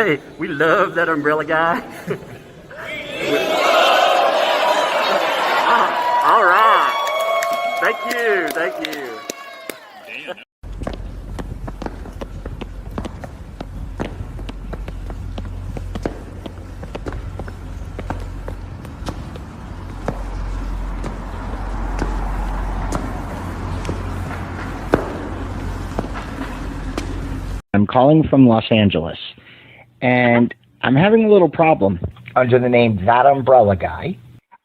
Hey, we love that umbrella guy. All right. Thank you. Thank you. I'm calling from Los Angeles, and I'm having a little problem under the name ThATuMBRELLAgUY.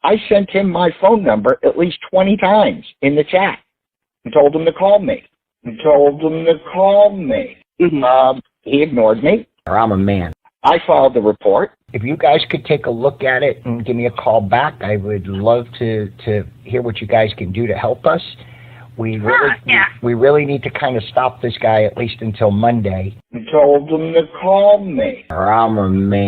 I sent him my phone number at least 20 times in the chat and told him to call me. He ignored me, or I'm a man. I filed the report. If you guys could take a look at it and give me a call back, I would love to hear what you guys can do to help us. We really need to kind of stop this guy at least until Monday. I told him to call me, or I'm a man.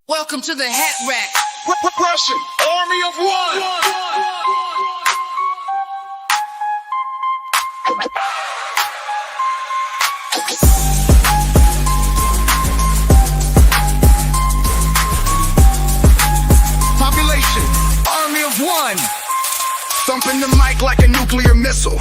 Welcome to the hat rack. Preston, army of one. Population, army of one. Thumping the mic like a nuclear missile.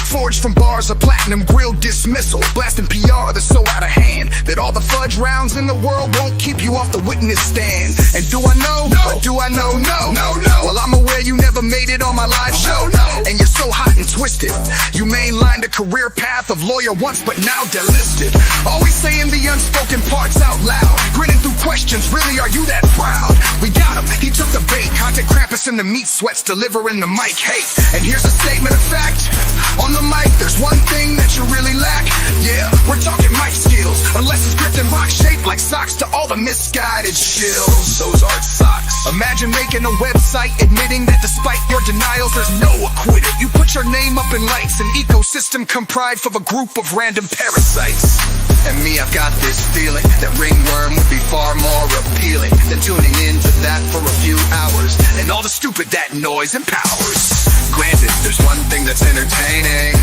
Forged from bars of platinum grill dismissal. Blasting PR that's so out of hand that all the fudge rounds in the world won't keep you off the witness stand. And do I know? No. Or do I know? No. Well, I'm aware you never made it on my live show. No. And you're so hot and twisted. You mainlined a career path of lawyer once, but now delisted. Always saying the unspoken parts out loud. Grinning through questions, really are you that proud? We got him, he took the bait. Content Krampus in the meat sweats, delivering the mic hate. And here's a statement of fact. On the mic, there's one thing that you really lack. Yeah, we're talking mic skills. Unless it's gripped in rock shaped like socks to all the misguided shills. Those aren't socks. Imagine making a website admitting that despite your denials, there's no acquitted. You put your name up in lights, an ecosystem comprised of a group of random parasites. And me, I've got this feeling that ringworm would be far more appealing than tuning into that for a few hours and all the stupid that noise empowers. Granted, there's one thing that's entertaining,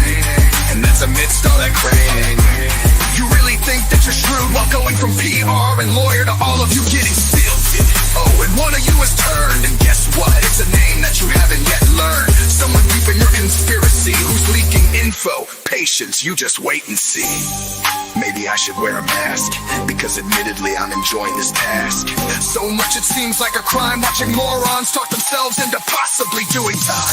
and that's amidst all that craning. You really think that you're shrewd while going from PR and lawyer to all of you getting stilted. Oh, and one of you has turned, and guess what? It's a name that you haven't yet learned. Someone deep in your conspiracy who's leaking info. Patience, you just wait and see. Maybe I should wear a mask, because admittedly I'm enjoying this task. So much it seems like a crime watching morons talk themselves into possibly doing time.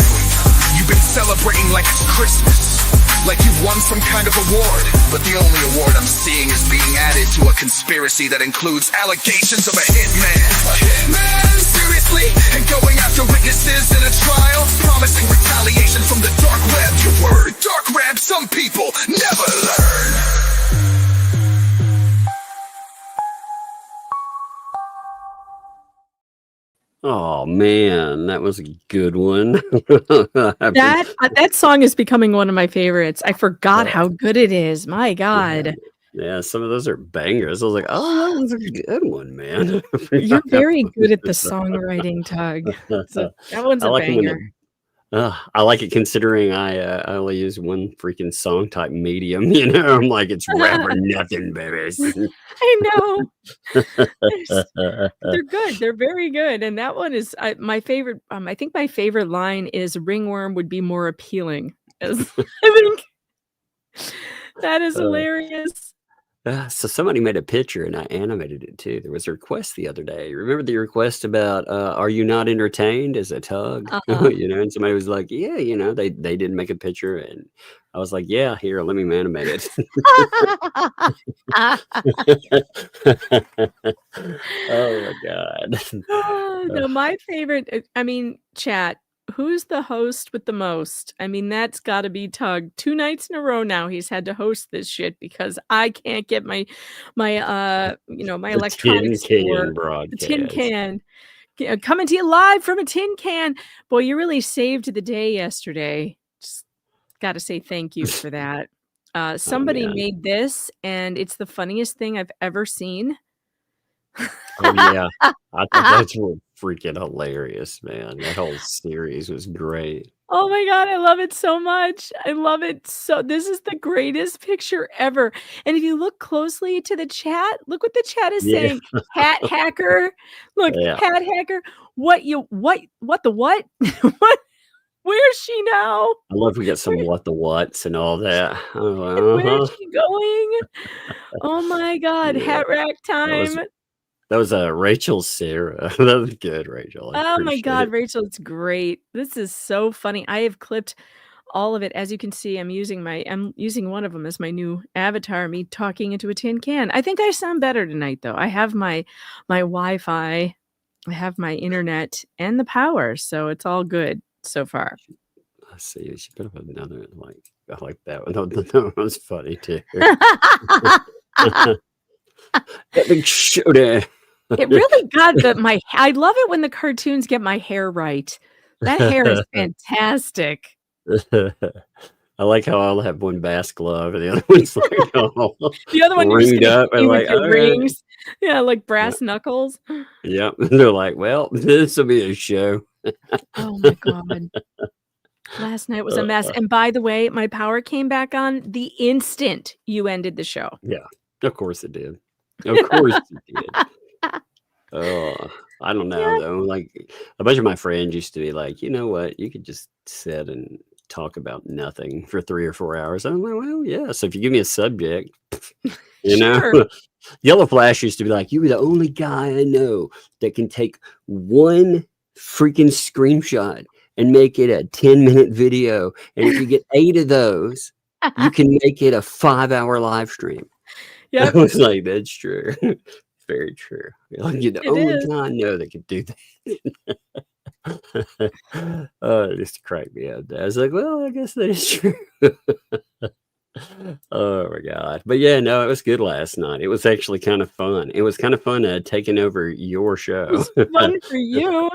You've been celebrating like it's Christmas, like you've won some kind of award. But the only award I'm seeing is being added to a conspiracy that includes allegations of a hitman. A hitman? Seriously? And going after witnesses in a trial, promising retaliation from the dark web. Your word, dark web, some people never learn. Oh man, that was a good one. That song is becoming one of my favorites. I forgot how good it is. My God. Yeah, some of those are bangers. I was like, oh, that was a good one, man. You're very good at the songwriting, Tug. So that one's a banger. I like it considering I only use one freaking song type medium. You know, I'm like, it's rap or nothing, baby. I know. They're good. They're very good. And that one is my favorite. I think my favorite line is "Ringworm would be more appealing." is. I think that is hilarious. So somebody made a picture and I animated it too. There was a request the other day. Remember the request about "Are you not entertained?" as a tug, and somebody was like, "Yeah," they didn't make a picture, and I was like, "Yeah, here, let me animate it." Oh my god! No, my favorite. I mean, chat. Who's the host with the most? I mean, that's got to be Tug. 2 nights in a row now he's had to host this shit because I can't get my my The tin electronics to can work. The tin broadcast. can. Coming to you live from a tin can. Boy, you really saved the day yesterday. Just got to say thank you for that. Oh Somebody man! made this, and it's the funniest thing I've ever seen. Oh yeah! I thought that's freaking hilarious, man. That whole series was great. Oh my god, I love it so much. I love it so this is the greatest picture ever. And if you look closely to the chat, look what the chat is Yeah, saying. Hat hacker. Look, yeah. hat hacker. What the what? What where's she now? I love we got some Where what the whats and all that. I was like, and where's uh-huh. she going? Oh my god, Yeah, hat rack that was time. Rachel Sarah. That was good, Rachel. I Oh my appreciate god, it. Rachel, it's great. This is so funny. I have clipped all of it. As you can see, I'm using one of them as my new avatar, me talking into a tin can. I think I sound better tonight though. I have my Wi-Fi, I have my internet and the power, so it's all good so far. Let's see. She put up another I like that one. That one was funny too. Epic showdown. It really got I love it when the cartoons get my hair right. That hair is fantastic. I like how I'll have one bass glove and the other one's like all The other one you're just ringed gonna hit up. I'm me with like, your all right. rings. Yeah, like Yeah. brass knuckles. Yep. They're like, well, this will be a show. Oh my god. Last night was a mess, and by the way, my power came back on the instant you ended the show. Yeah, of course it did. Of course it did. Oh, I don't know Yeah. though. Like a bunch of my friends used to be like, you know what? You could just sit and talk about nothing for 3 or 4 hours. I'm like, well, yeah. So if you give me a subject, you Sure. know, Yellow Flash used to be like, you were the only guy I know that can take one freaking screenshot and make it a 10-minute video. And if you get 8 of those, you can make it a 5-hour live stream. I Yep, was like, that's true. Very true. Like, you're the it only is. guy I know that could do that. Oh, it just cracked me up. I was like, well, I guess that is true. Oh my god. But yeah, no, it was good last night. It was actually kind of fun. It was kind of fun taking over your It show. was fun for you.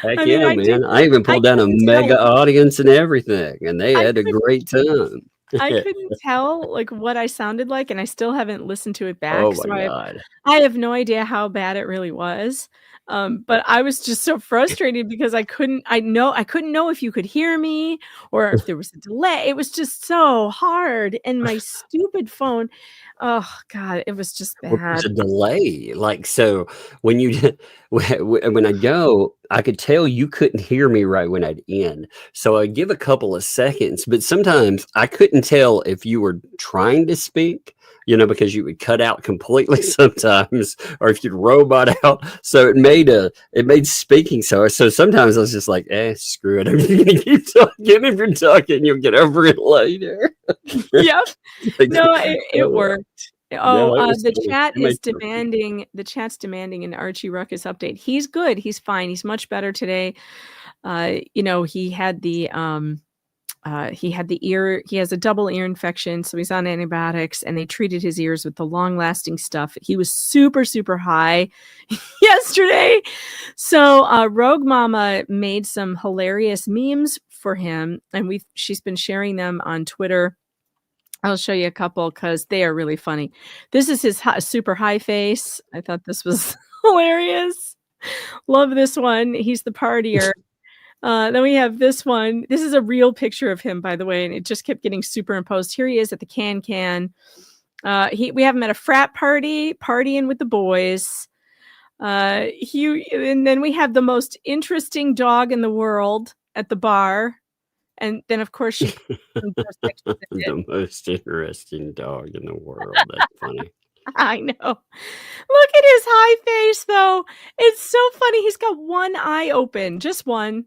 Heck I mean, yeah, man. I even I pulled down a couldn't mega tell audience and everything, and they I had a couldn't great time. I couldn't tell, like, what I sounded like, and I still haven't listened to it back, Oh my so god. I have no idea how bad it really was, but I was just so frustrated because I couldn't know if you could hear me or if there was a delay. It was just so hard, and my stupid phone, oh god, it was just Well, there's bad. a delay. Like, so when you when I go, I could tell you couldn't hear me right when I'd end. So I'd give a couple of seconds, but sometimes I couldn't tell if you were trying to speak, because you would cut out completely sometimes, or if you'd robot out. So it made speaking so sometimes I was just like, screw it. I'm gonna keep talking. If you're talking, you'll get over it later. Yep. Like, No, it worked. Oh, no, it was the funny. chat It is made sense. demanding an Archie Ruckus update. He's good. He's fine. He's much better today. He had the ear, he has a double ear infection, so he's on antibiotics, and they treated his ears with the long-lasting stuff. He was super, super high yesterday. So Rogue Mama made some hilarious memes for him, and she's been sharing them on Twitter. I'll show you a couple because they are really funny. This is his super high face. I thought this was hilarious. Love this one. He's the partier. Then we have this one. This is a real picture of him, by the way, and it just kept getting superimposed. Here he is at the can. We have him at a frat party, partying with the boys. And then we have the most interesting dog in the world at the bar And then, of course, she goes next to the The most interesting dog in the world. That's funny. I know. Look at his high face, though. It's so funny. He's got one eye open, just one.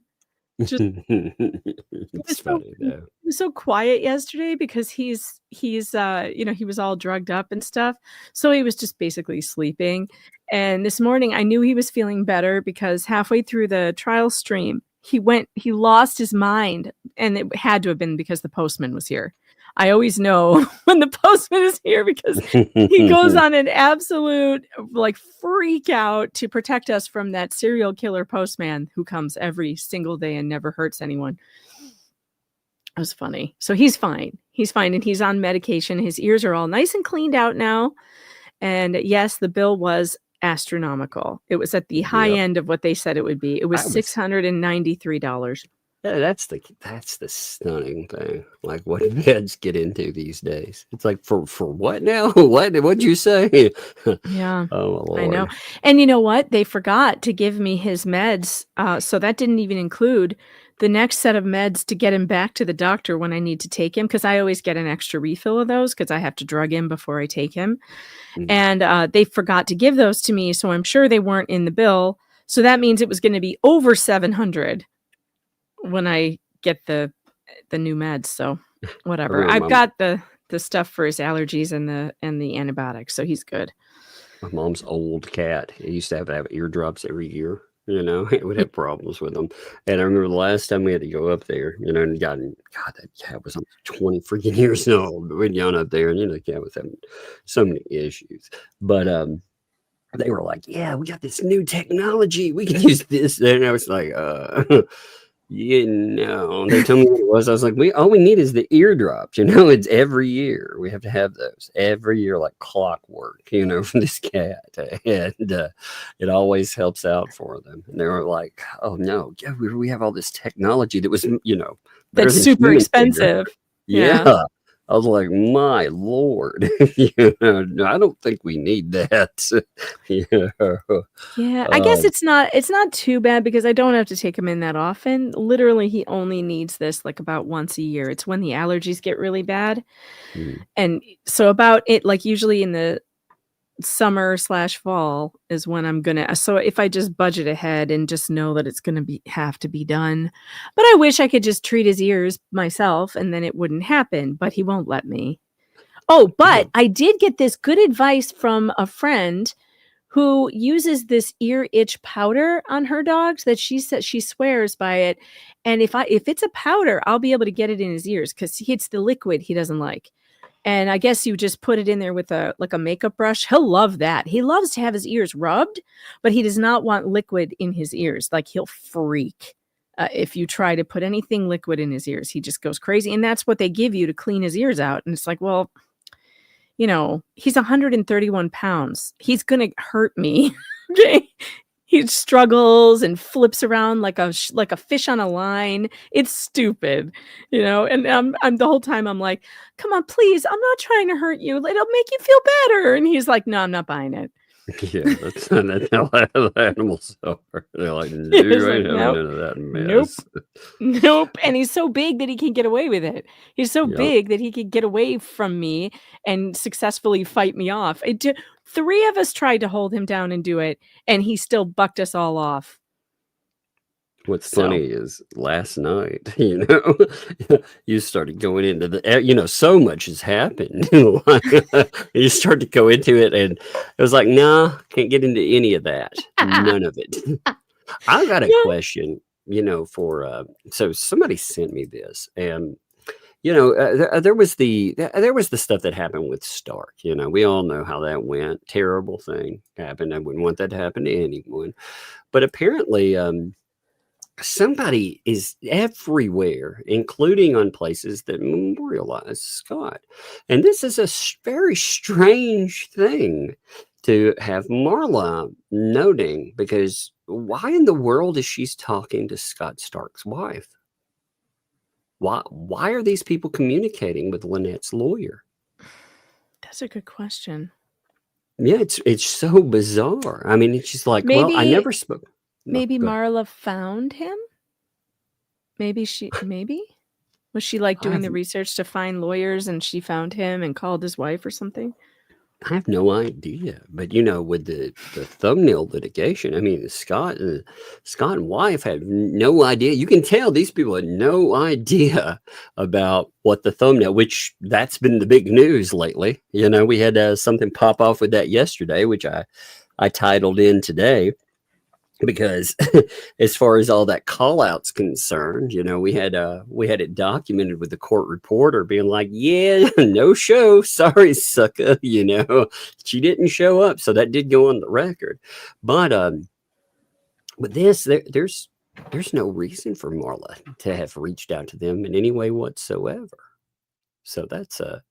Just It's funny though. he was so quiet yesterday because he's he was all drugged up and stuff. So he was just basically sleeping. And this morning I knew he was feeling better because halfway through the trial stream, he lost his mind, and it had to have been because the postman was here. I always know when the postman is here because he goes on an absolute like freak out to protect us from that serial killer postman who comes every single day and never hurts anyone. It was funny. So he's fine. He's fine, and he's on medication. His ears are all nice and cleaned out now. And yes, the bill was astronomical. It was at the high end of what they said it would be. It was $693. Yeah, that's the stunning thing. Like, what do meds get into these days? It's like, for what now? What'd you say? Yeah. Oh, Lord. I know. And you know what? They forgot to give me his meds. So that didn't even include the next set of meds to get him back to the doctor when I need to take him, because I always get an extra refill of those because I have to drug him before I take him. And they forgot to give those to me. So I'm sure they weren't in the bill. So that means it was going to be over $700 when I get the new meds. So whatever. I've got the stuff for his allergies and the antibiotics, so he's good. My mom's old cat, he used to have eardrops every year. It would have problems with them. And I remember the last time we had to go up there, and God, that cat was 20 freaking years old. We'd gone up there, and the cat was having so many issues. But they were like, "Yeah, we got this new technology. We can use this." And I was like, they told me what it was. I was like, all we need is the eardrops. It's every year. We have to have those every year, like clockwork, for this cat. And it always helps out for them. And they were like, "Oh no, yeah, we have all this technology that was, that's super expensive." Yeah. I was like, my Lord, I don't think we need that. Yeah, I guess it's not too bad because I don't have to take him in that often. Literally, he only needs this like about once a year. It's when the allergies get really bad. And so about it, like usually in the summer/fall is when I'm gonna. So if I just budget ahead and just know that it's gonna have to be done, but I wish I could just treat his ears myself and then it wouldn't happen. But he won't let me. Oh, but I did get this good advice from a friend who uses this ear itch powder on her dogs that she says she swears by it. And if it's a powder, I'll be able to get it in his ears because it's the liquid he doesn't like. And I guess you just put it in there with a makeup brush. He'll love that. He loves to have his ears rubbed, but he does not want liquid in his ears. Like he'll freak if you try to put anything liquid in his ears. He just goes crazy. And that's what they give you to clean his ears out. And it's like, well, he's 131 pounds. He's going to hurt me. Okay. He struggles and flips around like a fish on a line. It's stupid, and I'm the whole time I'm like, come on, please. I'm not trying to hurt you. It'll make you feel better. And he's like, no, I'm not buying it. Yeah, that's how animals are. They're like, no, I ain't having none of that mess. Nope. And he's so big that he can get away with it. He's so big that he could get away from me and successfully fight me off. 3 of us tried to hold him down and do it, and he still bucked us all off. What's funny is last night, you started going into so much has happened. You start to go into it, and it was like, nah, can't get into any of that. None of it. I got a question, so somebody sent me this, and there was the stuff that happened with Stark. We all know how that went. Terrible thing happened. I wouldn't want that to happen to anyone. But apparently, somebody is everywhere, including on places that memorialize Scott. And this is a very strange thing to have Marla noting, because why in the world is she talking to Scott Stark's wife? Why are these people communicating with Lynette's lawyer? That's a good question. Yeah, it's so bizarre. I mean, it's just like, well, I never spoke. Maybe Marla found him. Maybe. Was she like doing the I've- research to find lawyers and she found him and called his wife or something? I have no idea, but with the thumbnail litigation, I mean, Scott and wife had no idea. You can tell these people had no idea about what the thumbnail, which that's been the big news lately. We had something pop off with that yesterday, which I titled in today. Because as far as all that call out's concerned, we had it documented with the court reporter being like, yeah, no show. Sorry, sucker. She didn't show up. So that did go on the record. But with this, there's no reason for Marla to have reached out to them in any way whatsoever. So that's a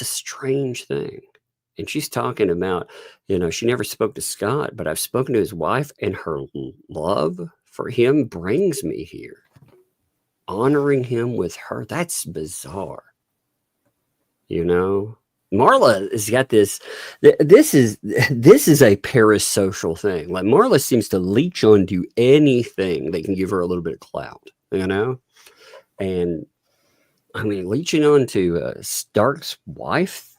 strange thing. And she's talking about, she never spoke to Scott, but I've spoken to his wife, and her love for him brings me here. Honoring him with her. That's bizarre. Marla has got this. This is a parasocial thing. Like, Marla seems to leech onto anything that can give her a little bit of clout, And I mean, leeching onto Stark's wife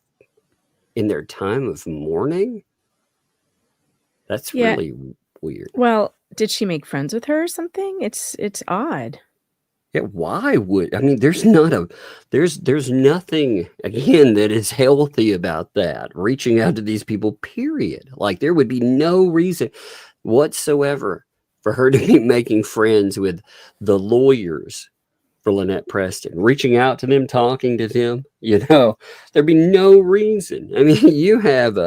in their time of mourning? That's really weird. Well, did she make friends with her or something? It's odd. Yeah, why would there's nothing again that is healthy about that. Reaching out to these people, period. Like, there would be no reason whatsoever for her to be making friends with the lawyers for Lynette Preston, reaching out to them, talking to them, there'd be no reason. I mean, you have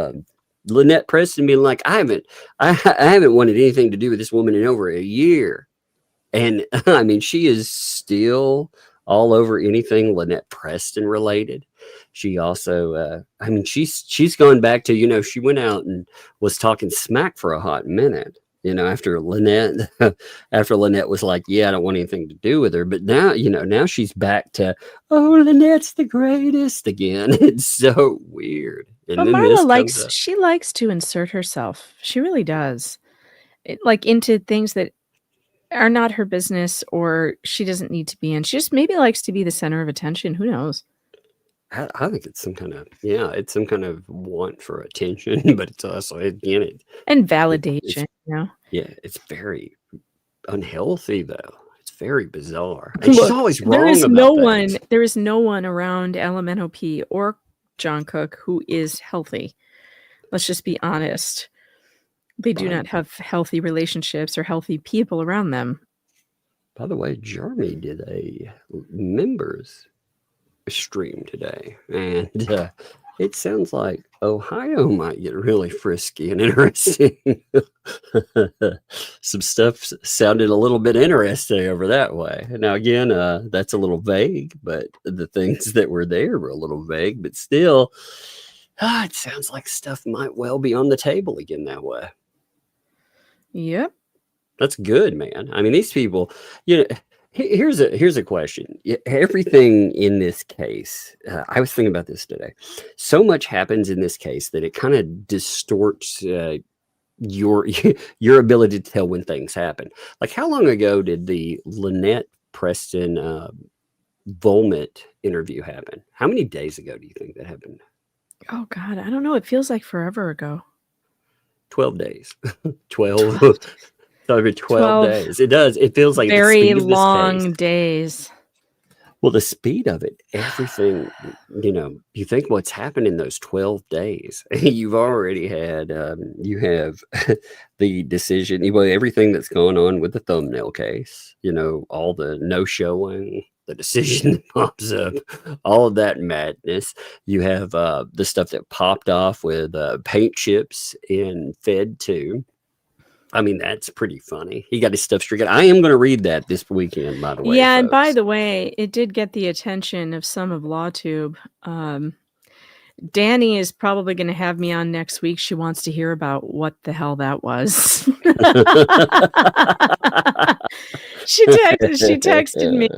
Lynette Preston being like, I haven't wanted anything to do with this woman in over a year. And I mean, she is still all over anything Lynette Preston related. She also, she's gone back to, she went out and was talking smack for a hot minute. After Lynette was like, yeah, I don't want anything to do with her. But now, now she's back to, oh, Lynette's the greatest again. It's so weird. And but Marla she likes to insert herself. She really does. Into things that are not her business, or she doesn't need to be in. She just maybe likes to be the center of attention. Who knows? I think it's some kind of want for attention, but it's also, again, and validation. Yeah, it's very unhealthy, though. It's very bizarre. And she's always wrong. There is no one around LMNOP or John Cook who is healthy. Let's just be honest. They do not have healthy relationships or healthy people around them. By the way, Jeremy did a members stream today, and it sounds like Ohio might get really frisky and interesting. Some stuff sounded a little bit interesting over that way. Now, again, that's a little vague, but the things that were there were a little vague, but still, it sounds like stuff might well be on the table again that way. Yep. That's good, man. I mean, these people, here's a question. Everything in this case, I was thinking about this today. So much happens in this case that it kind of distorts your ability to tell when things happen. Like, how long ago did the Lynette Preston Volmit interview happen? How many days ago do you think that happened? Oh, God, I don't know. It feels like forever ago. 12 days. 12. Over 12 days. It does. It feels like very long days. Well, the speed of it, everything, you think what's happened in those 12 days. You've already had, you have the decision, everything that's going on with the thumbnail case, all the no showing, the decision that pops up, all of that madness. You have the stuff that popped off with paint chips in Fed 2. I mean, that's pretty funny. He got his stuff straight. I am going to read that this weekend, by the way. Yeah, folks. And by the way, it did get the attention of some of LawTube. Danny is probably going to have me on next week. She wants to hear about what the hell that was. She texted me,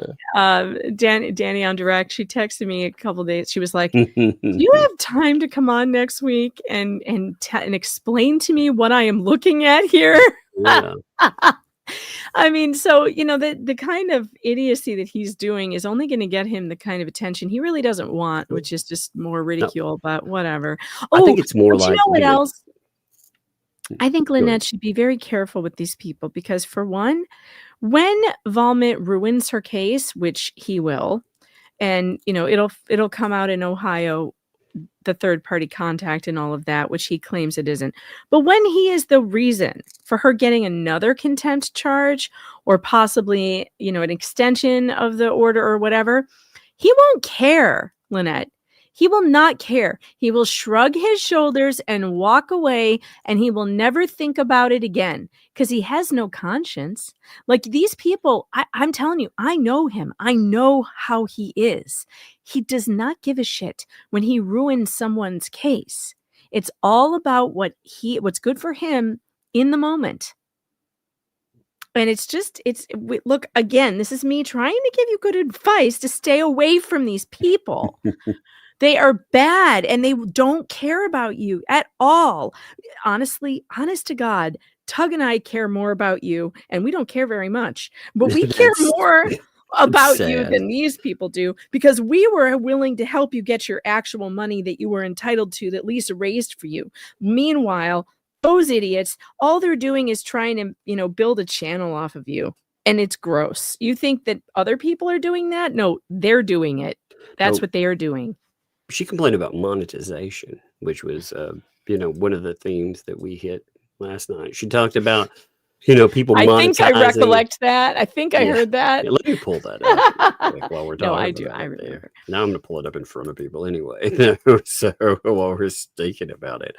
Danny on direct. She texted me a couple days. She was like, "Do you have time to come on next week and explain to me what I am looking at here?" Yeah. I mean, so, the kind of idiocy that he's doing is only going to get him the kind of attention he really doesn't want, which is just more No, ridicule, but whatever. I think Oh, it's more but you like, know what else? I think go ahead. Lynette should be very careful with these people because, for one, when Volmit ruins her case, which he will, and it'll come out in Ohio, the third party contact and all of that, which he claims it isn't. But when he is the reason for her getting another contempt charge or possibly, an extension of the order or whatever, he won't care, Lynette. He will not care. He will shrug his shoulders and walk away, and he will never think about it again because he has no conscience. Like these people, I'm telling you, I know him. I know how he is. He does not give a shit when he ruins someone's case. It's all about what's good for him in the moment. And look, again, this is me trying to give you good advice to stay away from these people. They are bad and they don't care about you at all. Honestly, honest to God, Tug and I care more about you, and we don't care very much, but we care more about you than these people do because we were willing to help you get your actual money that you were entitled to that Lisa raised for you. Meanwhile, those idiots, all they're doing is trying to, build a channel off of you, and it's gross. You think that other people are doing that? No, they're doing it. That's what they are doing. She complained about monetization, which was, one of the themes that we hit last night. She talked about, people monetizing. I think I recollect that. I think I heard that. Yeah, let me pull that up while we're talking. No, I do. I remember. Now I'm going to pull it up in front of people anyway. So while we're thinking about it,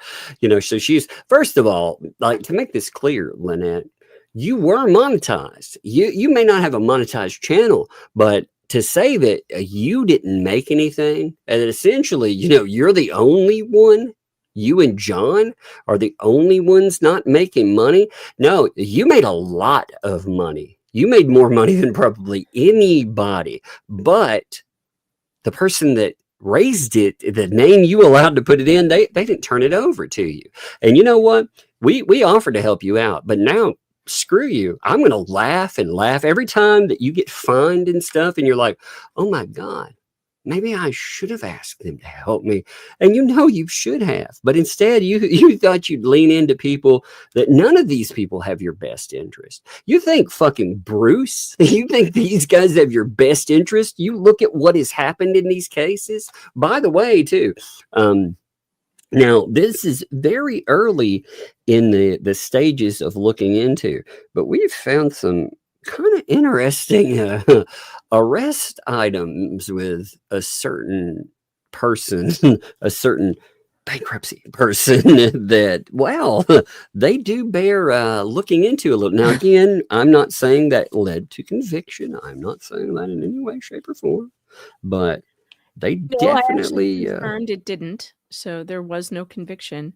so she's, first of all, like to make this clear, Lynette, you were monetized. You may not have a monetized channel, but to say that you didn't make anything, and essentially, you're the only one, you and John are the only ones not making money. No, you made a lot of money. You made more money than probably anybody. But the person that raised it, the name you allowed to put it in, they didn't turn it over to you. And you know what? We offered to help you out, but now screw you. I'm going to laugh and laugh every time that you get fined and stuff. And you're like, oh my God, maybe I should have asked them to help me. And you should have. But instead, you thought you'd lean into people that none of these people have your best interest. You think fucking Bruce, you think these guys have your best interest? You look at what has happened in these cases. By the way, too, now, this is very early in the stages of looking into, but we've found some kind of interesting arrest items with a certain person, a certain bankruptcy person that, well, they do bear looking into a little. Now, again, I'm not saying that led to conviction. I'm not saying that in any way, shape, or form, but they definitely confirmed it didn't. So there was no conviction.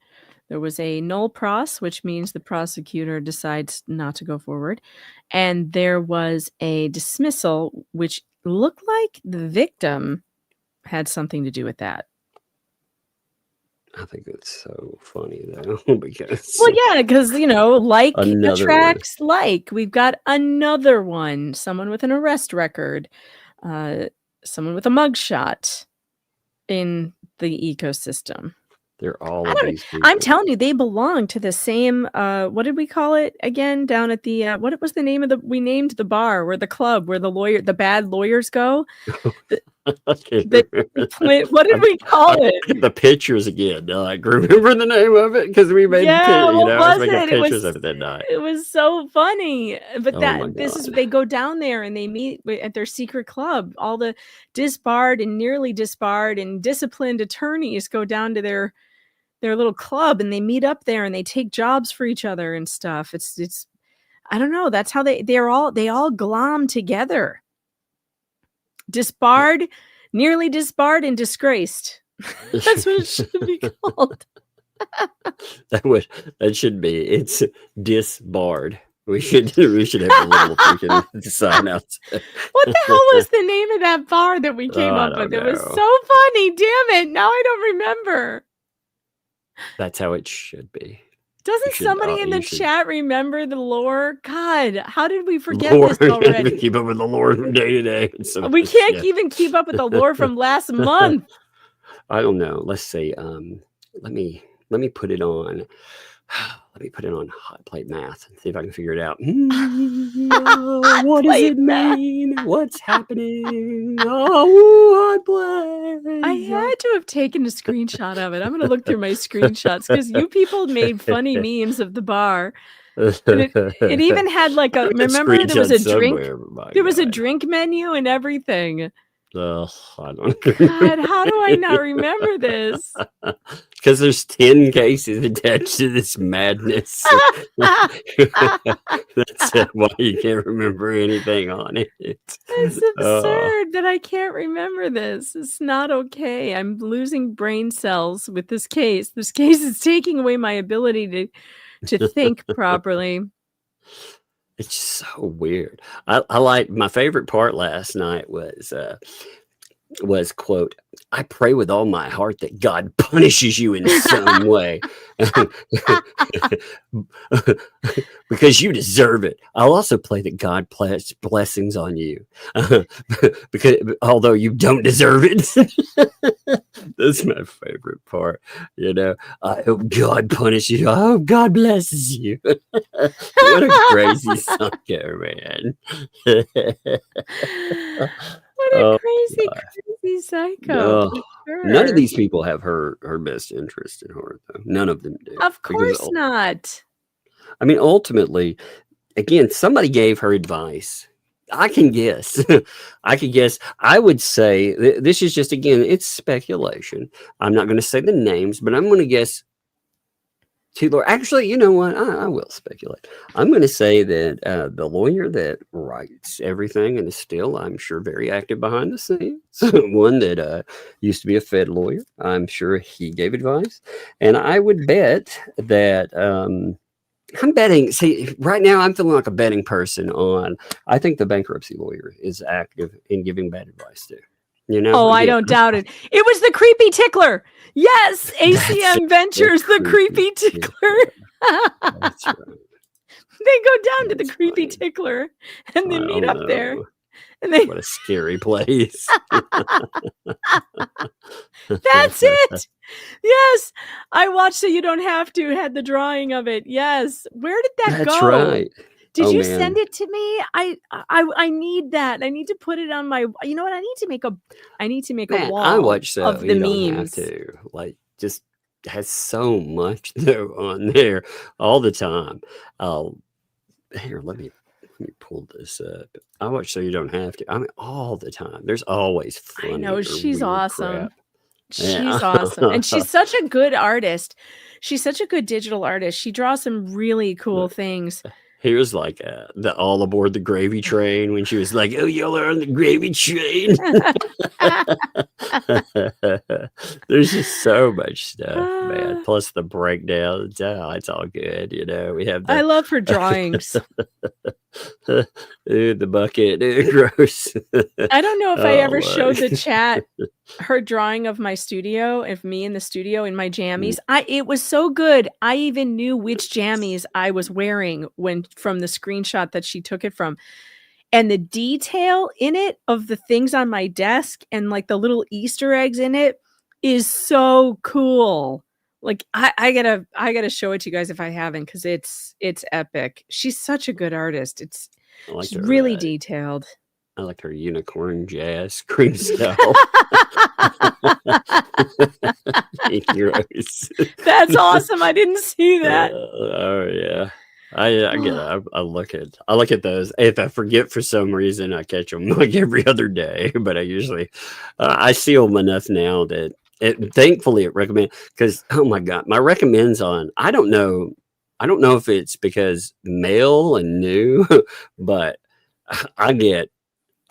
There was a null pros, which means the prosecutor decides not to go forward. And there was a dismissal, which looked like the victim had something to do with that. I think it's so funny though, because like attracts like. We've got another one, someone with an arrest record, someone with a mugshot in the ecosystem. They're all of these people. I'm telling you, they belong to the same. What did we call it again? Down at the what was the name of we named the bar where the club where the bad lawyers go. What did we call it? The pictures again. I remember the name of it because we made pictures of it that night. It was so funny. But they go down there and they meet at their secret club. All the disbarred and nearly disbarred and disciplined attorneys go down to their little club and they meet up there and they take jobs for each other and stuff. It's I don't know. That's how they all glom together. Disbarred, nearly disbarred, and disgraced. That's what it should be called. That should be. It's disbarred. We should have a little freaking sign out. What the hell was the name of that bar that we came up with? It was so funny. Damn it! Now I don't remember. That's how it should be. Doesn't should, somebody in the you should chat remember the lore? God, how did we forget lore. this already? Keep up with the lore from day to day. We can't even keep up with the lore from last month. I don't know. Let's see. Let me put it on. Let me put it on hot plate math and see if I can figure it out. What does it mean? What's happening? Oh, hot plate. I had to have taken a screenshot of it. I'm going to look through my screenshots because you people made funny memes of the bar. And it even had like a, remember there was a drink, there was a drink menu and everything. I don't God, how do I not remember this? Because there's 10 cases attached to this madness. That's why you can't remember anything on it. It's absurd that I can't remember this. It's not okay. I'm losing brain cells with this case. This case is taking away my ability to think properly. It's so weird. I like, my favorite part last night was quote, I pray with all my heart that God punishes you in some way because you deserve it. I'll also pray that God place blessings on you because although you don't deserve it. That's my favorite part. You know, I hope God punishes you. I hope God blesses you. What a crazy sucker, man. What a crazy psycho. Sure. None of these people have her best interest in heart, though. None of them do. Of course not. I mean, ultimately, again, somebody gave her advice. I can guess. I would say this is just, again, it's speculation. I'm not going to say the names, but I'm going to guess. Actually, you know what? I will speculate. I'm going to say that the lawyer that writes everything and is still, I'm sure, very active behind the scenes, one that used to be a Fed lawyer, I'm sure he gave advice. And I would bet that I'm betting. See, right now I'm feeling like a betting person on. I think the bankruptcy lawyer is active in giving bad advice too. You know? Oh, I don't doubt it. It was the creepy tickler. Yes, ACM Ventures, the creepy tickler. That's right. They go down to the creepy tickler and they meet up there. And they... What a scary place. That's it. Yes, I watched So You Don't Have To, had the drawing of it. Yes. Where did that go? That's right. Did you send it to me? I need that. I need to put it on my. You know what? I need to make a wall. I watch So of the You memes. Don't Have To. Like, just has so much though on there all the time. Here, let me pull this up. I watch So You Don't Have To. I mean, all the time. There's always funny. I know, she's awesome. Crap. She's awesome. And she's such a good artist. She's such a good digital artist. She draws some really cool things. Here's like the All Aboard the Gravy Train when she was like, oh, y'all are on the gravy train. There's just so much stuff, man. Plus the breakdowns. It's all good. You know, we have I love her drawings. The bucket. Gross. I don't know if I ever showed the chat her drawing of my studio, of me in the studio in my jammies. It was so good. I even knew which jammies I was wearing from the screenshot that she took it from. And the detail in it of the things on my desk and like the little Easter eggs in it is so cool. Like I gotta show it to you guys if I haven't, because it's epic. She's such a good artist. She's really detailed. I like her unicorn jazz cream style. Gross. That's awesome. I didn't see that. Oh yeah. I look at those. If I forget for some reason, I catch them like every other day. But I usually I see them enough now that thankfully it recommends, because oh my god, my recommends on, I don't know if it's because male and new, but I get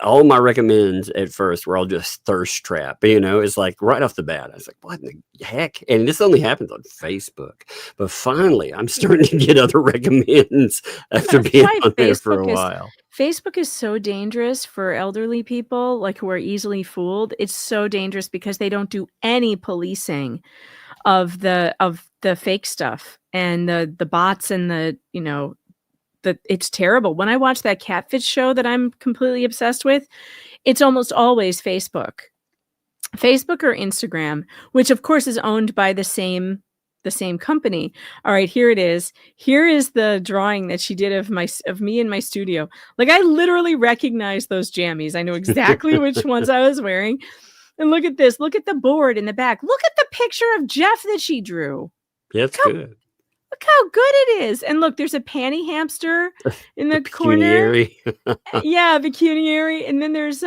all my recommends at first were all just thirst trap, you know. It's like right off the bat, I was like, what in the heck? And this only happens on Facebook. But finally, I'm starting to get other recommends after being on there for a while. Facebook is so dangerous for elderly people, like who are easily fooled. It's so dangerous because they don't do any policing of the the fake stuff and the bots and it's terrible. When I watch that catfish show that I'm completely obsessed with, it's almost always Facebook or Instagram, which of course is owned by the same company. All right, here it is. Here is the drawing that she did of me in my studio. Like, I literally recognize those jammies. I know exactly which ones I was wearing. And look at this. Look at the board in the back. Look at the picture of Jeff that she drew. That's good. Look how good it is. And look, there's a panty hamster in the corner. Yeah, bikiniary. And then there's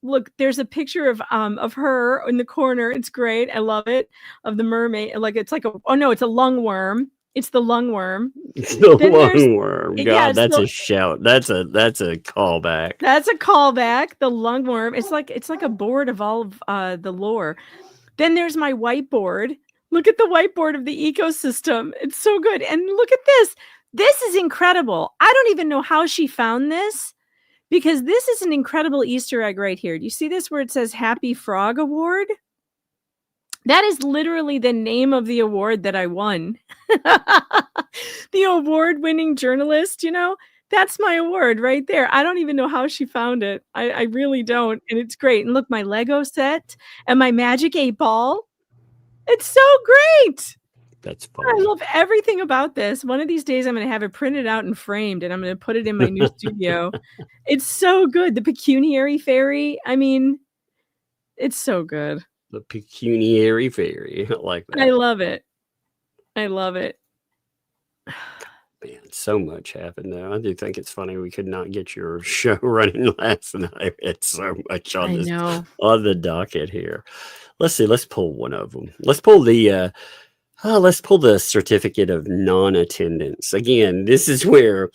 look, there's a picture of her in the corner. It's great. I love it. Of the mermaid. Like, it's like it's a lungworm. It's the lungworm. It's the lungworm. God, yeah, that's a shout. That's a callback. That's a callback. The lungworm. It's like a board of all of the lore. Then there's my whiteboard. Look at the whiteboard of the ecosystem. It's so good. And look at this. This is incredible. I don't even know how she found this, because this is an incredible Easter egg right here. Do you see this where it says Happy Frog Award? That is literally the name of the award that I won. The award-winning journalist, that's my award right there. I don't even know how she found it. I really don't. And it's great. And look, my Lego set and my Magic 8-Ball. It's so great. That's funny. I love everything about this. One of these days, I'm going to have it printed out and framed, and I'm going to put it in my new studio. It's so good. The pecuniary fairy. I mean, it's so good. The pecuniary fairy. I like that. I love it. I love it. Man, so much happened though. I do think it's funny we could not get your show running last night. It's so much on the docket here. Let's see. Let's pull one of them. Let's pull the certificate of non-attendance. Again, this is where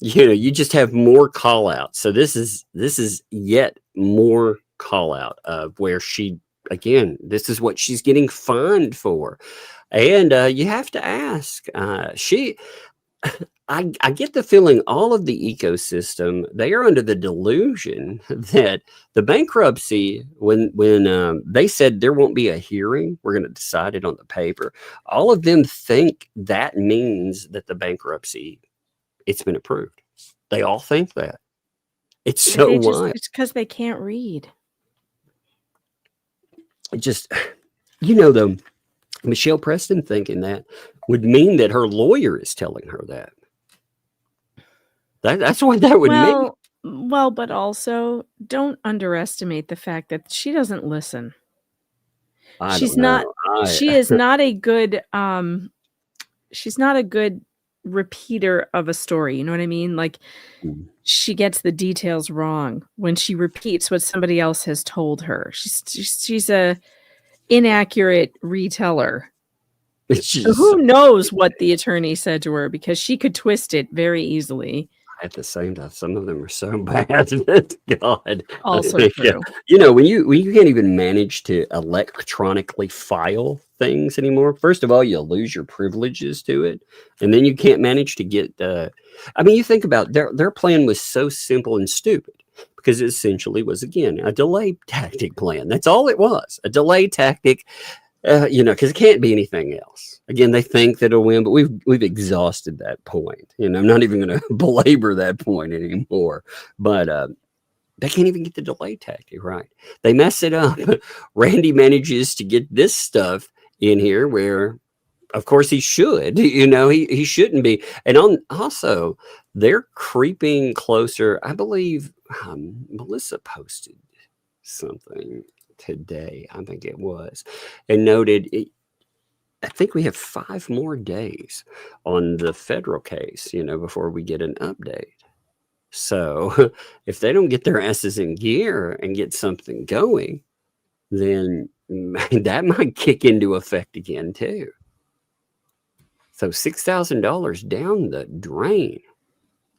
you just have more call out. So this is yet more call out of where this is what she's getting fined for. And you have to ask, I get the feeling all of the ecosystem, they are under the delusion that the bankruptcy, when they said there won't be a hearing, we're going to decide it on the paper. All of them think that means that the bankruptcy, it's been approved. They all think that. It's so wild. It's because they can't read. It just, though, Michelle Preston thinking that would mean that her lawyer is telling her that. That's what that would mean. Well, but also don't underestimate the fact that she doesn't listen. She is not a good she's not a good repeater of a story. You know what I mean? Like, she gets the details wrong when she repeats what somebody else has told her. She's a inaccurate reteller. Who knows what the attorney said to her, because she could twist it very easily. At the same time, some of them are so bad. God. Also true. When you can't even manage to electronically file things anymore. First of all, you'll lose your privileges to it, and then you can't manage to get. You think about their plan was so simple and stupid, because it essentially was, again, a delay tactic plan. That's all it was, a delay tactic. Because it can't be anything else. Again, they think that it'll win, but we've exhausted that point. I'm not even going to belabor that point anymore. But they can't even get the delay tactic right. They mess it up. Randy manages to get this stuff in here where, of course, he should. He shouldn't be. And also, they're creeping closer. I believe Melissa posted something today, I think it was, and noted I think we have 5 more days on the federal case, before we get an update. So if they don't get their asses in gear and get something going, then that might kick into effect again too. So $6,000 down the drain.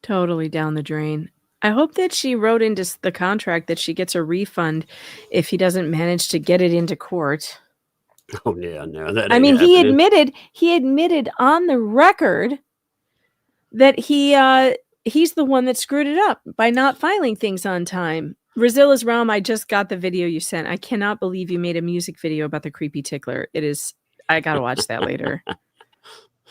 Totally down the drain. I hope that she wrote into the contract that she gets a refund if he doesn't manage to get it into court. Oh yeah, no. He admitted on the record that he's the one that screwed it up by not filing things on time. Razilla's Realm, I just got the video you sent. I cannot believe you made a music video about the creepy tickler. It is I gotta watch that later.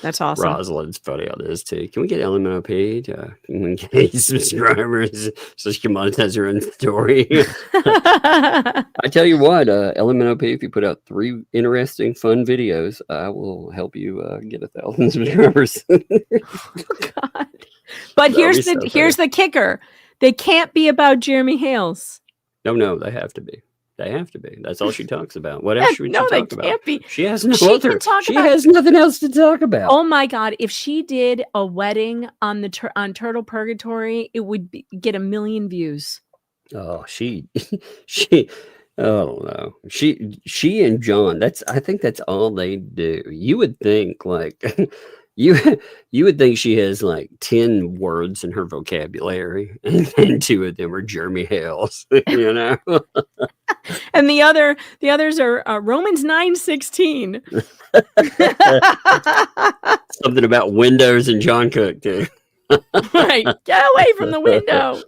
That's awesome. Rosalind's funny on this too. Can we get LMNOP to engage subscribers so she can monetize her own story? I tell you what, LMNOP, if you put out 3 interesting, fun videos, I will help you get 1,000 subscribers. God. But here's the kicker. They can't be about Jeremy Hales. No, they have to be. They have to be. That's all she talks about. What else would she talk about? No, they can't be. She has no other. She has nothing else to talk about. Oh my God! If she did a wedding on on Turtle Purgatory, it would get 1 million views. Oh, she. I don't know. She and John. I think that's all they do. You would think like. You would think she has like 10 words in her vocabulary, and 2 of them are Jeremy Hales, you know. And the others are Romans 9:16. Something about windows and John Cook too. Right, get away from the window.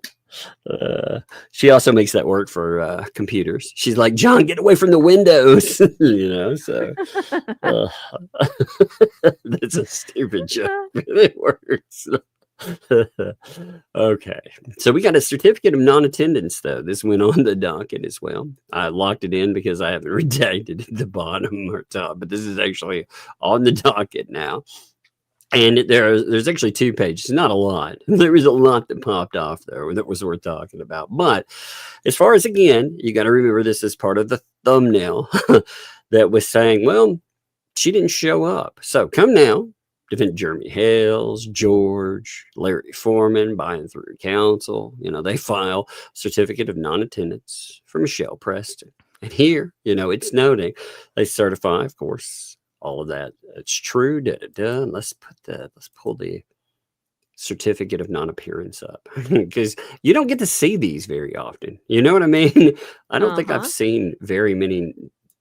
She also makes that work for computers. She's like, John, get away from the windows. You know, so that's a stupid joke, but it works. Okay, so we got a certificate of non-attendance though. This went on the docket as well. I locked it in because I haven't redacted at the bottom or top, but this is actually on the docket now. And there's actually 2 pages, not a lot. There was a lot that popped off there that was worth talking about. But as far as, again, you got to remember this is part of the thumbnail that was saying, well, she didn't show up. So come now, defendant Jeremy Hales, George, Larry Foreman, buying through counsel. You know, they file certificate of non-attendance for Michelle Preston. And here, you know, it's noting they certify, of course, all of that. It's true. Let's pull the certificate of non-appearance up because you don't get to see these very often. You know what I mean? I don't think I've seen very many.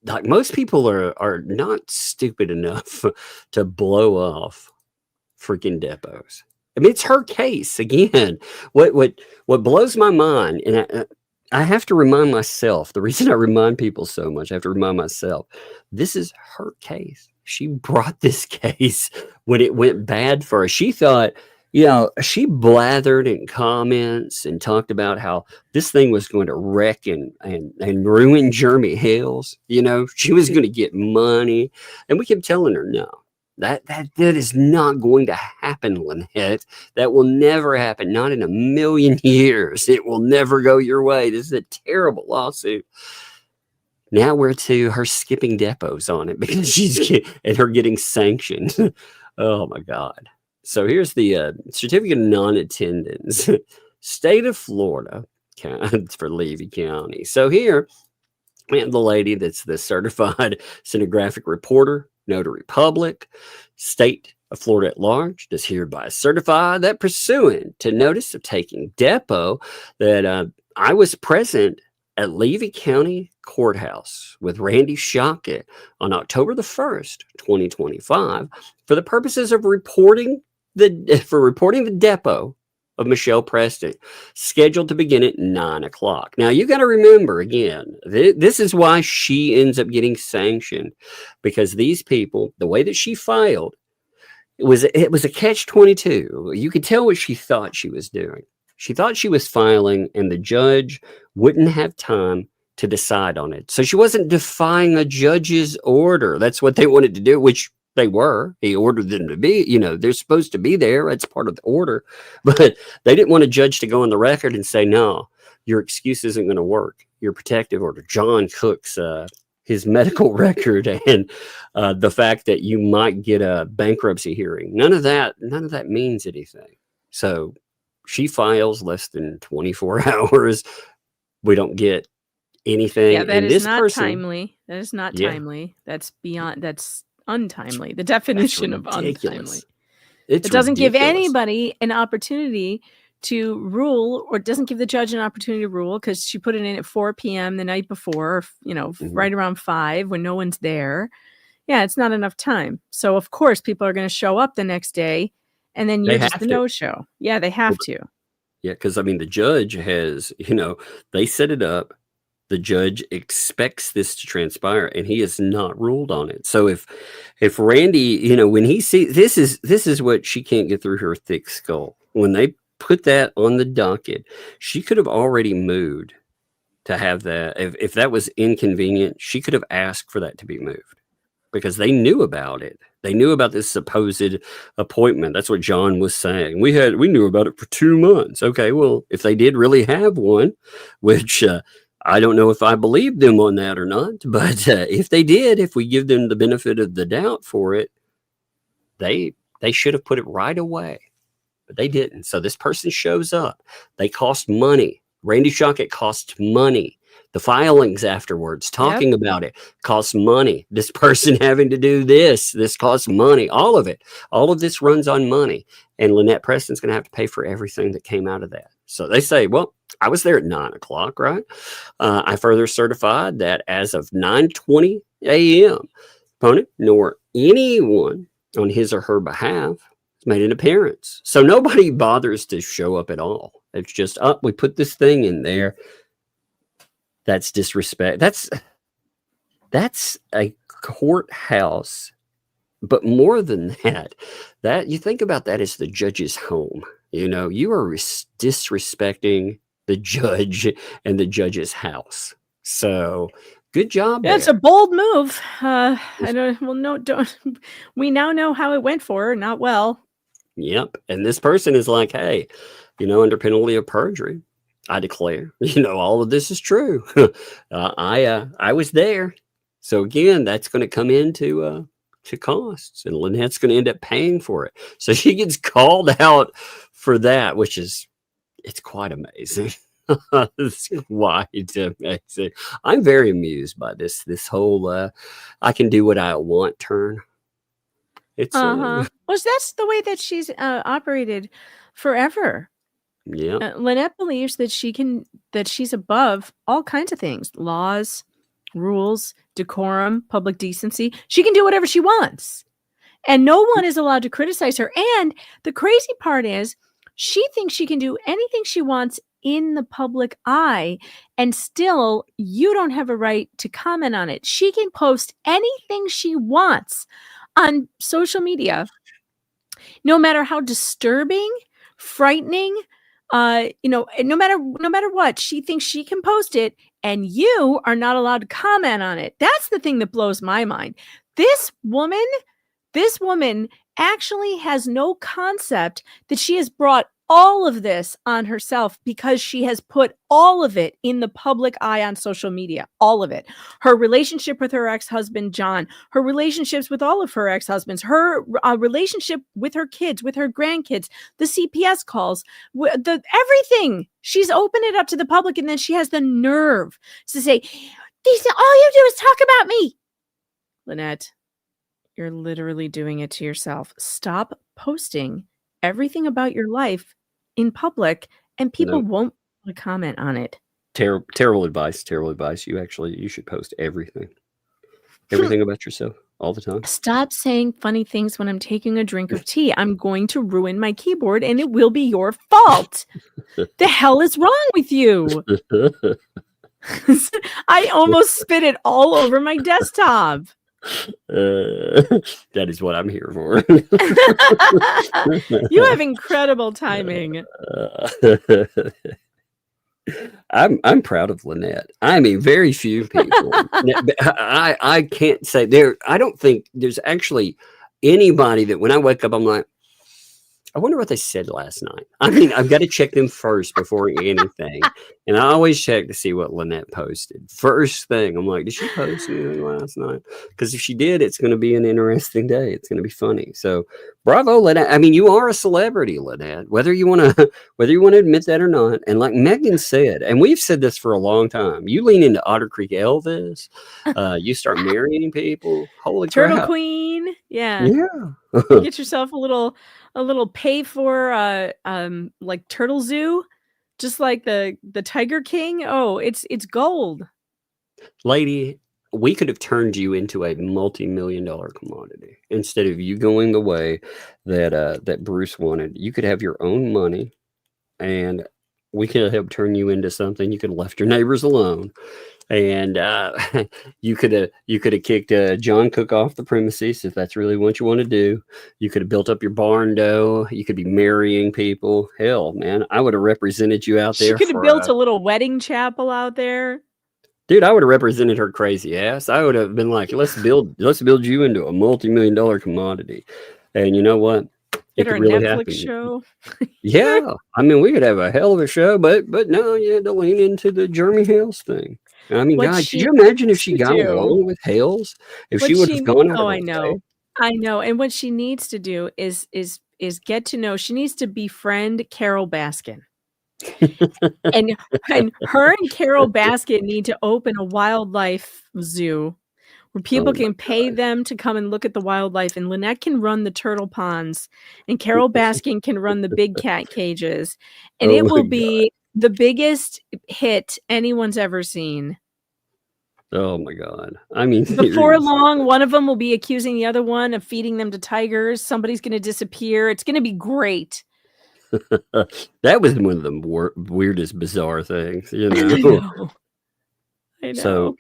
Like most people are not stupid enough to blow off freaking depots. I mean, it's her case again. What blows my mind, and I have to remind myself, the reason I remind people so much, I have to remind myself, this is her case. She brought this case when it went bad for her. She thought, you know, she blathered in comments and talked about how this thing was going to wreck and ruin Jeremy Hales. You know, she was going to get money. And we kept telling her, no, that is not going to happen, Lynette. That will never happen. Not in 1,000,000 years. It will never go your way. This is a terrible lawsuit. Now we're to her skipping depots on it because and her getting sanctioned. Oh my God. So here's the certificate of non-attendance. State of Florida for Levy County. So here, we have the lady that's the certified stenographic reporter, notary public, state of Florida at large, does hereby certify that pursuant to notice of taking depot that I was present at Levy County Courthouse with Randy Shockett on October the 1st, 2025, for the purposes of reporting the depot of Michelle Preston, scheduled to begin at 9 o'clock. Now, you got to remember, again, this is why she ends up getting sanctioned, because these people, the way that she filed, it was a catch-22. You could tell what she thought she was doing. She thought she was filing, and the judge wouldn't have time to decide on it. So she wasn't defying a judge's order. That's what they wanted to do, which they were. He ordered them to be, you know, they're supposed to be there. That's part of the order. But they didn't want a judge to go on the record and say, no, your excuse isn't going to work. Your protective order, John Cook's, his medical record, and the fact that you might get a bankruptcy hearing. None of that means anything. So she files less than 24 hours. We don't get anything. Yeah, that is not timely. That is not timely. That's untimely. The definition of untimely. It doesn't give anybody an opportunity to rule, or doesn't give the judge an opportunity to rule, because she put it in at 4 p.m. the night before, you know, right around 5 when no one's there. Yeah, it's not enough time. So of course people are going to show up the next day, and then you're just the no-show. Yeah, they have to. Yeah, because I mean, the judge has, you know, they set it up. The judge expects this to transpire, and he has not ruled on it. So if Randy, when he sees this is what she can't get through her thick skull. When they put that on the docket, she could have already moved to have that. If that was inconvenient, she could have asked for that to be moved because they knew about it. They knew about this supposed appointment. That's what John was saying. We knew about it for 2 months. Okay, well, if they did really have one, which I don't know if I believe them on that or not, but if they did, if we give them the benefit of the doubt for it, they should have put it right away, but they didn't. So this person shows up. They cost money. Randy Shockett cost money. The filings afterwards, talking about it, costs money. This person having to do this costs money. All of it. All of this runs on money. And Lynette Preston's going to have to pay for everything that came out of that. So they say, well, I was there at 9 o'clock, right? I further certified that as of 9:20 a.m., opponent nor anyone on his or her behalf has made an appearance. So nobody bothers to show up at all. It's just, we put this thing in there. That's disrespect. That's a courthouse. But more than that you think about that as the judge's home. You are disrespecting the judge and the judge's house. So good job. That's a bold move. We now know how it went for her. Not well. Yep. And this person is like, hey, under penalty of perjury, I declare, all of this is true. I was there. So again, that's going to come into to costs, and Lynette's going to end up paying for it. So she gets called out for that, which is, it's quite amazing. It's quite amazing. I'm very amused by this whole I can do what I want turn. It's well, that's the way that she's operated forever. Yeah. Lynette believes that she's above all kinds of things, laws, rules, decorum, public decency. She can do whatever she wants. And no one is allowed to criticize her. And the crazy part is she thinks she can do anything she wants in the public eye, and still you don't have a right to comment on it. She can post anything she wants on social media, no matter how disturbing, frightening, no matter what, she thinks she can post it, and you are not allowed to comment on it. That's the thing that blows my mind. This woman actually has no concept that she has brought all of this on herself because she has put all of it in the public eye on social media. All of it. Her relationship with her ex-husband, John, her relationships with all of her ex-husbands, her relationship with her kids, with her grandkids, the CPS calls, everything. She's opened it up to the public, and then she has the nerve to say, all you do is talk about me. Lynette, you're literally doing it to yourself. Stop posting everything about your life in public, and people won't comment on it. Terrible advice. You should post everything about yourself all the time. Stop saying funny things when I'm taking a drink of tea. I'm going to ruin my keyboard, and it will be your fault. The hell is wrong with you? I almost spit it all over my desktop. That is what I'm here for. You have incredible timing. I'm proud of Lynette. I mean, very few people. I can't say there. I don't think there's actually anybody that when I wake up, I'm like, I wonder what they said last night. I mean, I've got to check them first before anything. And I always check to see what Lynette posted. First thing, I'm like, did she post anything last night? Because if she did, it's going to be an interesting day. It's going to be funny. So bravo, Lynette. I mean, you are a celebrity, Lynette, whether you want to admit that or not. And like Megan said, and we've said this for a long time, you lean into Otter Creek Elvis, you start marrying people. Holy Turtle crap. Queen. Yeah. Get yourself a little pay for like turtle zoo, just like the Tiger King. Oh, it's gold. Lady, we could have turned you into a multi-million-dollar commodity instead of you going the way that Bruce wanted. You could have your own money, and we could have helped turn you into something. You could have left your neighbors alone, and you could have kicked John Cook off the premises if that's really what you want to do. You could have built up your barn dough. You could be marrying people. Hell, man, I would have represented you out She there could have for built a little wedding chapel out there. dude. I would have represented her crazy ass. I would have been like, let's build you into a multi-million-dollar commodity. And you know what? Get her a really Netflix happen. show. Yeah, I mean, we could have a hell of a show, but no, you had to lean into the Jeremy Hales thing. I mean, What God, she could you imagine if needs she to got do- along with Hales? If what she would have she- gone out Oh, of I her know. way? I know. And what she needs to do is get to know. She needs to befriend Carol Baskin. and her and Carol Baskin need to open a wildlife zoo where people can pay them to come and look at the wildlife, and Lynette can run the turtle ponds, and Carol Baskin can run the big cat cages, and it will be the biggest hit anyone's ever seen. Oh my God. I mean, before long, one of them will be accusing the other one of feeding them to tigers. Somebody's going to disappear. It's going to be great. That was one of the weirdest, bizarre things, you know. I know. So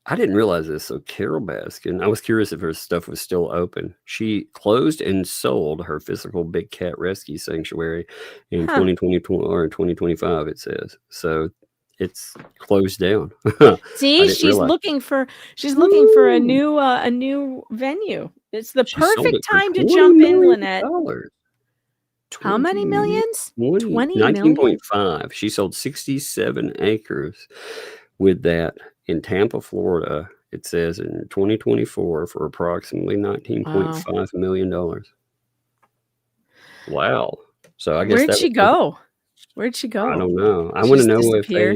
I didn't realize this. So Carol Baskin, I was curious if her stuff was still open. She closed and sold her physical big cat rescue sanctuary in 2020 or in 2025. It says so. It's closed down. See, she's looking for a new venue. It's the perfect time to jump in, Lynette. How many millions? 20 million. 19.5. She sold 67 acres with that in Tampa, Florida. It says in 2024 for approximately $19.5 million. Wow. So I guess Where'd she go? Where'd she go? I don't know. I want to know if they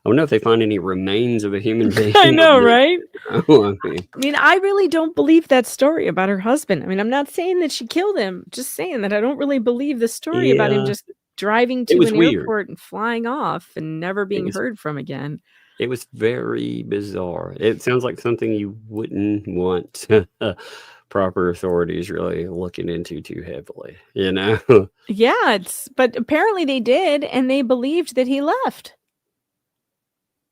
I don't know if they find any remains of a human being. I know, right? I mean, I really don't believe that story about her husband. I mean, I'm not saying that she killed him, just saying that I don't really believe the story about him just driving to an airport and flying off and never being heard from again. It was very bizarre. It sounds like something you wouldn't want proper authorities really looking into too heavily, you know? Yeah, but apparently they did, and they believed that he left.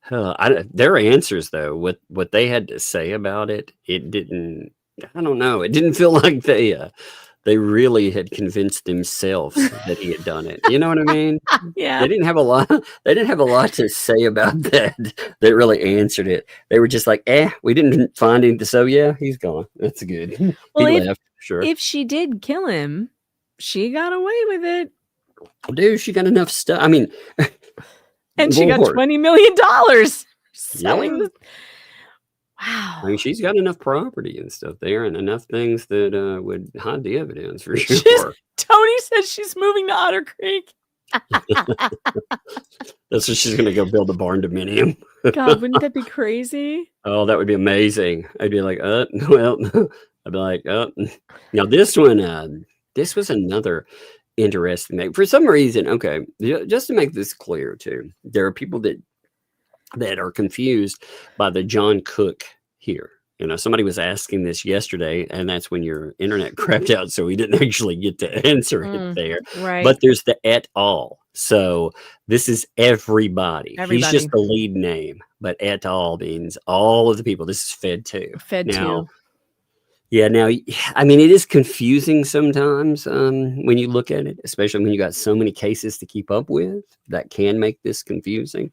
Their answers, though, what they had to say about it, it didn't. I don't know. It didn't feel like they really had convinced themselves that he had done it. You know what I mean? Yeah. They didn't have a lot. They didn't have a lot to say about that. That really answered it. They were just like, we didn't find him. So yeah, he's gone. That's good. Well, he left. Sure. If she did kill him, she got away with it. Dude, she got enough stuff. I mean. And she got $20 million selling the... Wow. I mean, she's got enough property and stuff there and enough things that would hide the evidence for sure. Tony says she's moving to Otter Creek. That's what she's going to go build a barn dominium. God, wouldn't that be crazy? Oh, that would be amazing. I'd be like, well, I'd be like, now this one, this was another interesting. For some reason, okay, just to make this clear too, there are people that are confused by the John Cook here. You know, somebody was asking this yesterday, and that's when your internet crapped out, so we didn't actually get to answer it there. Right. But there's the et al. So this is everybody. He's just the lead name, but et al. Means all of the people. This is Fed 2. Fed 2. Yeah, now, I mean, it is confusing sometimes when you look at it, especially when you got so many cases to keep up with. That can make this confusing.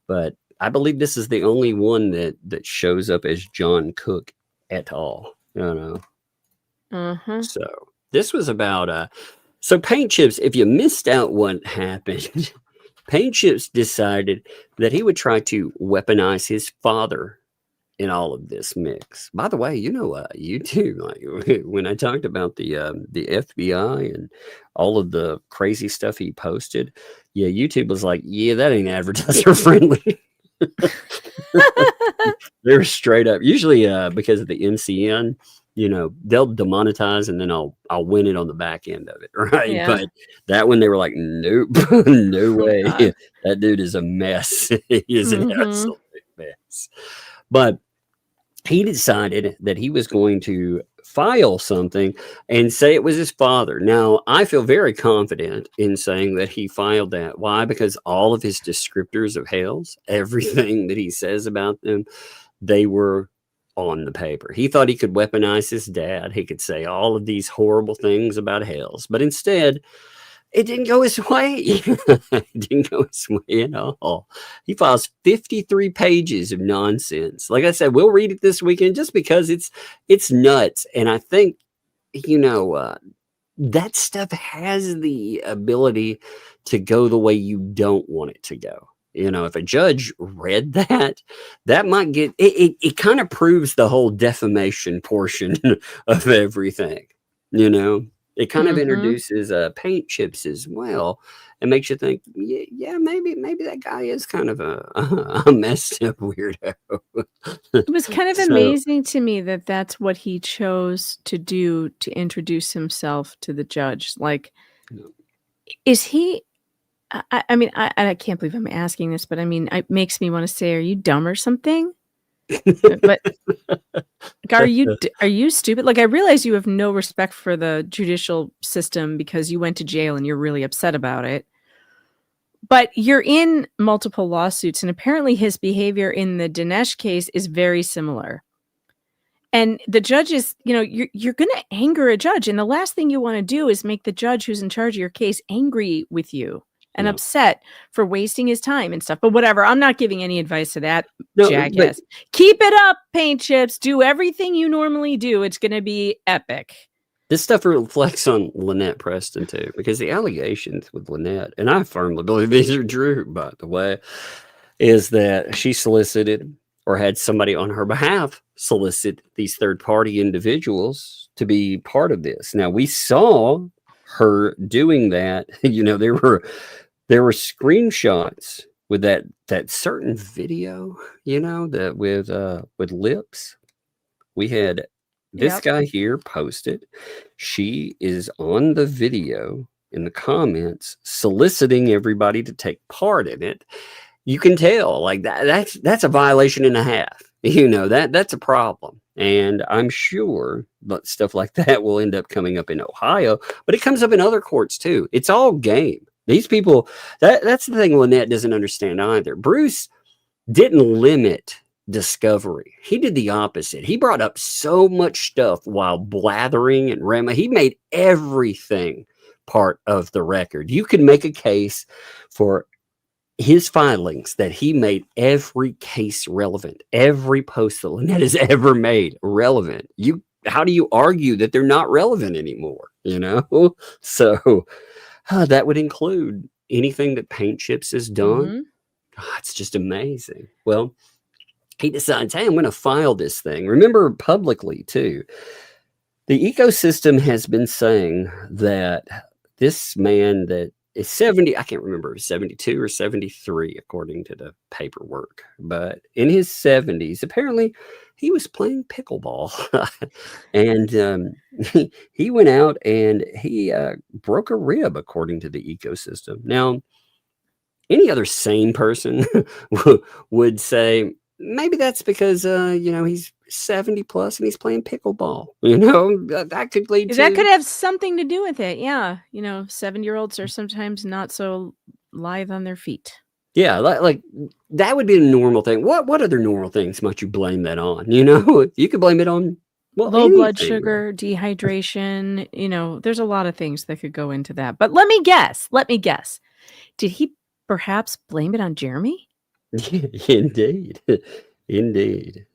But I believe this is the only one that shows up as John Cook et al. You know? So this was about, so Paint Chips, if you missed out what happened, Paint Chips decided that he would try to weaponize his father in all of this mix. By the way, you know, YouTube, like when I talked about the FBI and all of the crazy stuff he posted, yeah, YouTube was like, yeah, that ain't advertiser friendly. They're straight up. Usually, because of the NCN, you know, they'll demonetize and then I'll win it on the back end of it, right? Yeah. But that one, they were like, nope, no way. That dude is a mess. He is an absolute mess. But he decided that he was going to file something and say it was his father. Now, I feel very confident in saying that he filed that. Why? Because all of his descriptors of Hales, everything that he says about them, they were on the paper. He thought he could weaponize his dad. He could say all of these horrible things about Hales, but instead, it didn't go his way. It didn't go his way at all. He files 53 pages of nonsense. Like I said, we'll read it this weekend just because it's nuts. And I think, that stuff has the ability to go the way you don't want it to go. If a judge read that might get it kind of proves the whole defamation portion of everything. It kind of introduces paint chips as well, and makes you think, yeah, maybe that guy is kind of a messed up weirdo. It was kind of amazing to me that that's what he chose to do to introduce himself to the judge. Like, is he? I mean, I can't believe I'm asking this, but I mean, it makes me want to say, are you dumb or something? But are you stupid? Like, I realize you have no respect for the judicial system because you went to jail and you're really upset about it. But you're in multiple lawsuits, and apparently his behavior in the Dinesh case is very similar. And the judge is, you're going to anger a judge, and the last thing you want to do is make the judge who's in charge of your case angry with you and upset for wasting his time and stuff. But whatever, I'm not giving any advice to that jackass. Keep it up, paint chips. Do everything you normally do. It's going to be epic. This stuff reflects on Lynette Preston, too, because the allegations with Lynette, and I firmly believe these are true, by the way, is that she solicited or had somebody on her behalf solicit these third-party individuals to be part of this. Now, we saw her doing that. There were screenshots with that certain video, that with lips. We had this guy here posted. She is on the video in the comments soliciting everybody to take part in it. You can tell, like, that's a violation and a half. That's a problem. And I'm sure that stuff like that will end up coming up in Ohio, but it comes up in other courts too. It's all game. These people, that's the thing Lynette doesn't understand either. Bruce didn't limit discovery. He did the opposite. He brought up so much stuff while blathering and he made everything part of the record. You can make a case for his filings that he made every case relevant, every post that Lynette has ever made relevant. How do you argue that they're not relevant anymore? So that would include anything that Paint Chips has done. It's just amazing. Well, he decides, hey, I'm going to file this thing. Remember, publicly too, the ecosystem has been saying that this man that is 70, I can't remember, 72 or 73, according to the paperwork. But in his 70s, apparently he was playing pickleball. And he went out and he broke a rib, according to the ecosystem. Now, any other sane person would say, maybe that's because, he's 70 plus and he's playing pickleball. That could lead to... That could have something to do with it. Yeah. 7-year-olds are sometimes not so lithe on their feet. Yeah. Like that would be a normal thing. What other normal things might you blame that on? You could blame it on low blood sugar, dehydration. There's a lot of things that could go into that. But let me guess. Did he perhaps blame it on Jeremy? Indeed.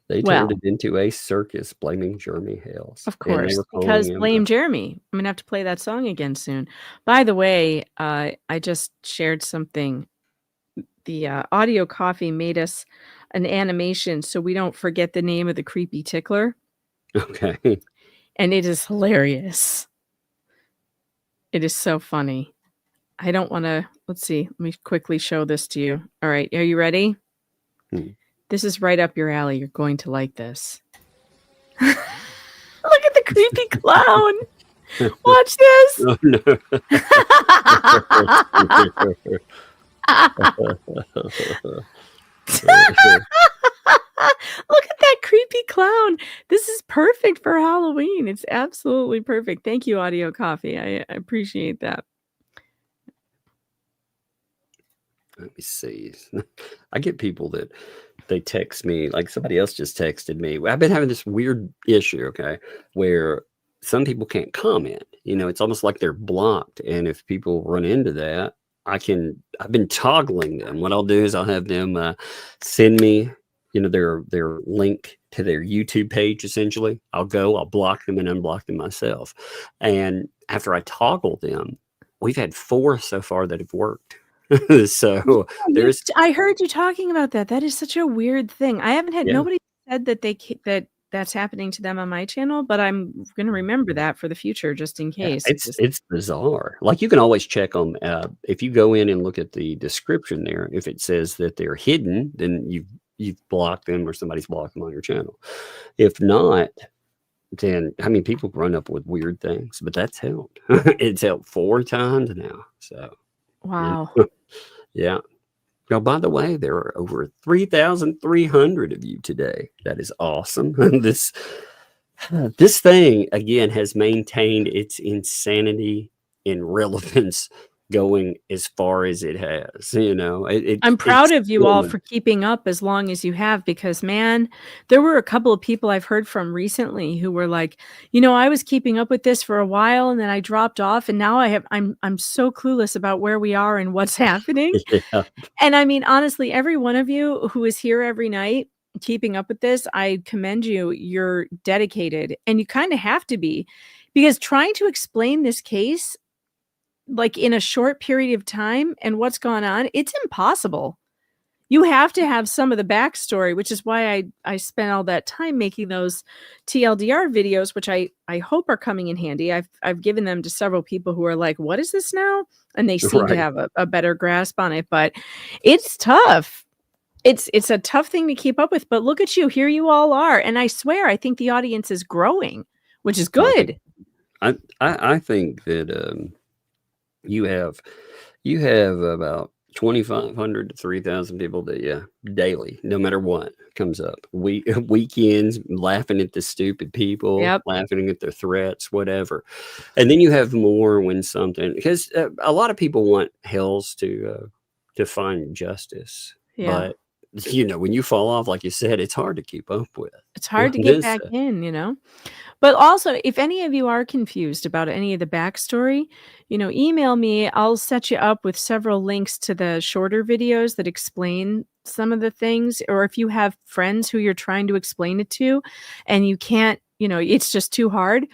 They turned it into a circus blaming Jeremy Hales. Of course, because blame Jeremy. I'm going to have to play that song again soon. By the way, I just shared something. The Audio Coffee made us an animation so we don't forget the name of the creepy tickler. Okay. And it is hilarious. It is so funny. I don't want to... Let's see. Let me quickly show this to you. All right. Are you ready? This is right up your alley. You're going to like this. Look at the creepy clown. Watch this. Oh, no. Look at that creepy clown. This is perfect for Halloween. It's absolutely perfect. Thank you, Audio Coffee. I appreciate that. Let me see. I get people that they text me, like somebody else just texted me. I've been having this weird issue, okay, where some people can't comment. You know, it's almost like they're blocked. And if people run into that, I've been toggling them. What I'll do is I'll have them send me, you know, their link to their YouTube page, essentially. I'll block them and unblock them myself. And after I toggle them, we've had 4 so far that have worked. So I heard you talking about that. That is such a weird thing. I haven't had nobody said that that's happening to them on my channel, but I'm going to remember that for the future just in case. It's bizarre. Like you can always check them. If you go in and look at the description there, if it says that they're hidden, then you've blocked them or somebody's blocked them on your channel. If not, then I mean people run up with weird things, but that's helped. It's helped 4 times now. So wow. Yeah. Now, by the way, there are over 3,300 of you today. That is awesome. This thing again has maintained its insanity and relevance going as far as it has. You know, I'm proud of you all for keeping up as long as you have, because man, there were a couple of people I've heard from recently who were like, you know, I was keeping up with this for a while and then I dropped off and now I'm so clueless about where we are and what's happening. Yeah. And I mean, honestly, every one of you who is here every night keeping up with this, I commend you. You're dedicated and you kind of have to be, because trying to explain this case like in a short period of time and what's gone on, it's impossible. You have to have some of the backstory, which is why I spent all that time making those TLDR videos, which I hope are coming in handy. I've given them to several people who are like, what is this now? And they seem to have a better grasp on it, but it's tough. It's a tough thing to keep up with, but look at you. Here you all are. And I swear, I think the audience is growing, which is good. I think that you have about 2,500 to 3,000 people that daily, no matter what comes up, weekends laughing at the stupid people, laughing at their threats, whatever. And then you have more when something, because a lot of people want Hales to find justice, but you know, when you fall off, like you said, it's hard to keep up with. It's hard to get back in, you know. But also, if any of you are confused about any of the backstory, you know, email me. I'll set you up with several links to the shorter videos that explain some of the things. Or if you have friends who you're trying to explain it to and you can't, you know, it's just too hard,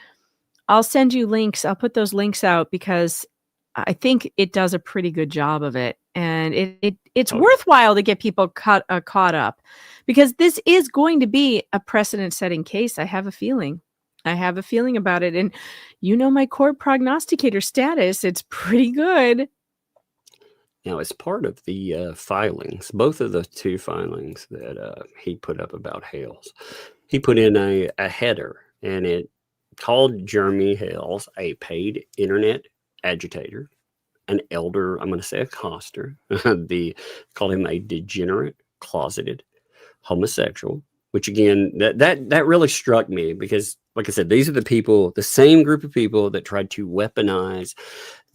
I'll send you links. I'll put those links out because I think it does a pretty good job of it. And it's worthwhile to get people caught up, because this is going to be a precedent-setting case. I have a feeling about it. And you know my court prognosticator status, it's pretty good. Now, as part of the filings, both of the 2 filings that he put up about Hales, he put in a header, and it called Jeremy Hales a paid internet agitator, an elder, I'm going to say a coster. Called him a degenerate, closeted homosexual, which again, that really struck me because, like I said, these are the same group of people that tried to weaponize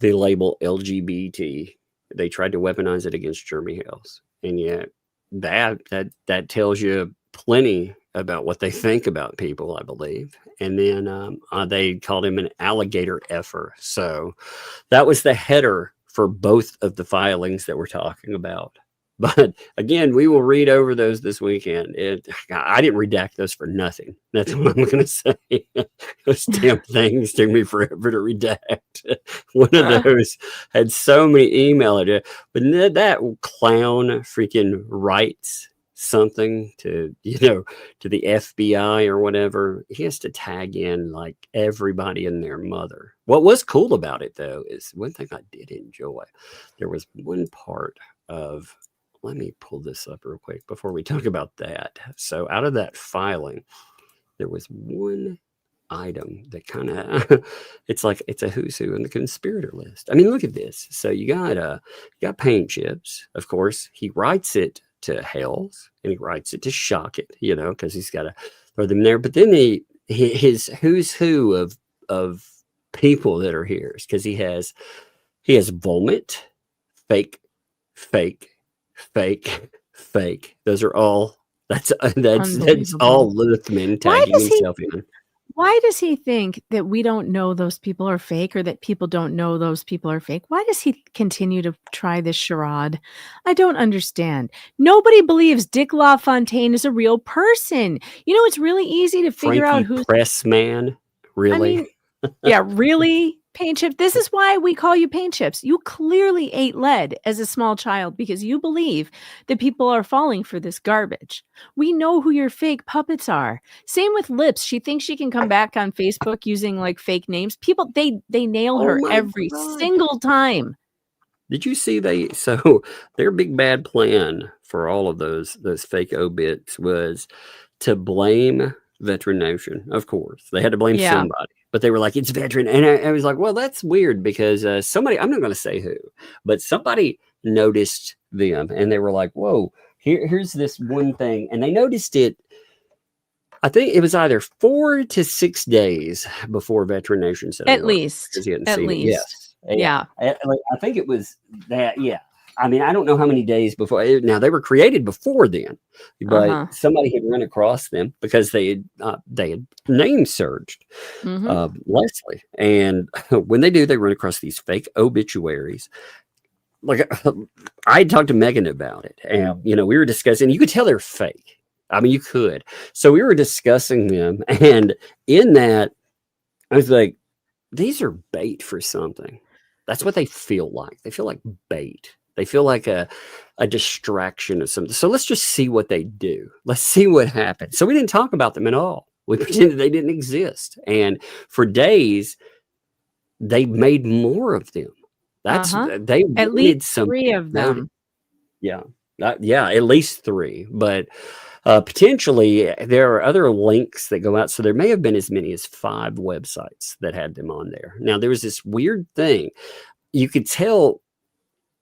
the label LGBT. They tried to weaponize it against Jeremy Hales. And yet that tells you plenty about what they think about people, I believe. And then they called him an alligator effer. So that was the header for both of the filings that we're talking about. But again, we will read over those this weekend. I didn't redact those for nothing. That's what I'm going to say. Those damn things took me forever to redact. One of those had so many email addresses. But that clown freaking writes something to, you know, to the FBI or whatever. He has to tag in like everybody and their mother. What was cool about it, though, is one thing I did enjoy. There was one part of... Let me pull this up real quick before we talk about that. So out of that filing, there was one item that kind of, it's a who's who in the conspirator list. I mean, look at this. So you got paint chips. Of course, he writes it to Hales, and he writes it to shock it, because he's got to throw them there. But then his who's who of people that are here, because he has vomit, fake, fake, fake, fake. Those are all. That's all Luthman tagging himself in. Why does he think that we don't know those people are fake, or that people don't know those people are fake? Why does he continue to try this charade? I don't understand. Nobody believes Dick LaFontaine is a real person. It's really easy to figure out who's Pressman. Really? I mean, yeah, really? Paint Chips. This is why we call you Paint Chips. You clearly ate lead as a small child because you believe that people are falling for this garbage. We know who your fake puppets are. Same with Lips. She thinks she can come back on Facebook using like fake names. People, they nail her every single time. Did you see their big bad plan for all of those fake obits was to blame Veteran Nation? Of course, they had to blame somebody. But they were like, it's veteran. And I was like, well, that's weird because somebody, I'm not going to say who, but somebody noticed them. And they were like, whoa, here's this one thing. And they noticed it. I think it was either 4 to 6 days before Veteran Nation said at least. At least. Yes. Yeah. I think it was that. Yeah. I mean, I don't know how many days before. Now, they were created before then, but somebody had run across them because they had name searched Leslie. And when they do, they run across these fake obituaries. Like, I talked to Megan about it, and we were discussing. You could tell they're fake. I mean, you could. So we were discussing them, and in that, I was like, "These are bait for something." That's what they feel like. They feel like bait. They feel like a distraction of something. So let's just see what they do. Let's see what happens. So we didn't talk about them at all. We pretended they didn't exist. And for days, they made more of them. They at least 3 of them. Yeah. At least 3. But potentially there are other links that go out. So there may have been as many as 5 websites that had them on there. Now there was this weird thing. You could tell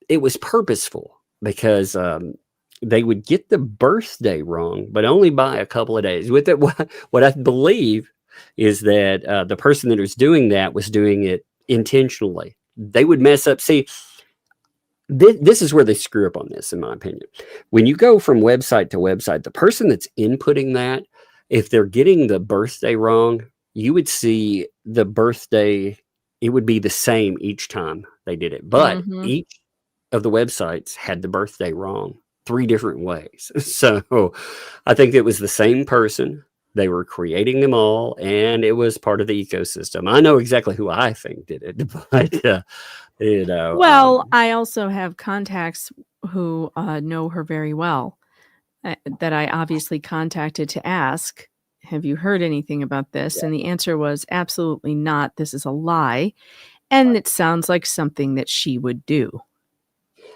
it was purposeful because they would get the birthday wrong, but only by a couple of days. With it, what I believe is that the person that was doing that was doing it intentionally. They would mess up. See, this is where they screw up on this, in my opinion. When you go from website to website, the person that's inputting that, if they're getting the birthday wrong, you would see the birthday, it would be the same each time they did it. But each of the websites had the birthday wrong 3 different ways. So I think it was the same person. They were creating them all, and it was part of the ecosystem. I know exactly who I think did it, but well, I also have contacts who know her very well that I obviously contacted to ask, have you heard anything about this? Yeah. And the answer was absolutely not. This is a lie. And it sounds like something that she would do.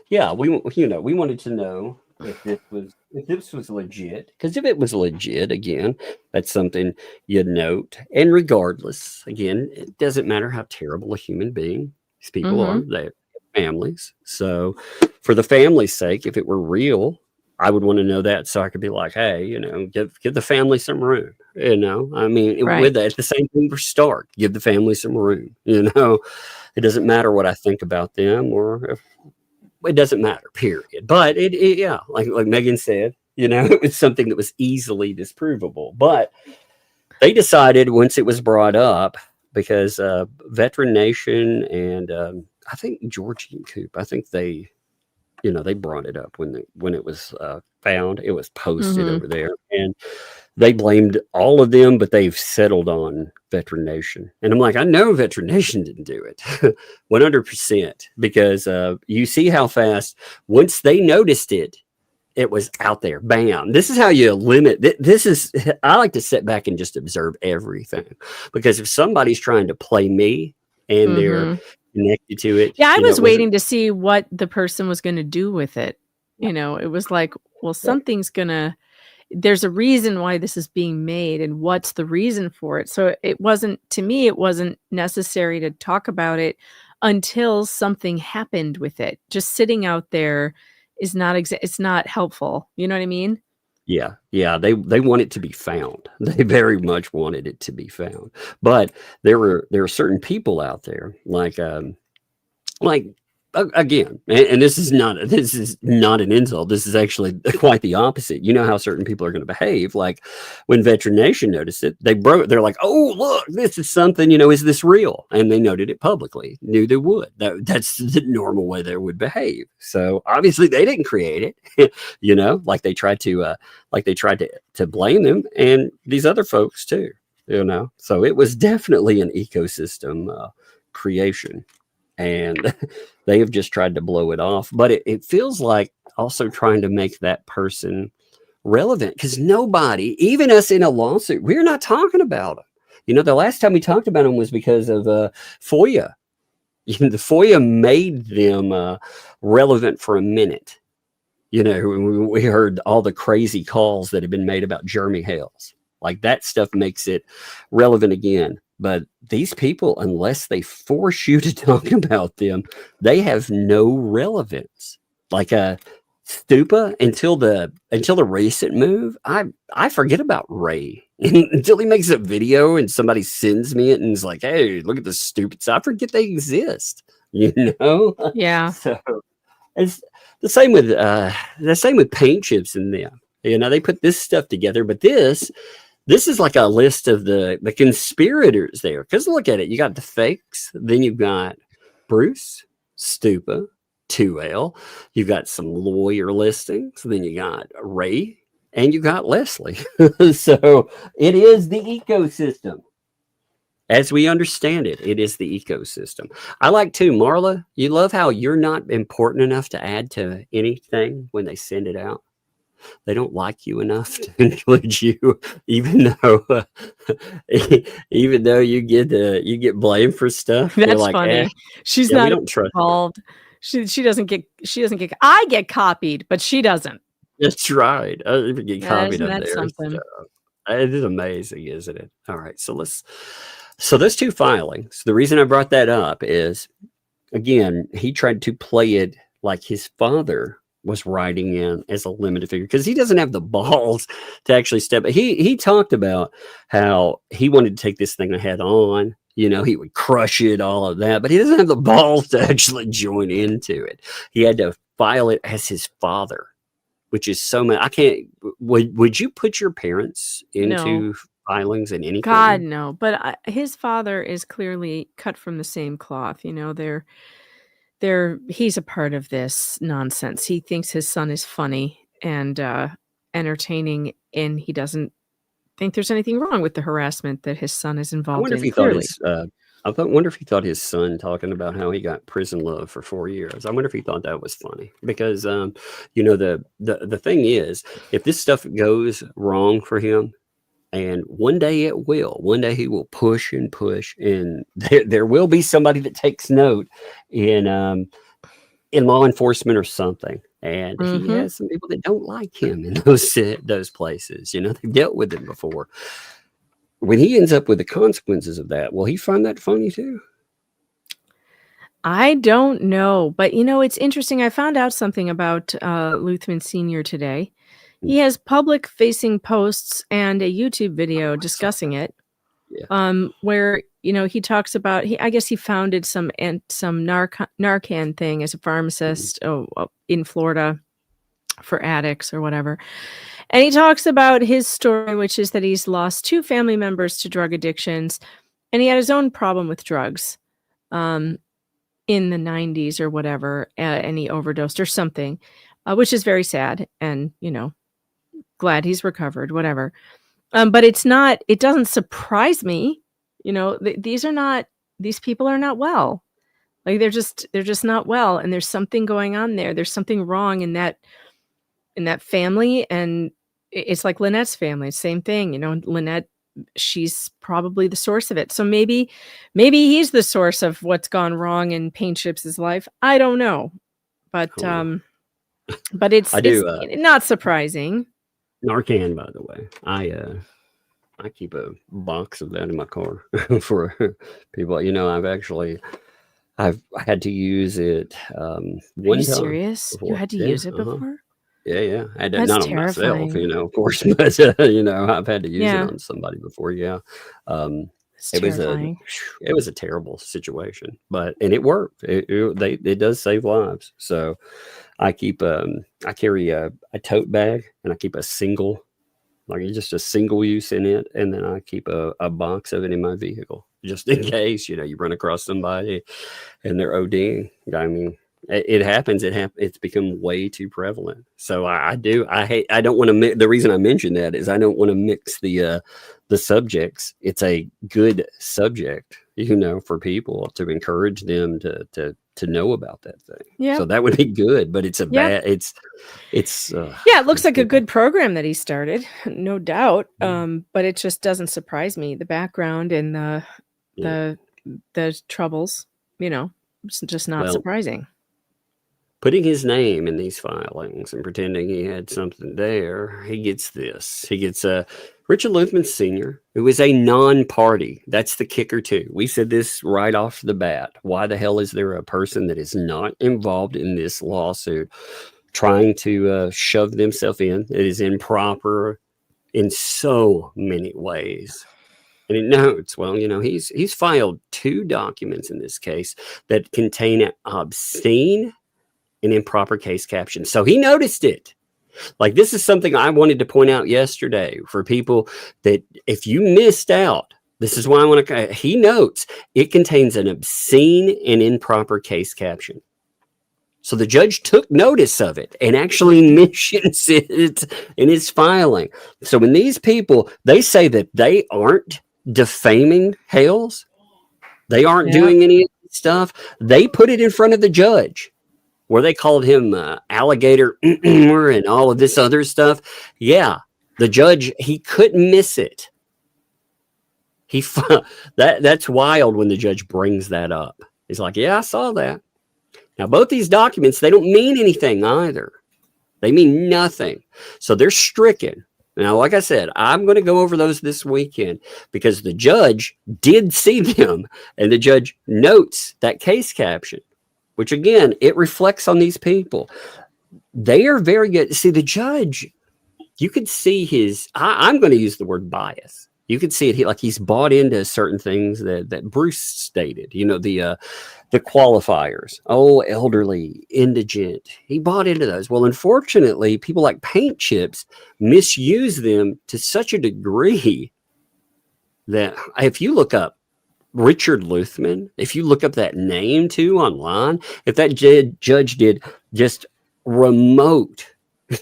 Yeah, we wanted to know if this was legit, because if it was legit, again, that's something you'd note. And regardless, again, it doesn't matter how terrible a human being these people are. They're families. So for the family's sake, if it were real, I would want to know that so I could be like, hey, give the family some room. I mean, with that, it's the same thing for Stark. Give the family some room. It doesn't matter what I think about them, or if it doesn't matter, period. But yeah, like Megan said, it was something that was easily disprovable. But they decided once it was brought up, because Veteran Nation and I think Georgie and Coop, I think they brought it up when it was found. It was posted over there, and they blamed all of them, but they've settled on Veteran Nation. And I'm like, I know Veteran Nation didn't do it 100%, because you see how fast, once they noticed it, it was out there. Bam. This is how you limit. I like to sit back and just observe everything, because if somebody's trying to play me and they're connected to it. Yeah, I was waiting to see what the person was going to do with it. It was like, well, there's a reason why this is being made, and what's the reason for it. So it wasn't necessary to talk about it until something happened with it. Just sitting out there it's not helpful. You know what I mean? Yeah, yeah, they want it to be found. They very much wanted it to be found. But there are certain people out there like again, and this is not an insult. This is actually quite the opposite. You know how certain people are going to behave. Like when Veteran Nation noticed it, they're like, "Oh, look, this is something. Is this real?" And they noted it publicly. Knew they would. That's the normal way they would behave. So obviously they didn't create it. Like they tried to blame them and these other folks too. So it was definitely an ecosystem creation. And they have just tried to blow it off. But it feels like also trying to make that person relevant, because nobody, even us in a lawsuit, we're not talking about them. The last time we talked about them was because of FOIA. The FOIA made them relevant for a minute. We heard all the crazy calls that have been made about Jeremy Hales. Like that stuff makes it relevant again. But these people, unless they force you to talk about them, they have no relevance. Like Stupa, until the recent move, I forget about Ray until he makes a video and somebody sends me it and is like, "Hey, look at this stupid stuff." I forget they exist. Yeah. So it's the same with paint chips in them. They put this stuff together, but this is like a list of the conspirators there. Because look at it. You got the fakes. Then you've got Bruce, Stupa, 2L. You've got some lawyer listings. Then you got Ray. And you got Leslie. So it is the ecosystem. As we understand it, it is the ecosystem. I like too, Marla, you love how you're not important enough to add to anything when they send it out. They don't like you enough to include you, even though you get blamed for stuff. That's like, funny. She's not involved. She doesn't get. I get copied, but she doesn't. That's right. I even get copied up there. So, it is amazing, isn't it? All right, so those two filings. The reason I brought that up is, again, he tried to play it like his father was writing in as a limited figure, because he doesn't have the balls to actually step. He talked about how he wanted to take this thing head on. He would crush it, all of that, but he doesn't have the balls to actually join into it. He had to file it as his father, which is so much. I can't. Would you put your parents into filings in anything? God, no. But his father is clearly cut from the same cloth. He's a part of this nonsense. He thinks his son is funny and entertaining, and he doesn't think there's anything wrong with the harassment that his son is involved in. I wonder if he thought his son talking about how he got prison love for 4 years. I wonder if he thought that was funny, because the thing is, if this stuff goes wrong for him, and one day it will. One day he will push and push, and there will be somebody that takes note in law enforcement or something. And he has some people that don't like him in those places. They've dealt with him before. When he ends up with the consequences of that, will he find that funny too? I don't know, but it's interesting. I found out something about Luthman Sr. today. He has public-facing posts and a YouTube video discussing it, where he talks about. I guess he founded some Narcan thing as a pharmacist in Florida for addicts or whatever, and he talks about his story, which is that he's lost 2 family members to drug addictions, and he had his own problem with drugs, in the 90s or whatever, and he overdosed or something, which is very sad, and glad he's recovered, whatever. But it doesn't surprise me. These people are not well. Like they're just not well. And there's something going on there. There's something wrong in that family. And it's like Lynette's family, same thing. Lynette, she's probably the source of it. So maybe he's the source of what's gone wrong in Paint Chips' life. I don't know. But, but it's not surprising. Narcan, by the way, I keep a box of that in my car for people. I had to use it Are one you time serious? You before. had to Yeah, use it before? yeah. I had to, That's not on myself, terrifying. of course, but I've had to use it Yeah, on somebody before. Yeah, um, it's it was a terrifying. it was a terrible situation, and it worked. It does save lives. So I carry a tote bag, and I keep a single, like it's just a single use in it, and then I keep a box of it in my vehicle just in case you run across somebody and they're ODing. I mean, it happens. It's become way too prevalent. So I don't want to. The reason I mention that is I don't want to mix the subjects. It's a good subject, for people to encourage them to know about that thing. Yeah, So that would be good. But it's a yeah. bad. It's Yeah, it looks like a good program that he started, no doubt. yeah. But it just doesn't surprise me. The background and Yeah. the the troubles, it's just not Well, surprising. putting his name in these filings and pretending he had something there, he gets this. He gets Richard Luthman Sr., who is a non-party. That's the kicker, too. We said this right off the bat. Why the hell is there a person that is not involved in this lawsuit trying to shove themselves in? It is improper in so many ways. And it notes, well, he's filed 2 documents in this case that contain obscene and improper case captions. So he noticed it. Like, this is something I wanted to point out yesterday for people that if you missed out, this is why I want to. He notes it contains an obscene and improper case caption. So the judge took notice of it and actually mentions it in his filing. So when these people, they say that they aren't defaming Hales, they aren't Yeah. doing any of this stuff, they put it in front of the judge where they called him alligator and all of this other stuff. Yeah, the judge, he couldn't miss it. That's wild when the judge brings that up. He's like, yeah, I saw that. Now, both these documents, they don't mean anything either. They mean nothing. So they're stricken. Now, like I said, I'm going to go over those this weekend because the judge did see them, and the judge notes that case caption, which, again, it reflects on these people. They are very good. See, the judge, you could see I'm going to use the word bias. You could see it he's bought into certain things that Bruce stated, the qualifiers. Oh, elderly, indigent. He bought into those. Well, unfortunately, people like paint chips misuse them to such a degree that if you look up Richard Luthman, if you look up that name too online, if that judge did just remote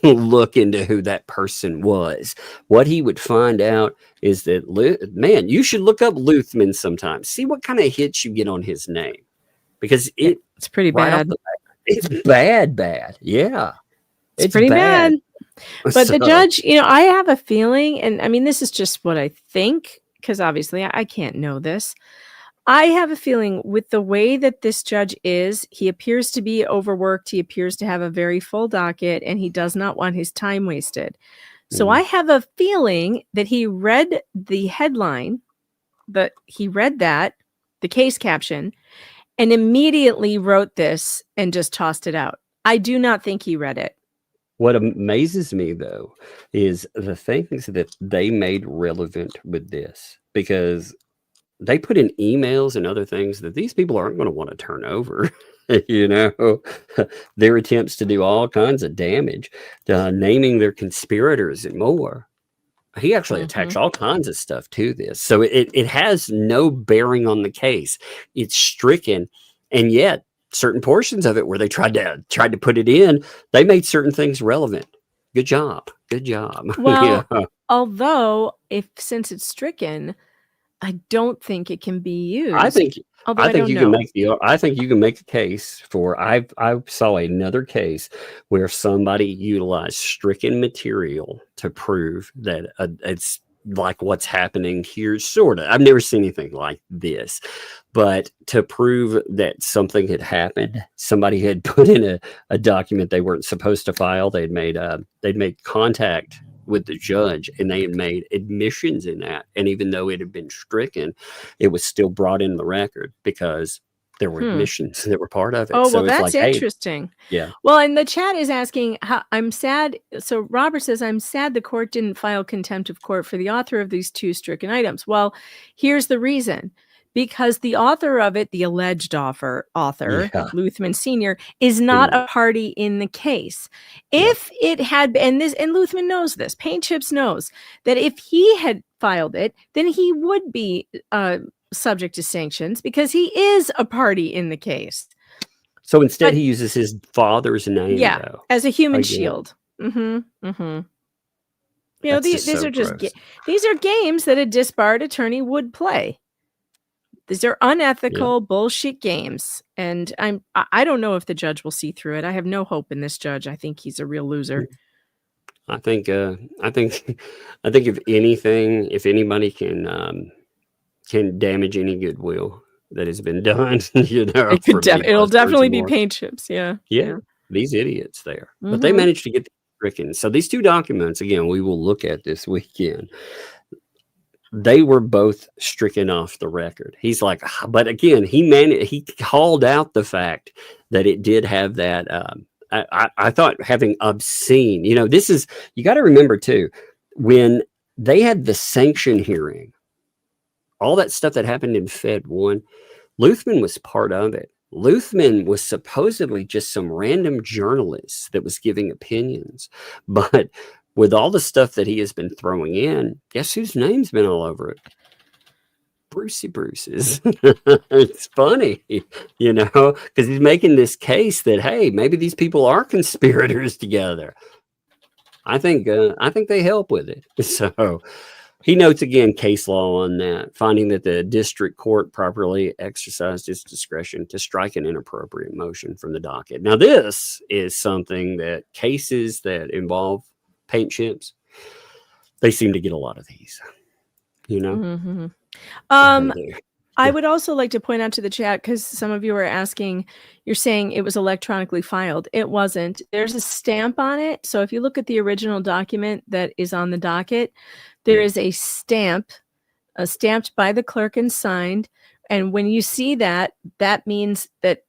look into who that person was, what he would find out is that, man, you should look up Luthman sometimes. See what kind of hits you get on his name. Because It's pretty bad. It's bad. Yeah. It's pretty bad. But the judge, I have a feeling, and I mean, this is just what I think, because obviously I can't know this. I have a feeling with the way that this judge is, he appears to be overworked. He appears to have a very full docket, and he does not want his time wasted. So I have a feeling that he read the headline, the case caption, and immediately wrote this and just tossed it out. I do not think he read it. What amazes me, though, is the things that they made relevant with this, because they put in emails and other things that these people aren't going to want to turn over. Their attempts to do all kinds of damage, naming their conspirators and more. He actually attached all kinds of stuff to this. So it has no bearing on the case. It's stricken. And yet certain portions of it where they tried to put it in, they made certain things relevant. Good job. Well, although since it's stricken, I don't think it can be used. I think you can make a case for. I saw another case where somebody utilized stricken material to prove that it's like what's happening here. Sort of. I've never seen anything like this, but to prove that something had happened, somebody had put in a document they weren't supposed to file. They'd made contact with the judge, and they had made admissions in that. And even though it had been stricken, it was still brought in the record because There were admissions that were part of it. Oh, So well, it's that's like, hey, interesting. yeah. Well, and the chat is asking how I'm sad. So Robert says, I'm sad the court didn't file contempt of court for the author of these 2 stricken items. Well, here's the reason. Because the author of it, the alleged author, Yeah. Luthman Sr., is not a party in the case. If it had, and Luthman knows this, Paint Chips knows that if he had filed it, then he would be subject to sanctions because he is a party in the case. So instead, he uses his father's name, though, as a human shield. You know, these are just these are games that a disbarred attorney would play. These are unethical bullshit games, and I don't know if the judge will see through it. I have no hope in this judge. I think he's a real loser. I think if anything, if anybody can damage any goodwill that has been done, you know, it'll definitely be Paint Chips. Yeah. These idiots there, but they managed to get stricken. So these 2 documents, again, we will look at this weekend. They were both stricken off the record. He's like, but again, he called out the fact that it did have that. I thought having obscene, you know, this is, you got to remember too, when they had the sanction hearing, all that stuff that happened in Fed 1, Luthman was part of it. Luthman was supposedly just some random journalist that was giving opinions, but with all the stuff that he has been throwing in, guess whose name's been all over it? Brucey Bruce's. It's funny, you know, because he's making this case that, hey, maybe these people are conspirators together. I think they help with it. So he notes again case law on that, finding that the district court properly exercised its discretion to strike an inappropriate motion from the docket. Now, this is something that cases that involve Paint Chips, they seem to get a lot of these, you know. I would also like to point out to the chat, because some of you are asking, you're saying it was electronically filed. It wasn't. There's a stamp on it. So if you look at the original document that is on the docket, there is a stamp, stamped by the clerk and signed. And when you see that, that means that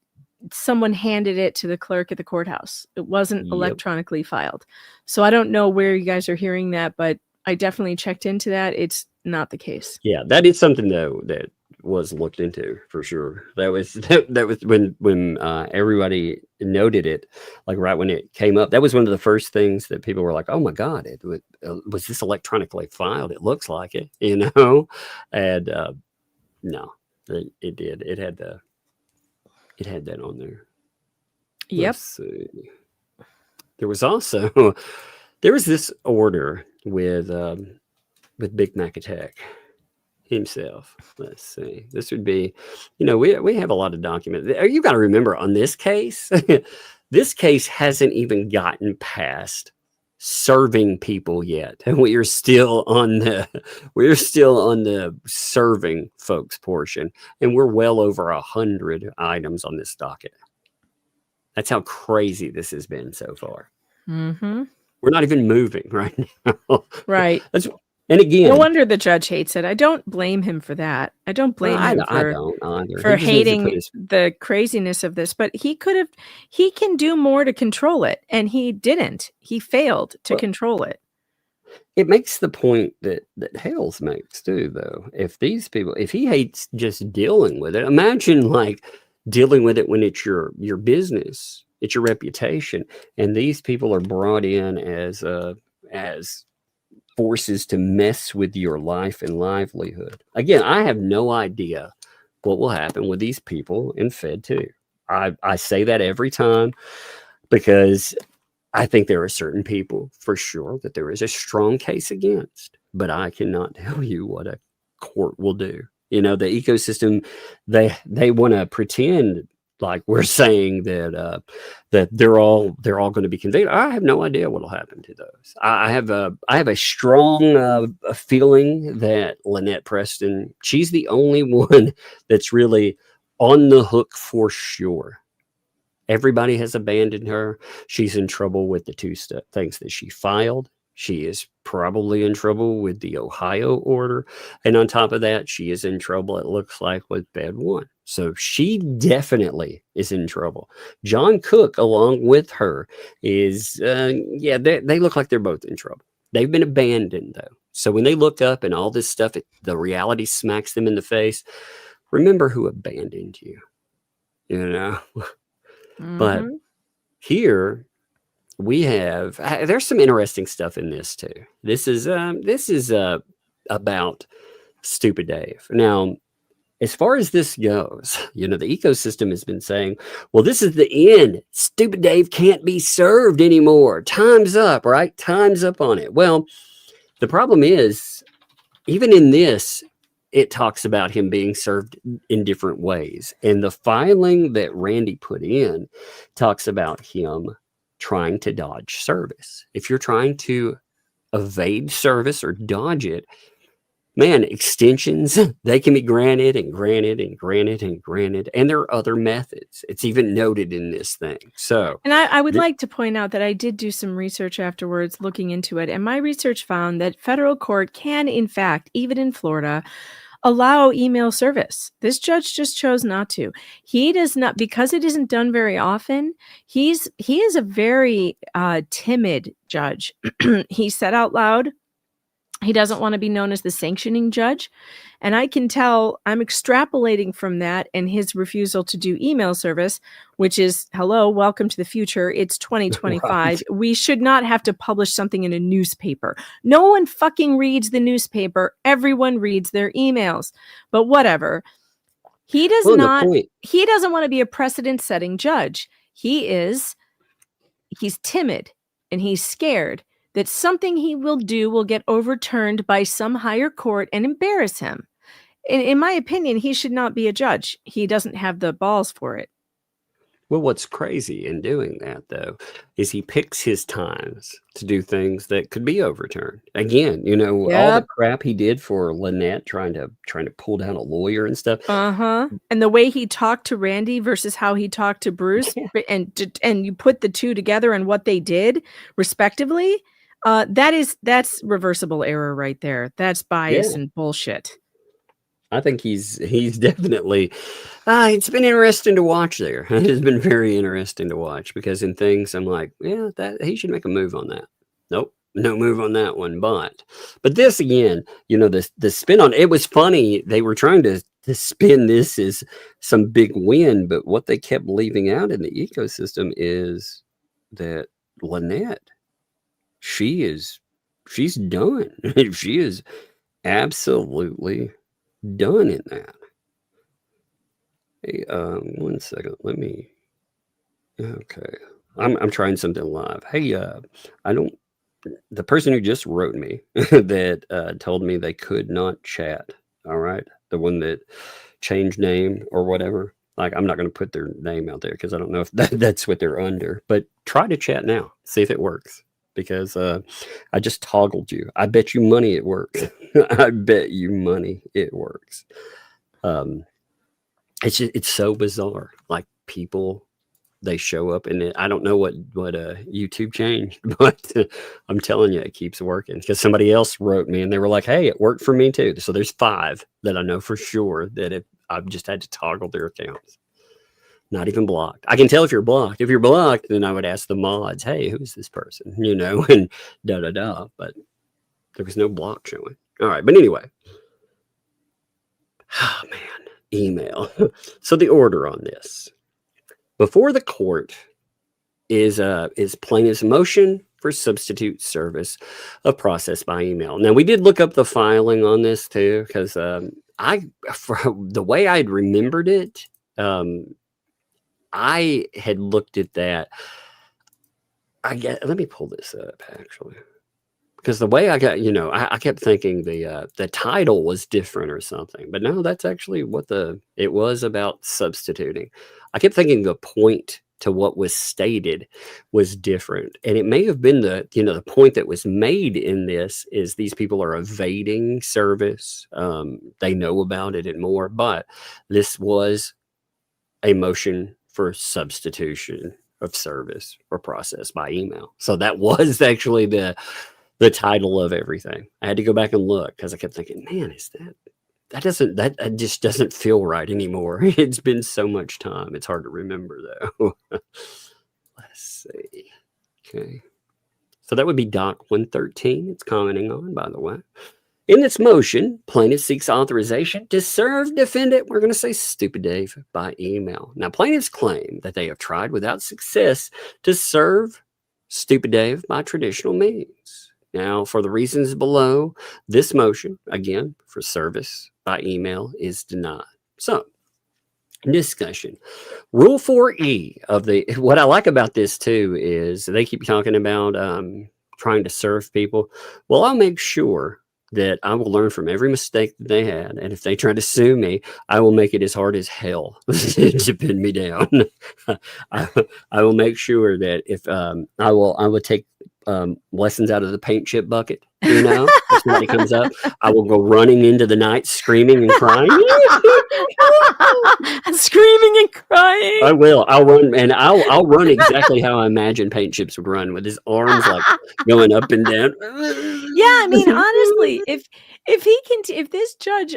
someone handed it to the clerk at the courthouse. It wasn't electronically filed. So I don't know where you guys are hearing that, but I definitely checked into that. It's not the case. Yeah, that is something though that was looked into for sure. That was when everybody noted it, like right when it came up. That was one of the first things that people were like, "Oh my God, was this electronically filed? It looks like it," you know. And no, it did. It had that on there. Yep. Let's see. There was this order with Big Mac Attack himself. Let's see. This would be, you know, we have a lot of documents. You got to remember on this case, this case hasn't even gotten past serving people yet, and we're still on the serving folks portion, and we're well over 100 items on this docket. That's how crazy this has been so far. We're not even moving right now. Right. And again, no wonder the judge hates it. I don't blame him for that. I don't blame him for hating the craziness of this, but he can do more to control it, and he didn't. He failed to control it. It makes the point that Hales makes too, though. If he hates just dealing with it, imagine like dealing with it when it's your business, it's your reputation, and these people are brought in as forces to mess with your life and livelihood. Again, I have no idea what will happen with these people in Fed 2. I say that every time because I think there are certain people for sure that there is a strong case against, but I cannot tell you what a court will do. You know, the ecosystem, they want to pretend like we're saying that they're all going to be convicted. I have no idea what will happen to those. I have a strong feeling that Lynette Preston, she's the only one that's really on the hook for sure. Everybody has abandoned her. She's in trouble with the 2 things that she filed. She is probably in trouble with the Ohio order. And on top of that, she is in trouble, it looks like, with Fed 1. So she definitely is in trouble. John Cook, along with her, is, yeah, they look like they're both in trouble. They've been abandoned, though. So when they look up and all this stuff, the reality smacks them in the face. Remember who abandoned you, you know? But Mhm. here we have, there's some interesting stuff in this too. This is about Stupid Dave. Now, as far as this goes, the ecosystem has been saying, well, this is the end. Stupid Dave can't be served anymore. Time's up, right? Time's up on it. Well, the problem is, even in this, it talks about him being served in different ways. And the filing that Randy put in talks about him trying to dodge service. If you're trying to evade service or dodge it, man, extensions, they can be granted and granted and granted and granted. And there are other methods. It's even noted in this thing. So, And I would like to point out that I did do some research afterwards looking into it. And my research found that federal court can, in fact, even in Florida, allow email service. This judge just chose not to. He does not, because it isn't done very often. He is a very timid judge. He said out loud, he doesn't want to be known as the sanctioning judge. And I can tell I'm extrapolating from that and his refusal to do email service, which is, hello, welcome to the future. It's 2025. Right. We should not have to publish something in a newspaper. No one fucking reads the newspaper. Everyone reads their emails. But whatever. He does not, he doesn't want to be a precedent-setting judge. He's timid and he's scared that something he will do will get overturned by some higher court and embarrass him. In my opinion, he should not be a judge. He doesn't have the balls for it. Well, what's crazy in doing that, though, is he picks his times to do things that could be overturned. Again, all the crap he did for Lynette, trying to pull down a lawyer and stuff. And the way he talked to Randy versus how he talked to Bruce, and you put the two together and what they did, respectively. That's reversible error right there. That's bias and bullshit. I think he's definitely, it's been interesting to watch there. It has been very interesting to watch because in things I'm like, yeah, that he should make a move on that. Nope, no move on that one. But this again, the spin on it was funny. They were trying to spin this as some big win, but what they kept leaving out in the ecosystem is that Lynette, she's done. She is absolutely done in that. Hey, 1 second. Let me. Okay, I'm trying something live. Hey, the person who just wrote me that told me they could not chat. All right, the one that changed name or whatever. Like, I'm not going to put their name out there because I don't know if that's what they're under. But try to chat now. See if it works. Because I just toggled you. I bet you money it works. I bet you money it works. It's so bizarre. Like, people, they show up and I don't know what YouTube changed, but I'm telling you, it keeps working. Because somebody else wrote me and they were like, hey, it worked for me too. So there's 5 that I know for sure that I've just had to toggle their accounts. Not even blocked. I can tell if you're blocked. If you're blocked, then I would ask the mods, hey, who's this person? And da-da-da. But there was no block showing. All right. But anyway. Oh, man. Email. So the order on this. Before the court is plaintiff's motion for substitute service of process by email. Now, we did look up the filing on this, too, because the way I'd remembered it, I had looked at that. Let me pull this up actually, because the way I got, I kept thinking the title was different or something, but no, that's actually what it was about substituting. I kept thinking the point to what was stated was different, and it may have been the point that was made in this is these people are evading service. They know about it and more, but this was a motion for substitution of service or process by email. So that was actually the title of everything. I had to go back and look because I kept thinking, man, is that just doesn't feel right anymore. It's been so much time. It's hard to remember though. Let's see. Okay. So that would be Doc 113. It's commenting on, by the way. In this motion, plaintiff seeks authorization to serve defendant, we're going to say Stupid Dave, by email. Now, plaintiffs claim that they have tried without success to serve Stupid Dave by traditional means. Now, for the reasons below, this motion, again, for service by email, is denied. So, discussion. Rule 4E of the, what I like about this too is they keep talking about trying to serve people. Well, I'll make sure that I will learn from every mistake that they had. And if they try to sue me, I will make it as hard as hell to pin me down. I will make sure that if I will take lessons out of the paint chip bucket, you know, if somebody comes up, I will go running into the night screaming and crying. Screaming and crying. I will. I'll run, and I'll run exactly how I imagine paint chips would run, with his arms like going up and down. Yeah, I mean, honestly, if this judge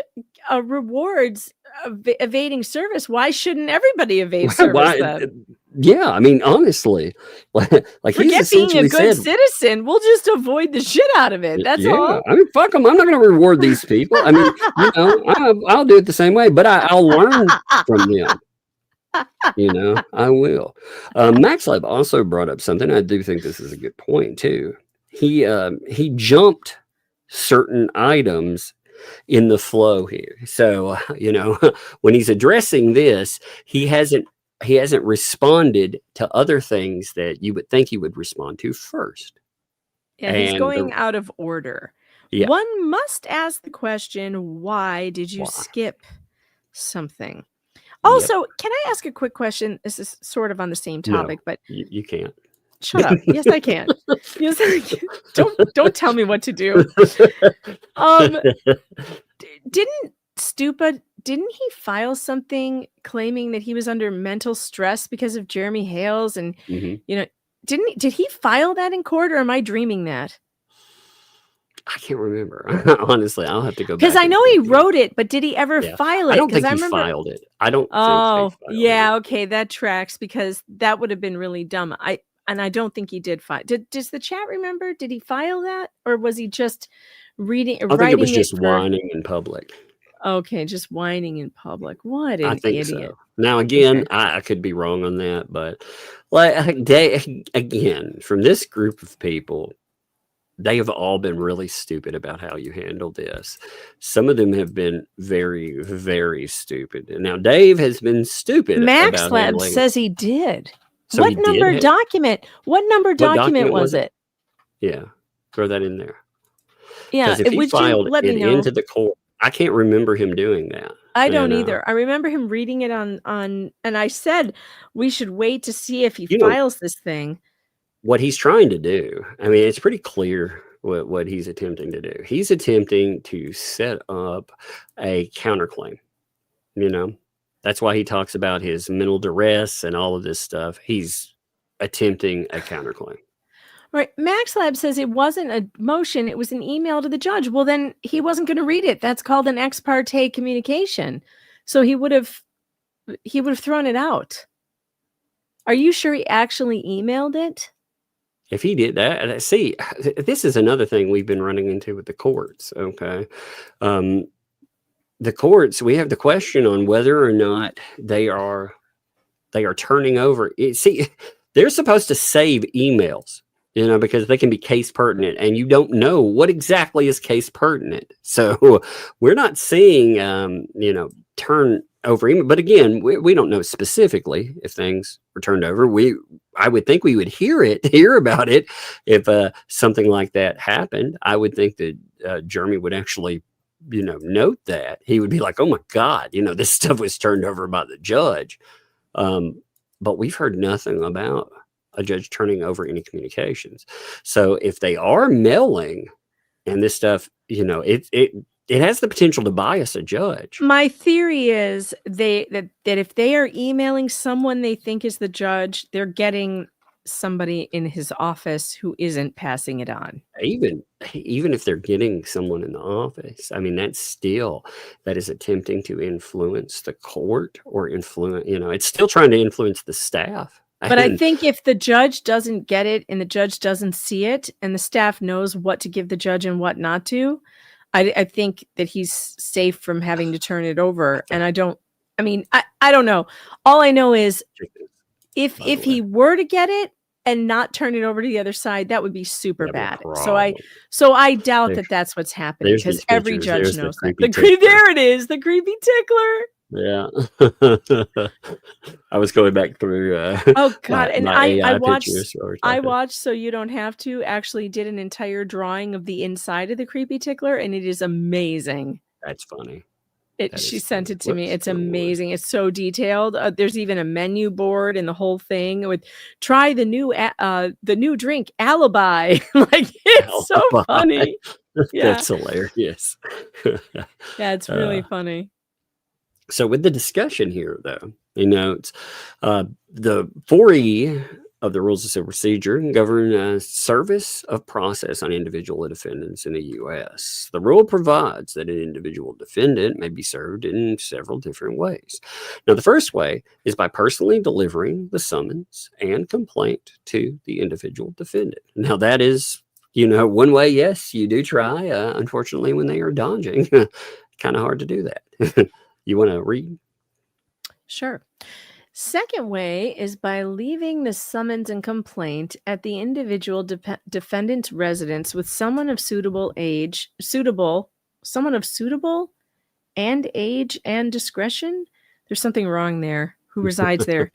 rewards evading service, why shouldn't everybody evade service then? Yeah, I mean, honestly, like forget being a good citizen. We'll just avoid the shit out of it. That's all. I mean, fuck them. I'm not going to reward these people. I mean, you know, I'll do it the same way, but I'll learn from them. You know, I will. MaxLab also brought up something. I do think this is a good point too. He jumped certain items in the flow here. So, you know, when he's addressing this, he hasn't responded to other things that you would think he would respond to first. Yeah, he's going out of order. Yeah. One must ask the question, why did you skip something? Also, can I ask a quick question? This is sort of on the same topic, but you can't. Shut up. Yes, I can. Yes, I can. Don't tell me what to do. Didn't he file something claiming that he was under mental stress because of Jeremy Hales? And you know, did he file that in court, or am I dreaming that? I can't remember. Honestly, I'll have to go back. Because I know he wrote it, but did he ever file it? I don't think he filed it. I don't. Oh, yeah. Okay, that tracks, because that would have been really dumb. I don't think he did file. Does the chat remember? Did he file that, or was he just reading? I think it was just whining in public. Okay, just whining in public. What an idiot! So. Now again, I could be wrong on that, but like again, from this group of people, they have all been really stupid about how you handle this. Some of them have been very, very stupid. And now Dave has been stupid. MaxLab says he did. So what number document? What number document was it? Yeah, throw that in there. Yeah, if he filed it into the court, I can't remember him doing that. I don't either. I remember him reading it on, and I said we should wait to see if he files this thing. What he's trying to do, I mean, it's pretty clear what he's attempting to do. He's attempting to set up a counterclaim. You know, that's why he talks about his mental duress and all of this stuff. He's attempting a counterclaim. Right. MaxLab says it wasn't a motion. It was an email to the judge. Well, then he wasn't going to read it. That's called an ex parte communication. So he would have thrown it out. Are you sure he actually emailed it? If he did that, see, this is another thing we've been running into with the courts. Okay. The courts, we have the question on whether or not they are turning over. See, they're supposed to save emails, you know, because they can be case pertinent, and you don't know what exactly is case pertinent. So we're not seeing, you know, turn over email. But again, we don't know specifically if things were turned over. I would think we would hear about it if something like that happened. I would think that Jeremy would actually, you know, note that. He would be like, oh my God, you know, this stuff was turned over by the judge. But we've heard nothing about a judge turning over any communications. So if they are mailing and this stuff, you know, it has the potential to bias a judge. My theory is that if they are emailing someone they think is the judge, they're getting somebody in his office who isn't passing it on. Even if they're getting someone in the office, I mean, that is attempting to influence the court or influence, it's still trying to influence the staff. But I think if the judge doesn't get it and the judge doesn't see it and the staff knows what to give the judge and what not to, I think that he's safe from having to turn it over. And I don't know. All I know is if he were to get it and not turn it over to the other side, that would be super bad. So I doubt that that's what's happening, because every judge knows that. There it is, the creepy tickler. Yeah. I was going back through oh god, and I watched So You Don't Have To actually did an entire drawing of the inside of the creepy tickler, and it is amazing. That's funny. She sent it to me. It's amazing. It's so detailed. There's even a menu board and the whole thing with try the new drink Alibi. Like, it's so funny. Yeah. That's hilarious. Yeah, it's really funny. So with the discussion here, though, it's the 4E of the Rules of Civil Procedure govern service of process on individual defendants in the U.S. The rule provides that an individual defendant may be served in several different ways. Now, the first way is by personally delivering the summons and complaint to the individual defendant. Now, that is, one way, yes, you do try. Unfortunately, when they are dodging, kind of hard to do that. You want to read? Sure. Second way is by leaving the summons and complaint at the individual defendant's residence with someone of suitable age and age and discretion. There's something wrong there. Who resides there?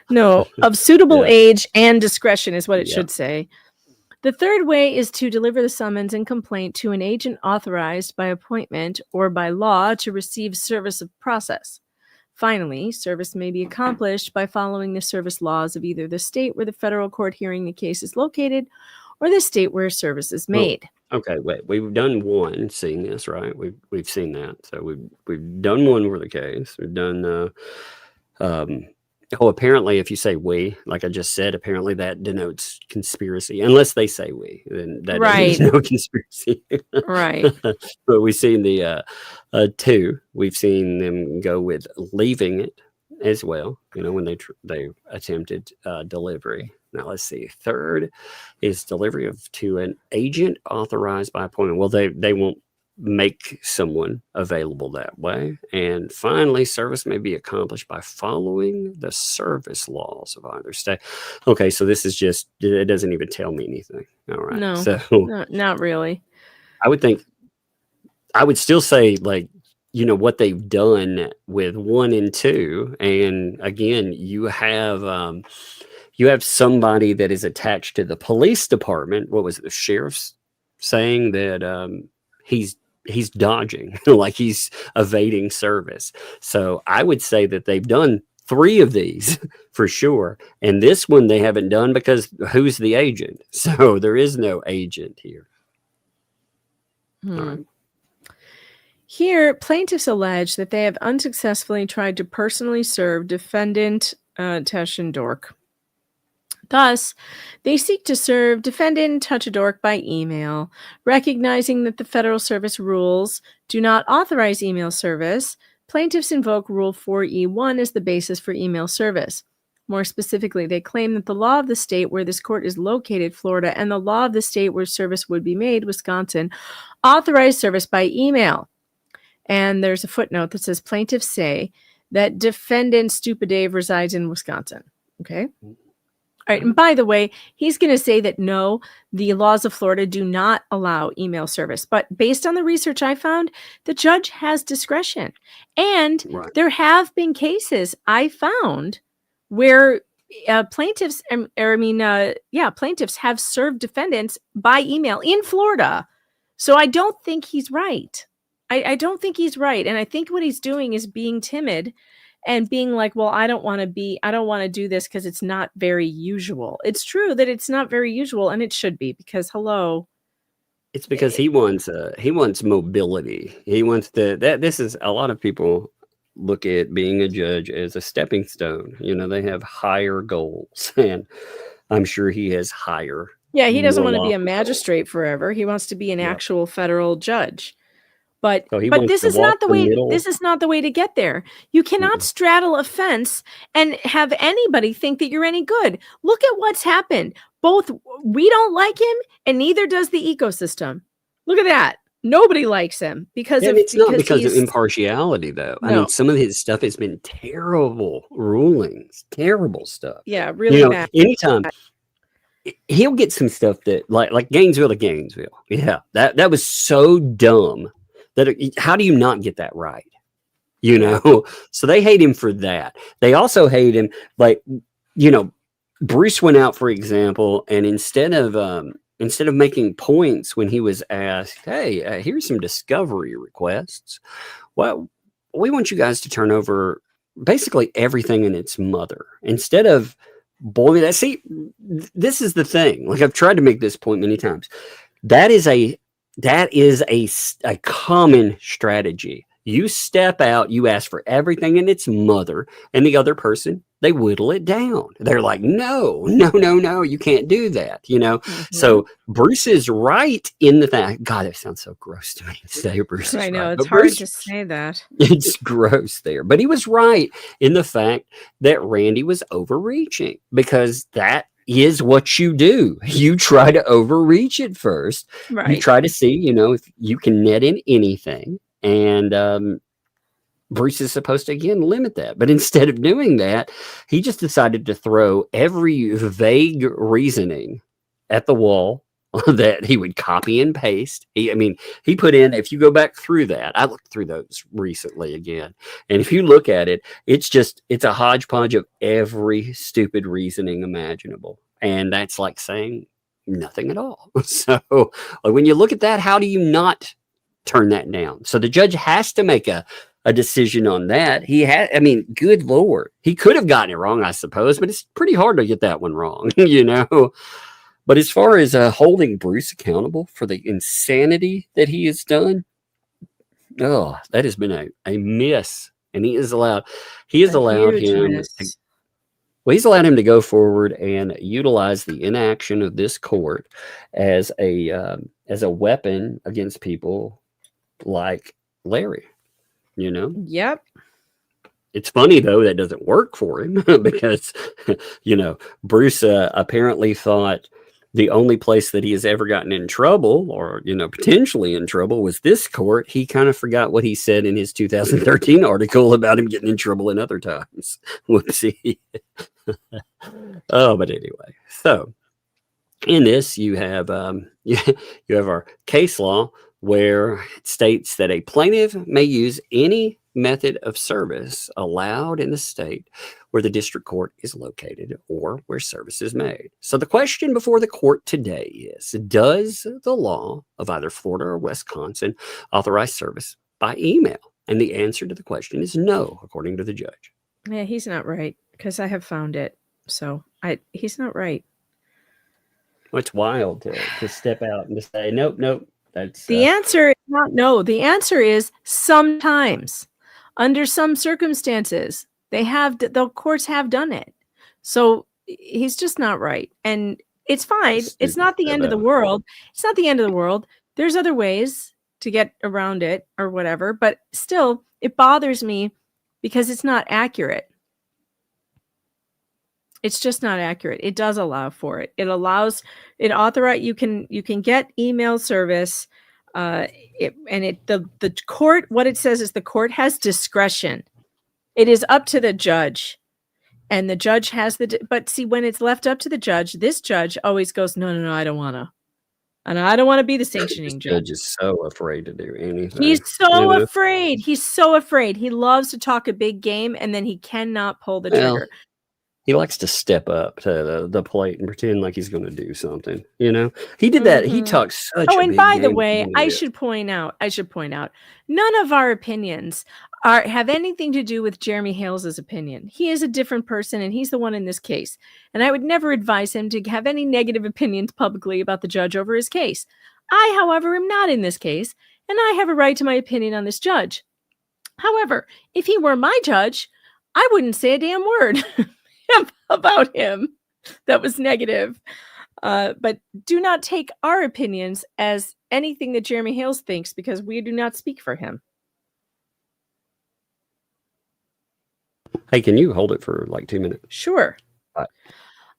No, of suitable age and discretion is what it should say. The third way is to deliver the summons and complaint to an agent authorized by appointment or by law to receive service of process. Finally, service may be accomplished by following the service laws of either the state where the federal court hearing the case is located or the state where service is made. Well, okay, wait. We've done one seeing this, right? We've seen that. So we've done one for the case. We've done apparently if you say we, like I just said, apparently that denotes conspiracy. Unless they say we, then that is no conspiracy. Right. But we've seen the two. We've seen them go with leaving it as well, when they attempted delivery. Now let's see. Third is delivery to an agent authorized by appointment. Well, they won't make someone available that way. And finally, service may be accomplished by following the service laws of either state. Okay, so this is just, it doesn't even tell me anything. All right. No, so not really. I would still say, like, what they've done with 1 and 2. And again, you have somebody that is attached to the police department. What was it? The sheriff's saying that he's dodging, like he's evading service. So I would say that they've done 3 of these for sure. And this one they haven't done because who's the agent? So there is no agent here. All right. Here, plaintiffs allege that they have unsuccessfully tried to personally serve defendant ThATuMBRELLAgUY. Thus, they seek to serve defendant ThATuMBRELLAgUY by email, recognizing that the federal service rules do not authorize email service. Plaintiffs invoke Rule 4E1 as the basis for email service. More specifically, they claim that the law of the state where this court is located, Florida, and the law of the state where service would be made, Wisconsin, authorize service by email. And there's a footnote that says plaintiffs say that defendant Stupid Dave resides in Wisconsin. Okay. All right. And by the way, he's going to say that no, the laws of Florida do not allow email service. But based on the research I found, the judge has discretion. And there have been cases I found where plaintiffs have served defendants by email in Florida. So I don't think he's right. I don't think he's right. And I think what he's doing is being timid and being like, well, I don't want to do this because it's not very usual. It's true that it's not very usual, and it should be, because hello. It's because he wants mobility. He wants this is a lot of people look at being a judge as a stepping stone. They have higher goals. And I'm sure he has higher. Yeah, he doesn't more want to law be a control. magistrate forever. He wants to be an Yeah. actual federal judge. But So he but wants this to is walk not the the way middle. this is not the way to get there. You cannot straddle a fence and have anybody think that you're any good. Look at what's happened. Both we don't like him and neither does the ecosystem. Look at that. Nobody likes him because And it's not because of he's impartiality, though. I mean, no. some of his stuff has been terrible rulings, terrible stuff. Yeah, really bad. Anytime he'll get some stuff that like Gainesville to Gainesville. Yeah, that was so dumb that how do you not get that right? So they hate him for that. They also hate him, like, Bruce went out, for example, and instead of making points when he was asked, hey, here's some discovery requests. Well, we want you guys to turn over basically everything in its mother. Instead of boiling that. See, this is the thing. Like, I've tried to make this point many times. That is a common strategy. You step out, you ask for everything in its mother, and the other person, they whittle it down. They're like, no, you can't do that, So Bruce is right in the fact, God, that sounds so gross to me to say Bruce is right. I know, it's but hard Bruce, to say that. It's gross there. But he was right in the fact that Randy was overreaching, because that is what you do. You try to overreach it first. Right. You try to see, if you can net in anything. And Bruce is supposed to, again, limit that. But instead of doing that, he just decided to throw every vague reasoning at the wall that he would copy and paste. He put in, if you go back through that, I looked through those recently again. And if you look at it, it's a hodgepodge of every stupid reasoning imaginable. And that's like saying nothing at all. So when you look at that, how do you not turn that down? So the judge has to make a decision on that. Good Lord, he could have gotten it wrong, I suppose, but it's pretty hard to get that one wrong, But as far as holding Bruce accountable for the insanity that he has done, that has been a miss. And he's allowed him to go forward and utilize the inaction of this court as a weapon against people like Larry. Yep. It's funny, though, that doesn't work for him because, Bruce apparently thought the only place that he has ever gotten in trouble or, potentially in trouble was this court. He kind of forgot what he said in his 2013 article about him getting in trouble in other times. Whoopsie. But anyway, so in this, you have our case law, where it states that a plaintiff may use any method of service allowed in the state where the district court is located or where service is made. So the question before the court today is, does the law of either Florida or Wisconsin authorize service by email? And the answer to the question is no, according to the judge. Yeah, he's not right, because I have found it. So he's not right. Well, it's wild to step out and to say, nope. That's the answer is not no. The answer is sometimes, under some circumstances, the courts have done it. So he's just not right, and it's fine. It's not the end of the world. It's not the end of the world. There's other ways to get around it or whatever, but still, it bothers me because it's not accurate. It's just not accurate. It does allow for it. It authorizes, you can get email service. The court, what it says is the court has discretion. It is up to the judge, and the judge has but see, when it's left up to the judge, this judge always goes, no, I don't want to. And I don't want to be the sanctioning judge. Judge is so afraid to do anything. He's so afraid. He's so afraid. He loves to talk a big game, and then he cannot pull the trigger. He likes to step up to the plate and pretend like he's going to do something. He did that. He talks such. Oh, and by the way, I should point out, none of our opinions have anything to do with Jeremy Hales' opinion. He is a different person, and he's the one in this case. And I would never advise him to have any negative opinions publicly about the judge over his case. I, however, am not in this case, and I have a right to my opinion on this judge. However, if he were my judge, I wouldn't say a damn word about him. That was negative. But do not take our opinions as anything that Jeremy Hales thinks, because we do not speak for him. Hey, can you hold it for like 2 minutes? Sure.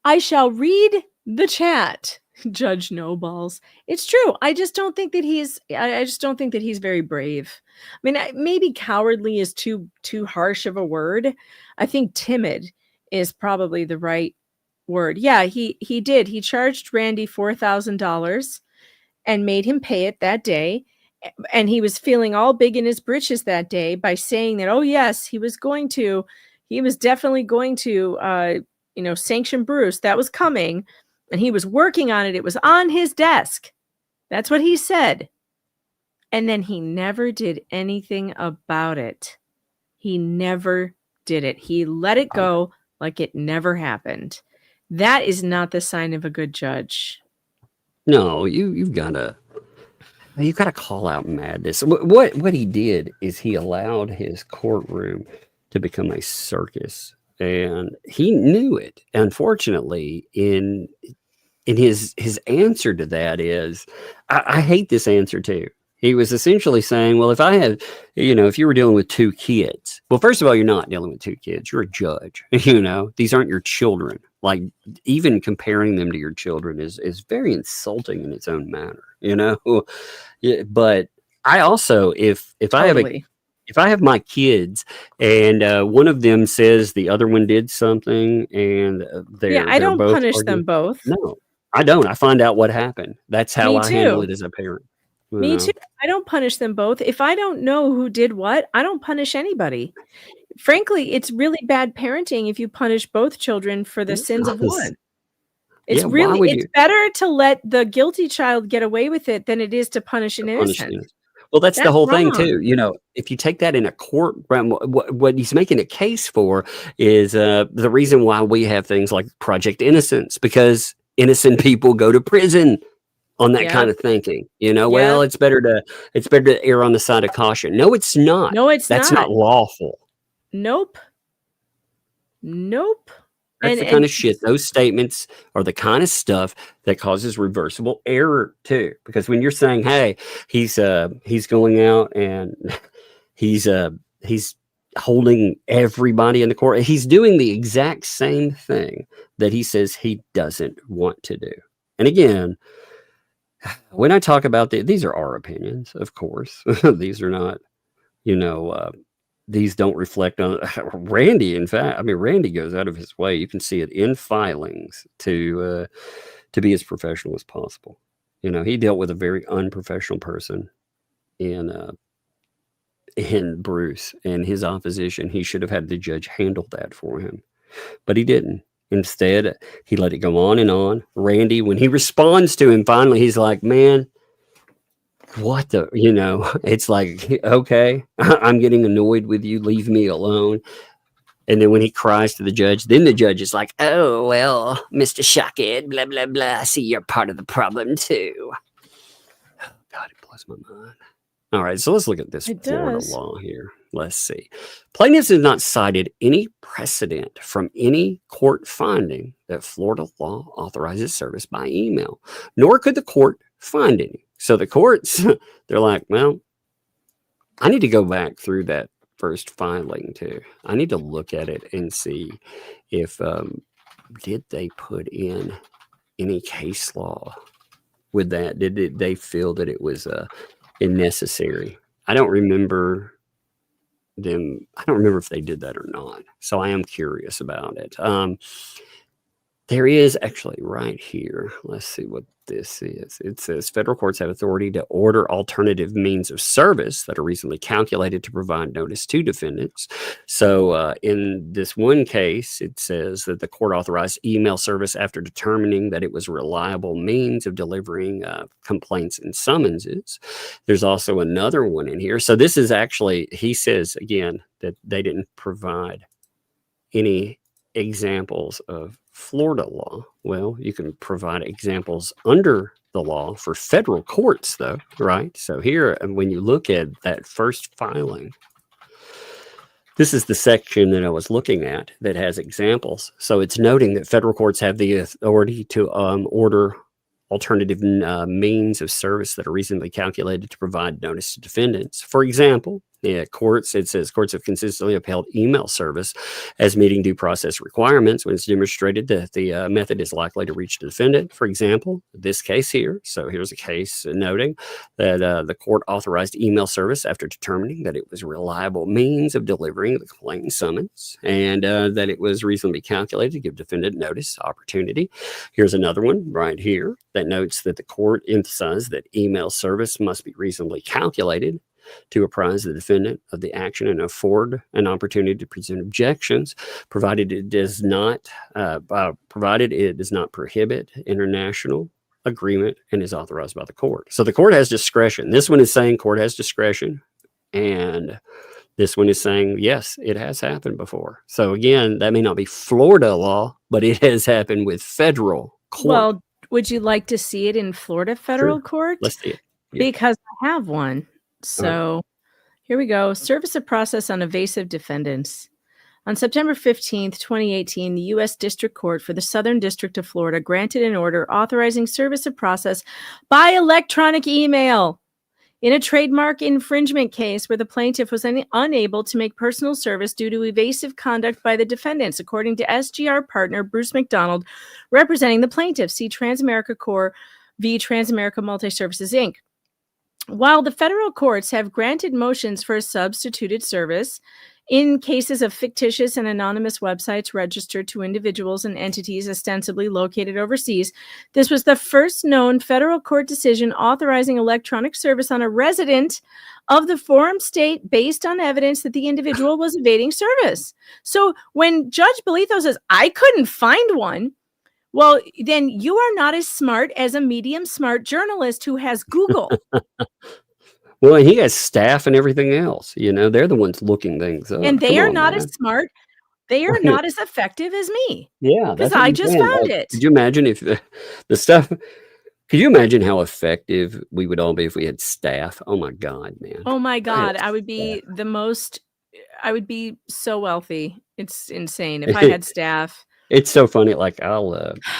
I shall read the chat. Judge No Balls. It's true. I just don't think that he's very brave. I mean, maybe cowardly is too harsh of a word. I think timid is probably the right word. Yeah, he did. He charged Randy $4,000 and made him pay it that day. And he was feeling all big in his britches that day by saying that, oh yes, he was definitely going to sanction Bruce. That was coming. And he was working on it. It was on his desk. That's what he said. And then he never did anything about it. He never did it. He let it go like it never happened. That is not the sign of a good judge. No, you've got to call out madness. What he did is he allowed his courtroom to become a circus, and he knew it. Unfortunately, in his answer to that is, I hate this answer too. He was essentially saying, well, if I have, if you were dealing with two kids, well, first of all, you're not dealing with two kids. You're a judge. These aren't your children. Like, even comparing them to your children is very insulting in its own manner, Yeah, but I also, if Totally. if I have my kids and one of them says the other one did something and I don't both punish arguing, them both. no, I don't. I find out what happened. That's how I handle it as a parent. Me too. I don't punish them both. If I don't know who did what, I don't punish anybody. Frankly, it's really bad parenting if you punish both children for the sins of one. It's better to let the guilty child get away with it than it is to punish an innocent. Well, that's the whole thing too. If you take that in a court, what he's making a case for is the reason why we have things like Project Innocence, because innocent people go to prison on that kind of thinking. Well, it's better to err on the side of caution. No, it's not. No, That's not lawful. Nope. That's the kind of shit. Those statements are the kind of stuff that causes reversible error too. Because when you're saying, "Hey, he's going out and he's holding everybody in the court," he's doing the exact same thing that he says he doesn't want to do. And again, when I talk about these are our opinions, of course. These are not, these don't reflect on Randy. In fact, Randy goes out of his way. You can see it in filings to be as professional as possible. He dealt with a very unprofessional person in Bruce and his opposition. He should have had the judge handle that for him, but he didn't. Instead, he let it go on and on. Randy, when he responds to him, finally, he's like, man, what the, it's like, okay, I'm getting annoyed with you. Leave me alone. And then when he cries to the judge, then the judge is like, oh, well, Mr. Shockhead, blah, blah, blah. I see you're part of the problem, too. God, it blows my mind. All right, so let's look at this Florida law here. Let's see. Plaintiffs have not cited any precedent from any court finding that Florida law authorizes service by email, nor could the court find any. So the courts, they're like, well, I need to go back through that first filing too. I need to look at it and see if did they put in any case law with that? Did they feel that it was necessary? I don't remember if they did that or not. So I am curious about it. There is actually right here. Let's see what this is. It says federal courts have authority to order alternative means of service that are reasonably calculated to provide notice to defendants. So in this one case, it says that the court authorized email service after determining that it was a reliable means of delivering complaints and summonses. There's also another one in here. So this is actually, he says again, that they didn't provide any examples of Florida law. Well, you can provide examples under the law for federal courts, though, right? So here, when you look at that first filing, This is the section that I was looking at that has examples. So it's noting that federal courts have the authority to order alternative means of service that are reasonably calculated to provide notice to defendants. For example, it says courts have consistently upheld email service as meeting due process requirements when it's demonstrated that the method is likely to reach the defendant. For example, this case here. So here's a case noting that the court authorized email service after determining that it was a reliable means of delivering the complaint and summons, and that it was reasonably calculated to give defendant notice opportunity. Here's another one right here that notes that the court emphasized that email service must be reasonably calculated to apprise the defendant of the action and afford an opportunity to present objections, provided it does not prohibit international agreement and is authorized by the court. So the court has discretion. This one is saying court has discretion, and this one is saying, yes, it has happened before. So again, that may not be Florida law, but it has happened with federal court. Well, would you like to see it in Florida federal court? Let's see it. Yeah. Because I have one. So here we go. Service of process on evasive defendants. On September 15th, 2018, the U.S. District Court for the Southern District of Florida granted an order authorizing service of process by electronic email in a trademark infringement case where the plaintiff was unable to make personal service due to evasive conduct by the defendants, according to SGR partner Bruce McDonald, representing the plaintiff. See Transamerica Corp v. Transamerica Multi-Services, Inc. While the federal courts have granted motions for a substituted service in cases of fictitious and anonymous websites registered to individuals and entities ostensibly located overseas, this was the first known federal court decision authorizing electronic service on a resident of the forum state based on evidence that the individual was evading service. So when Judge Bolito says, I couldn't find one, well, then you are not as smart as a medium smart journalist who has Google. Well, and he has staff and everything else. You know, they're the ones looking things up. And they are not as smart. They are not as effective as me. Yeah. Because I just found it. Could you imagine if the stuff, could you imagine how effective we would all be if we had staff? Oh my God, man. Oh my God. I would be I would be so wealthy. It's insane if I had staff. It's so funny. Like I'll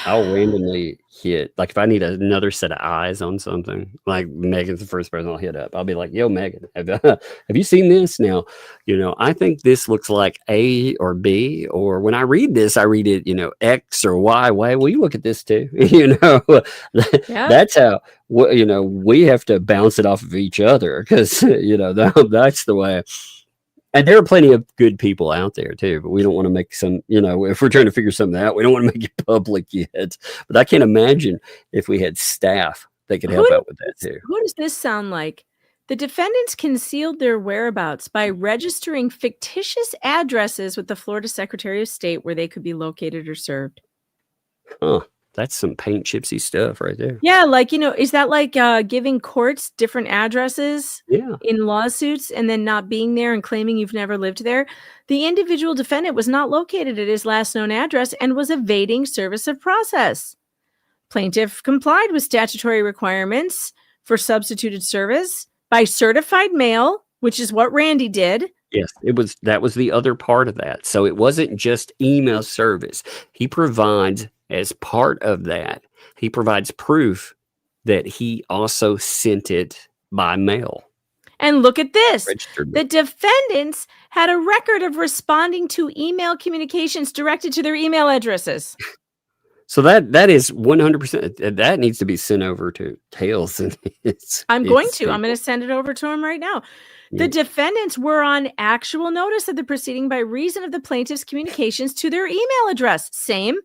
randomly hit, like if I need another set of eyes on something, like Megan's the first person I'll hit up. I'll be like, yo, Megan, have you seen this? Now, you know, I think this looks like A or B, or when I read this, I read it, you know, X or Y. Why will you look at this too? You know, that's how, you know, we have to bounce it off of each other because, you know, that's the way. And there are plenty of good people out there too, but we don't want to make some, you know, if we're trying to figure something out, we don't want to make it public yet. But I can't imagine if we had staff that could help out with that too. Who does this sound like? The defendants concealed their whereabouts by registering fictitious addresses with the Florida Secretary of State where they could be located or served. Huh. That's some paint chipsy stuff right there. Yeah, like, you know, is that like giving courts different addresses in lawsuits and then not being there and claiming you've never lived there? The individual defendant was not located at his last known address and was evading service of process. Plaintiff complied with statutory requirements for substituted service by certified mail, which is what Randy did. Yes, that was the other part of that. So it wasn't just email service. He provides, as part of that, he provides proof that he also sent it by mail. And look at this. The defendants had a record of responding to email communications directed to their email addresses. So that is 100%. That needs to be sent over to Hales. I'm going to send it over to him right now. The defendants were on actual notice of the proceeding by reason of the plaintiff's communications to their email address. Same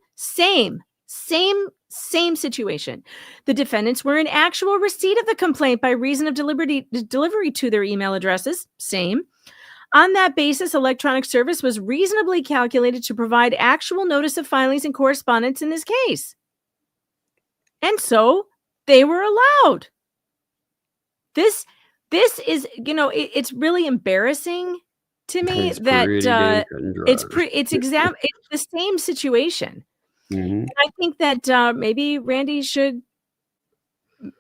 situation. The defendants were in actual receipt of the complaint by reason of delivery to their email addresses. Same. On that basis, electronic service was reasonably calculated to provide actual notice of filings and correspondence in this case. And so they were allowed. This is, you know, it's really embarrassing to me that it's the same situation. Mm-hmm. And I think that maybe Randy should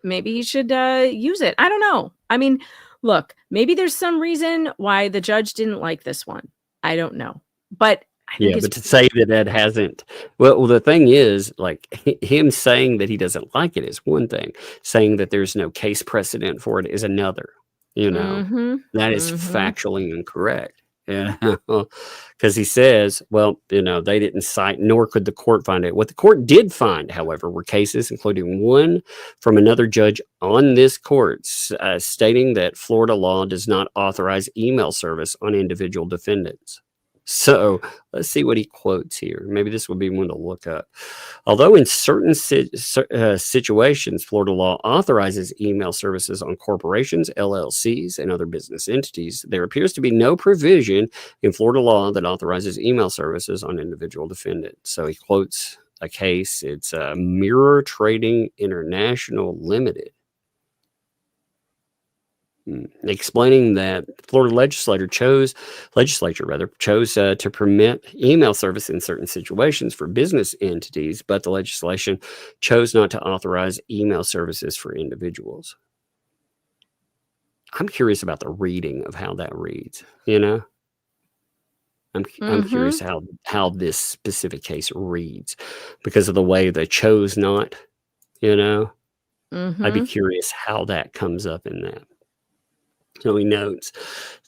use it. I don't know. I mean, look, maybe there's some reason why the judge didn't like this one. I don't know. But I think Yeah, it's but to say that hasn't, well, the thing is, like him saying that he doesn't like it is one thing. Saying that there's no case precedent for it is another. You know, mm-hmm, that is mm-hmm. factually incorrect. Yeah, because he says, well, they didn't cite, nor could the court find it. What the court did find, however, were cases, including one from another judge on this court, stating that Florida law does not authorize email service on individual defendants. So let's see what he quotes here. Maybe this would be one to look up. Although in certain situations, Florida law authorizes email services on corporations, LLCs, and other business entities, there appears to be no provision in Florida law that authorizes email services on individual defendants. So he quotes a case. It's Mirror Trading International Limited. Explaining that Florida legislature chose to permit email service in certain situations for business entities, but the legislation chose not to authorize email services for individuals. I'm curious about the reading of how that reads. I'm curious how this specific case reads because of the way they chose not. I'd be curious how that comes up in that. So he notes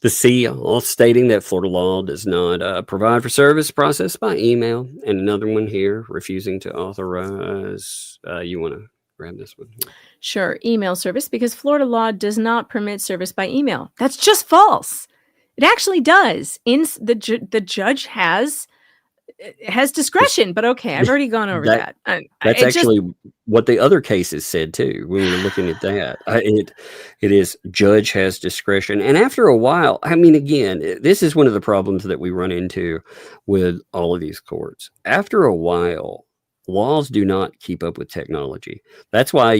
the seal stating that Florida law does not provide for service processed by email, and another one here refusing to authorize. You want to grab this one? Sure, email service, because Florida law does not permit service by email. That's just false. It actually does. The judge has discretion, but okay, I've already gone over that. That's actually what the other cases said too. When we were looking at that, it is judge has discretion, and after a while, I mean, again, this is one of the problems that we run into with all of these courts. After a while, laws do not keep up with technology. That's why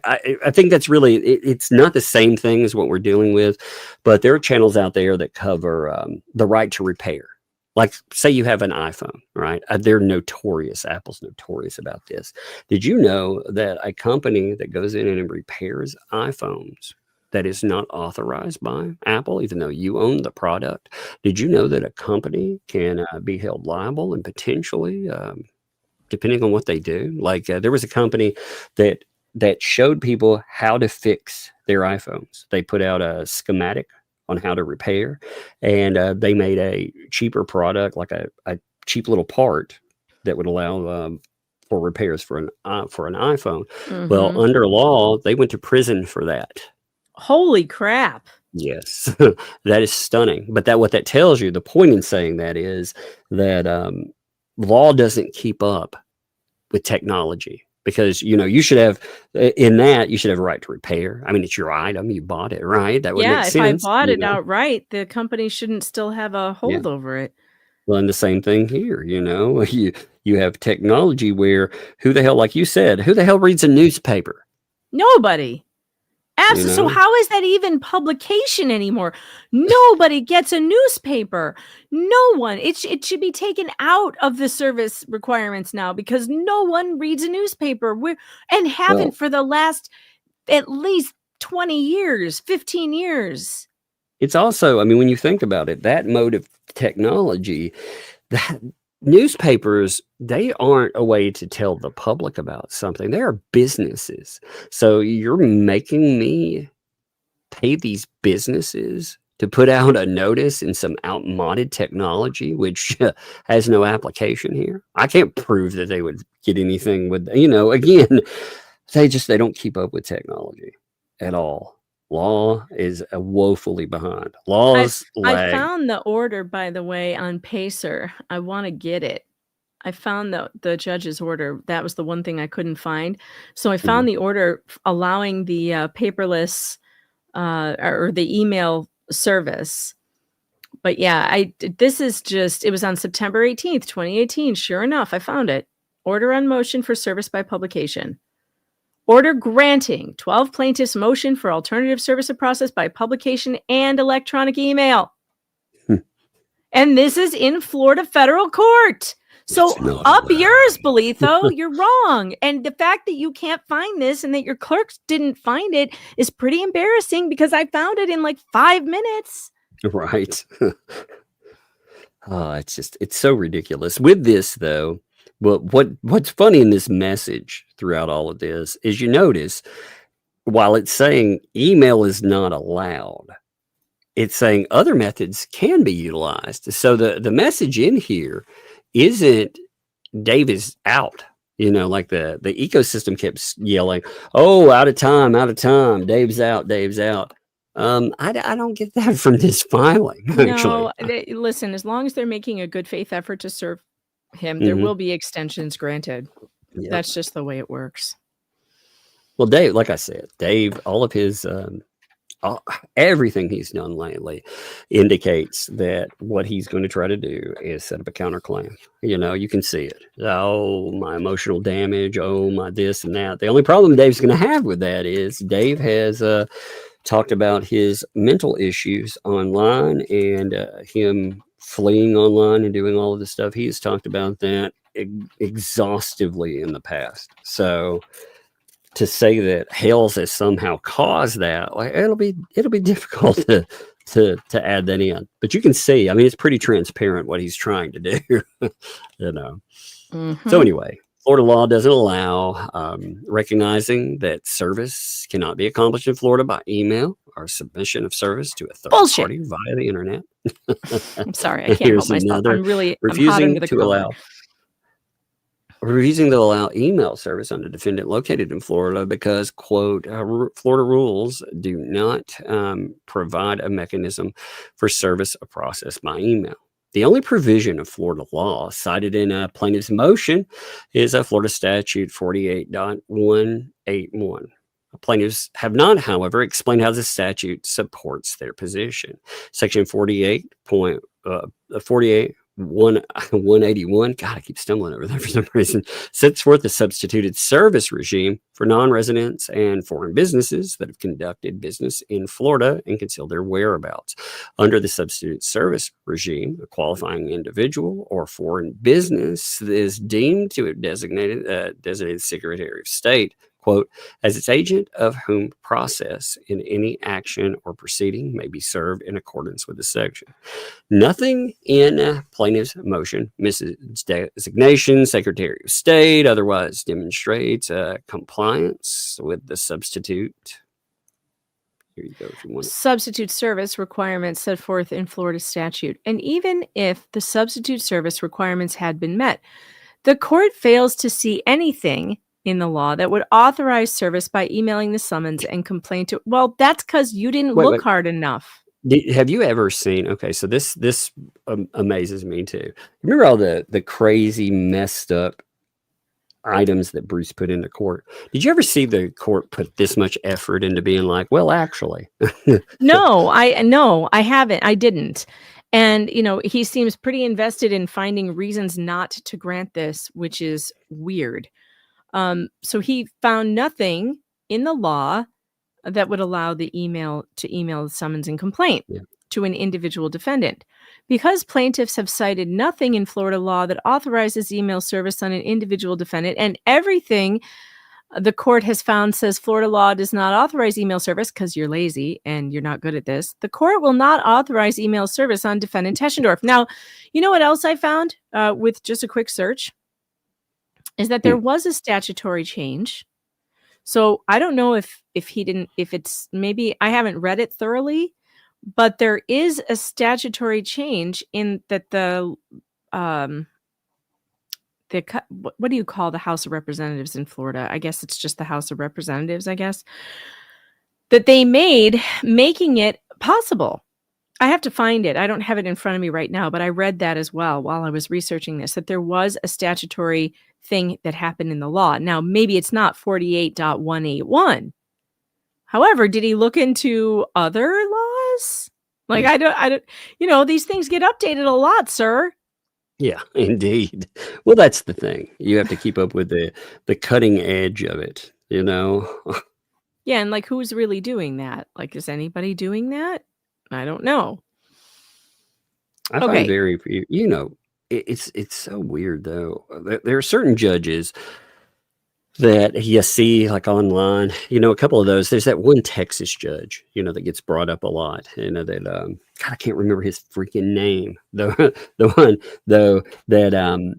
I think that's really it's not the same thing as what we're dealing with, but there are channels out there that cover the right to repair. Like, say you have an iPhone, right? They're notorious. Apple's notorious about this. Did you know that a company that goes in and repairs iPhones that is not authorized by Apple, even though you own the product, did you know that a company can be held liable and potentially, depending on what they do? Like, there was a company that showed people how to fix their iPhones. They put out a schematic on how to repair, and they made a cheaper product, like a cheap little part that would allow for repairs for an iPhone. Well, under law, they went to prison for that. Holy crap! Yes, that is stunning. But what that tells you, the point in saying that is that law doesn't keep up with technology. Because, you should have, in that, you should have a right to repair. I mean, it's your item. You bought it, right? That would make sense. Yeah, if I bought it outright, the company shouldn't still have a hold over it. Well, and the same thing here, you have technology where like you said, who the hell reads a newspaper? Nobody. Absolutely. So how is that even publication anymore? Nobody gets a newspaper. No one. It should be taken out of the service requirements now because no one reads a newspaper and haven't for the last at least 20 years, 15 years. It's also, I mean, when you think about it, that mode of technology, that newspapers, they aren't a way to tell the public about something. They are businesses. So you're making me pay these businesses to put out a notice in some outmoded technology, which has no application here. I can't prove that they would get anything with, again, they don't keep up with technology at all. Law is woefully behind. Laws lag. I found the order, by the way, on Pacer. I want to get it. I found the judge's order. That was the one thing I couldn't find. So I found the order allowing the paperless or the email service. But yeah, this is just, it was on September 18th, 2018. Sure enough, I found it. Order on motion for service by publication. Order granting 12 plaintiffs' motion for alternative service of process by publication and electronic email. And this is in Florida federal court. So up yours, Belitho. You're wrong. And the fact that you can't find this and that your clerks didn't find it is pretty embarrassing because I found it in like 5 minutes. Right. It's so ridiculous. With this though, what's funny in this message throughout all of this is you notice while it's saying email is not allowed, it's saying other methods can be utilized. So the message in here isn't Dave is out. Like the ecosystem kept yelling, "Oh, out of time, Dave's out, Dave's out." I don't get that from this filing. No, Actually, listen, as long as they're making a good faith effort to serve him, there will be extensions granted. Yep. That's just the way it works. Well, Dave, like I said, Dave, all of his everything he's done lately indicates that what he's going to try to do is set up a counterclaim. You can see it. Oh, my emotional damage. Oh, my this and that. The only problem Dave's going to have with that is Dave has talked about his mental issues online and him fleeing online and doing all of this stuff. He has talked about that exhaustively in the past. So to say that Hales has somehow caused that, like, it'll be difficult to add that in. But you can see, I mean, it's pretty transparent what he's trying to do. So anyway, Florida law doesn't allow recognizing that service cannot be accomplished in Florida by email or submission of service to a third party via the internet. I'm sorry, I can't help myself. I'm hot under the collar. Refusing to allow email service on a defendant located in Florida because, quote, Florida rules do not provide a mechanism for service of process by email. The only provision of Florida law cited in a plaintiff's motion is a Florida statute 48.181. Plaintiffs have not, however, explained how the statute supports their position. Section 181, God, I keep stumbling over that for some reason, sets forth a substituted service regime for non-residents and foreign businesses that have conducted business in Florida and concealed their whereabouts. Under the substitute service regime, a qualifying individual or foreign business is deemed to have designated Secretary of State, quote, as its agent of whom process in any action or proceeding may be served in accordance with the section. Nothing in plaintiff's motion misses designation, Secretary of State, otherwise demonstrates compliance with the substitute. Here you go if you want it. Substitute service requirements set forth in Florida statute. And even if the substitute service requirements had been met, the court fails to see anything in the law that would authorize service by emailing the summons and complaint to. Well, that's because you didn't look hard enough. Have you ever seen? Okay, so this amazes me too. Remember all the crazy messed up items that Bruce put into court? Did you ever see the court put this much effort into being like, well, actually? No, I haven't. I didn't. And, he seems pretty invested in finding reasons not to grant this, which is weird. So he found nothing in the law that would allow the email the summons and complaint to an individual defendant. Because plaintiffs have cited nothing in Florida law that authorizes email service on an individual defendant, and everything the court has found says Florida law does not authorize email service because you're lazy and you're not good at this, the court will not authorize email service on defendant Teschendorf. Now, you know what else I found with just a quick search? Is that there was a statutory change. So I don't know if it's maybe I haven't read it thoroughly, but there is a statutory change in that what do you call the House of Representatives in Florida? I guess it's just the House of Representatives, I guess, that they made making it possible. I have to find it. I don't have it in front of me right now, but I read that as well while I was researching this, that there was a statutory thing that happened in the law. Now, maybe it's not 48.181. However, did he look into other laws? Like, I don't, these things get updated a lot, sir. Yeah, indeed. Well, that's the thing. You have to keep up with the cutting edge of it, Yeah, and like, who's really doing that? Like, is anybody doing that? I don't know. I find it's so weird though. There are certain judges that you see like online, a couple of those. There's that one Texas judge, that gets brought up a lot, that God, I can't remember his freaking name. The one though that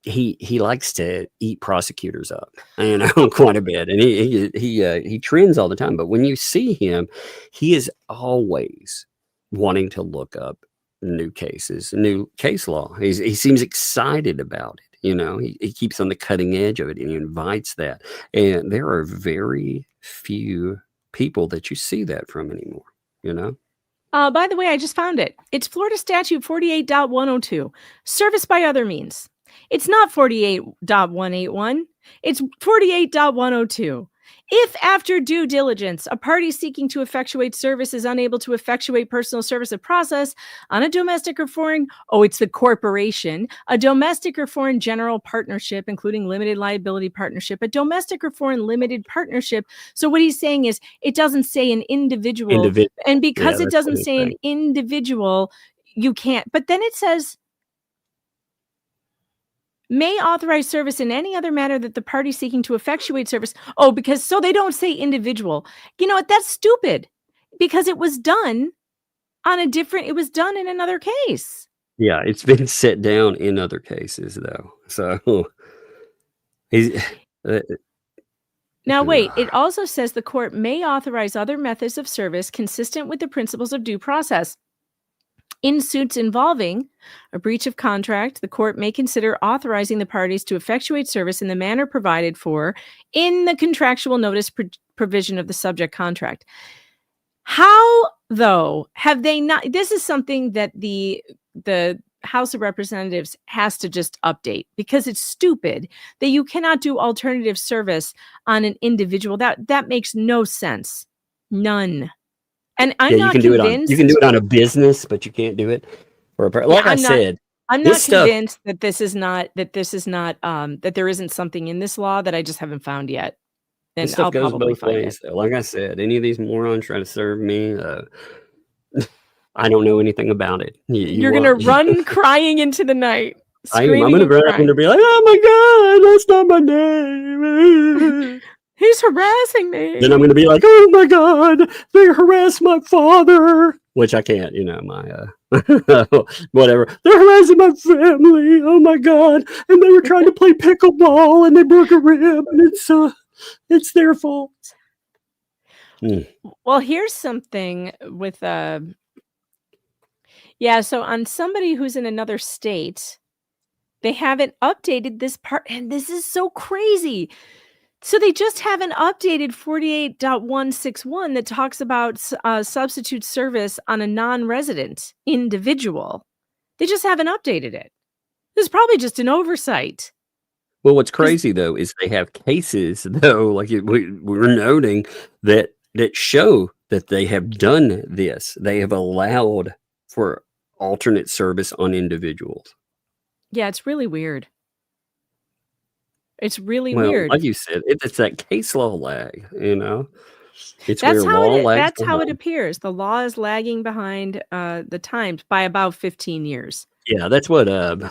he likes to eat prosecutors up, quite a bit, and he trends all the time. But when you see him, he is always wanting to look up new cases, new case law. He seems excited about it. He keeps on the cutting edge of it, and he invites that. And there are very few people that you see that from anymore. By the way, I just found it. It's Florida Statute 48.102, service by other means. It's not 48.181. It's 48.102. If after due diligence, a party seeking to effectuate service is unable to effectuate personal service of process on a domestic or foreign, it's the corporation, a domestic or foreign general partnership, including limited liability partnership, a domestic or foreign limited partnership. So what he's saying is it doesn't say an individual. And because it doesn't say an individual, you can't. But then it says, may authorize service in any other manner that the party seeking to effectuate service. So they don't say individual. You know what? That's stupid, because it was done it was done in another case. Yeah, it's been set down in other cases though. So he's now wait, it also says the court may authorize other methods of service consistent with the principles of due process. In suits involving a breach of contract, the court may consider authorizing the parties to effectuate service in the manner provided for in the contractual notice provision of the subject contract. How, though, have they not? This is something that the House of Representatives has to just update, because it's stupid that you cannot do alternative service on an individual. That makes no sense. None. And I'm not convinced. You can do it on a business, but you can't do it for a like I said. I'm not convinced that that there isn't something in this law that I just haven't found yet. And I'll goes both ways. Like I said, any of these morons trying to serve me, I don't know anything about it. You're gonna run crying into the night. I'm gonna run up and be like, "Oh my God, that's not my name." He's harassing me. Then I'm going to be like, "Oh my God, they harassed my father," which I can't, my whatever. They're harassing my family. Oh my God, and they were trying to play pickleball and they broke a rib, and it's their fault. Well, here's something with so on somebody who's in another state, they haven't updated this part, and this is so crazy. So they just haven't updated 48.161 that talks about substitute service on a non-resident individual. They just haven't updated it. This is probably just an oversight. Well, what's crazy though is they have cases though, like we're noting that show that they have done this. They have allowed for alternate service on individuals. Yeah, it's really weird. It's really weird. Like you said, it's that case law lag, It's that's that's how it appears. The law is lagging behind the times by about 15 years. Yeah, that's what I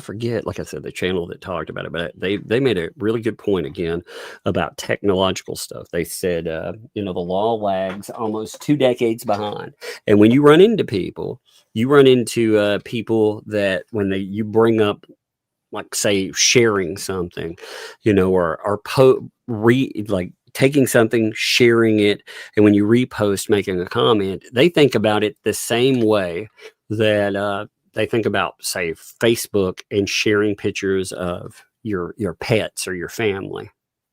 forget. Like I said, the channel that talked about it, but they made a really good point again about technological stuff. They said, the law lags almost 2 decades behind, and when you run into people that when you bring up, like say sharing something, or like taking something, sharing it, and when you repost, making a comment, they think about it the same way that they think about, say, Facebook and sharing pictures of your pets or your family.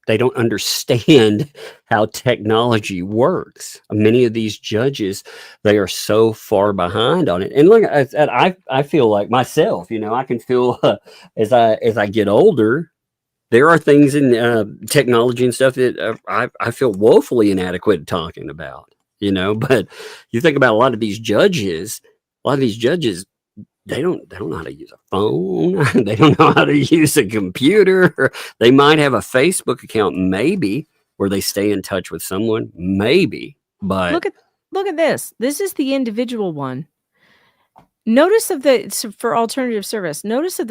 They don't understand how technology works. Many of these judges, they are so far behind on it. And look, I feel like myself, I can feel as I get older, there are things in technology and stuff that I feel woefully inadequate talking about, But you think about a lot of these judges, they don't know how to use a phone. They don't know how to use a computer. They might have a Facebook account, maybe, where they stay in touch with someone, maybe. But look at this. This is the individual one. Notice for alternative service. Notice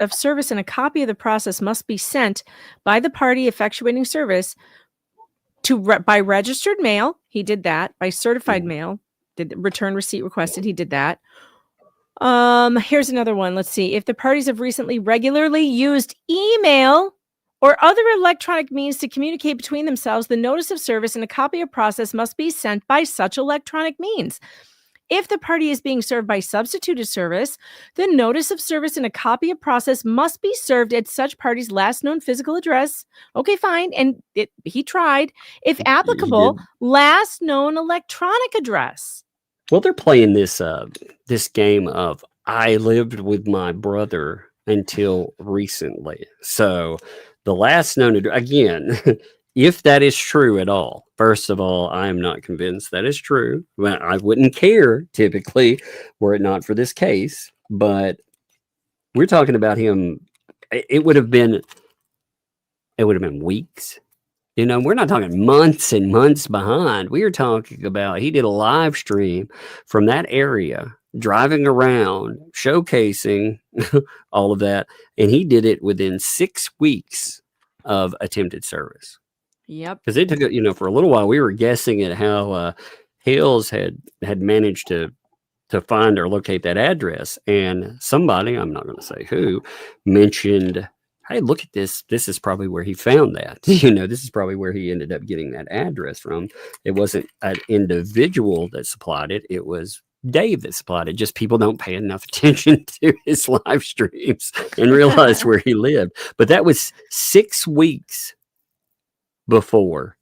of service and a copy of the process must be sent by the party effectuating service by registered mail. He did that by certified mail. Did return receipt requested. He did that. Here's another one. Let's see. If the parties have recently regularly used email or other electronic means to communicate between themselves, the notice of service and a copy of process must be sent by such electronic means. If the party is being served by substituted service, the notice of service and a copy of process must be served at such party's last known physical address. Okay, fine. And he tried. If applicable, last known electronic address. Well, they're playing this this game of I lived with my brother until recently. So the last known address, again, if that is true at all, first of all, I am not convinced that is true. Well, I wouldn't care typically were it not for this case, but we're talking about him. It would have been weeks. You know, we're not talking months and months behind. We are talking about he did a live stream from that area, driving around, showcasing all of that. And he did it within 6 weeks of attempted service. Yep. Because it took, you know, for a little while, we were guessing at how Hales had managed to find or locate that address. And somebody, I'm not going to say who, mentioned, hey, look at this. This is probably where he found that. You know, this is probably where he ended up getting that address from. It wasn't an individual that supplied it. It was Dave that supplied it. Just people don't pay enough attention to his live streams and realize where he lived. But that was 6 weeks before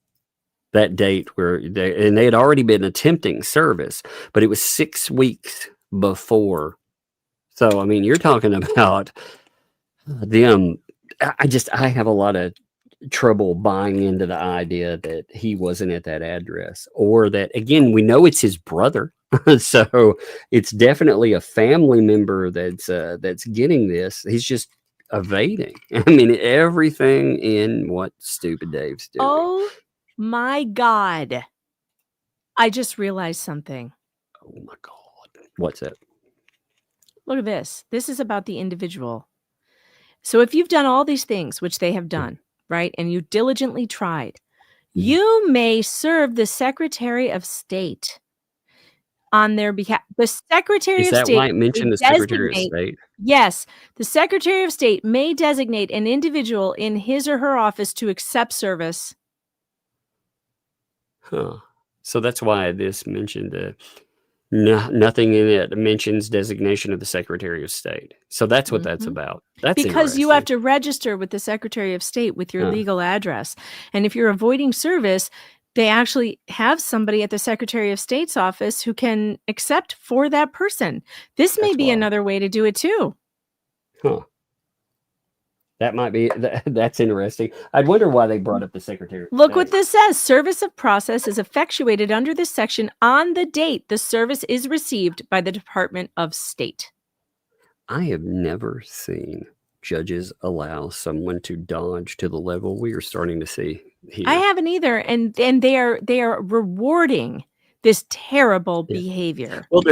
that date where they had already been attempting service, but it was 6 weeks before. So, I mean, you're talking about them. I have a lot of trouble buying into the idea that he wasn't at that address, or that, again, we know it's his brother. So it's definitely a family member that's getting this. He's just evading. I mean, everything in what stupid Dave's doing. Oh my God. I just realized something. Oh my God. What's that? Look at this. This is about the individual. So if you've done all these things, which they have done, right, and you diligently tried, you may serve the Secretary of State on their behalf. The Secretary Is of that State why it mentioned the Secretary of State? Yes. The Secretary of State may designate an individual in his or her office to accept service. Huh. So that's why this mentioned nothing in it mentions designation of the Secretary of State. So that's what that's about. That's because you have to register with the Secretary of State with your legal address. And if you're avoiding service, they actually have somebody at the Secretary of State's office who can accept for that person. This may be another way to do it too. Huh. That might be, that's interesting. I'd wonder why they brought up the Secretary of Look State. what this says. Service of process is effectuated under this section on the date the service is received by the Department of State. I have never seen judges allow someone to dodge to the level we are starting to see here. I haven't either. And they are rewarding this terrible behavior. Well,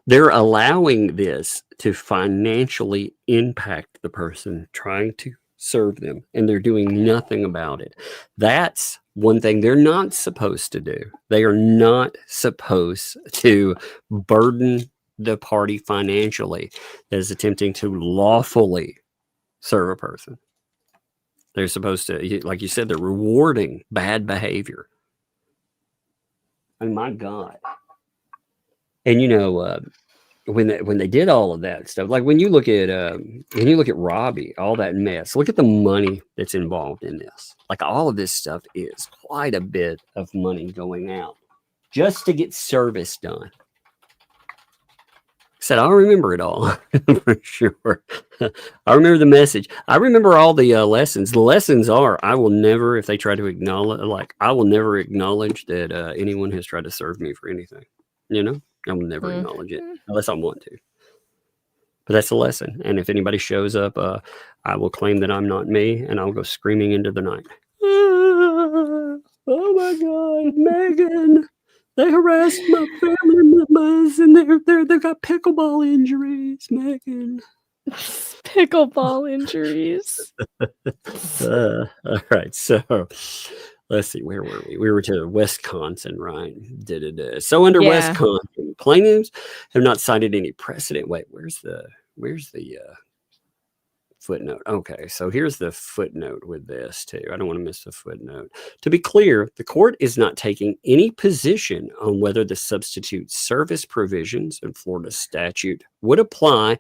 they're allowing this to financially impact the person trying to serve them, and they're doing nothing about it. That's one thing they're not supposed to do. They are not supposed to burden the party financially that is attempting to lawfully serve a person. They're supposed to, like you said, they're rewarding bad behavior. And my God. And you know, when they did all of that stuff, like when you look at Robbie, all that mess, look at the money that's involved in this. Like all of this stuff is quite a bit of money going out just to get service done. I said, I remember it all for sure. I remember the message. I remember all the lessons. The lessons are, I will never, if they try to acknowledge, like I will never acknowledge that anyone has tried to serve me for anything. You know, I will never acknowledge it unless I want to. But that's a lesson. And if anybody shows up, I will claim that I'm not me, and I'll go screaming into the night. Oh my God, Megan! They harassed my family members, and they've got pickleball injuries, Megan. Pickleball injuries. All right, so Let's see, where were we? We were to Wisconsin, right? So under Yeah. Wisconsin, plaintiffs have not cited any precedent. Wait, where's the footnote? Okay, so here's the footnote with this too. I don't want to miss the footnote. To be clear, the court is not taking any position on whether the substitute service provisions in Florida statute would apply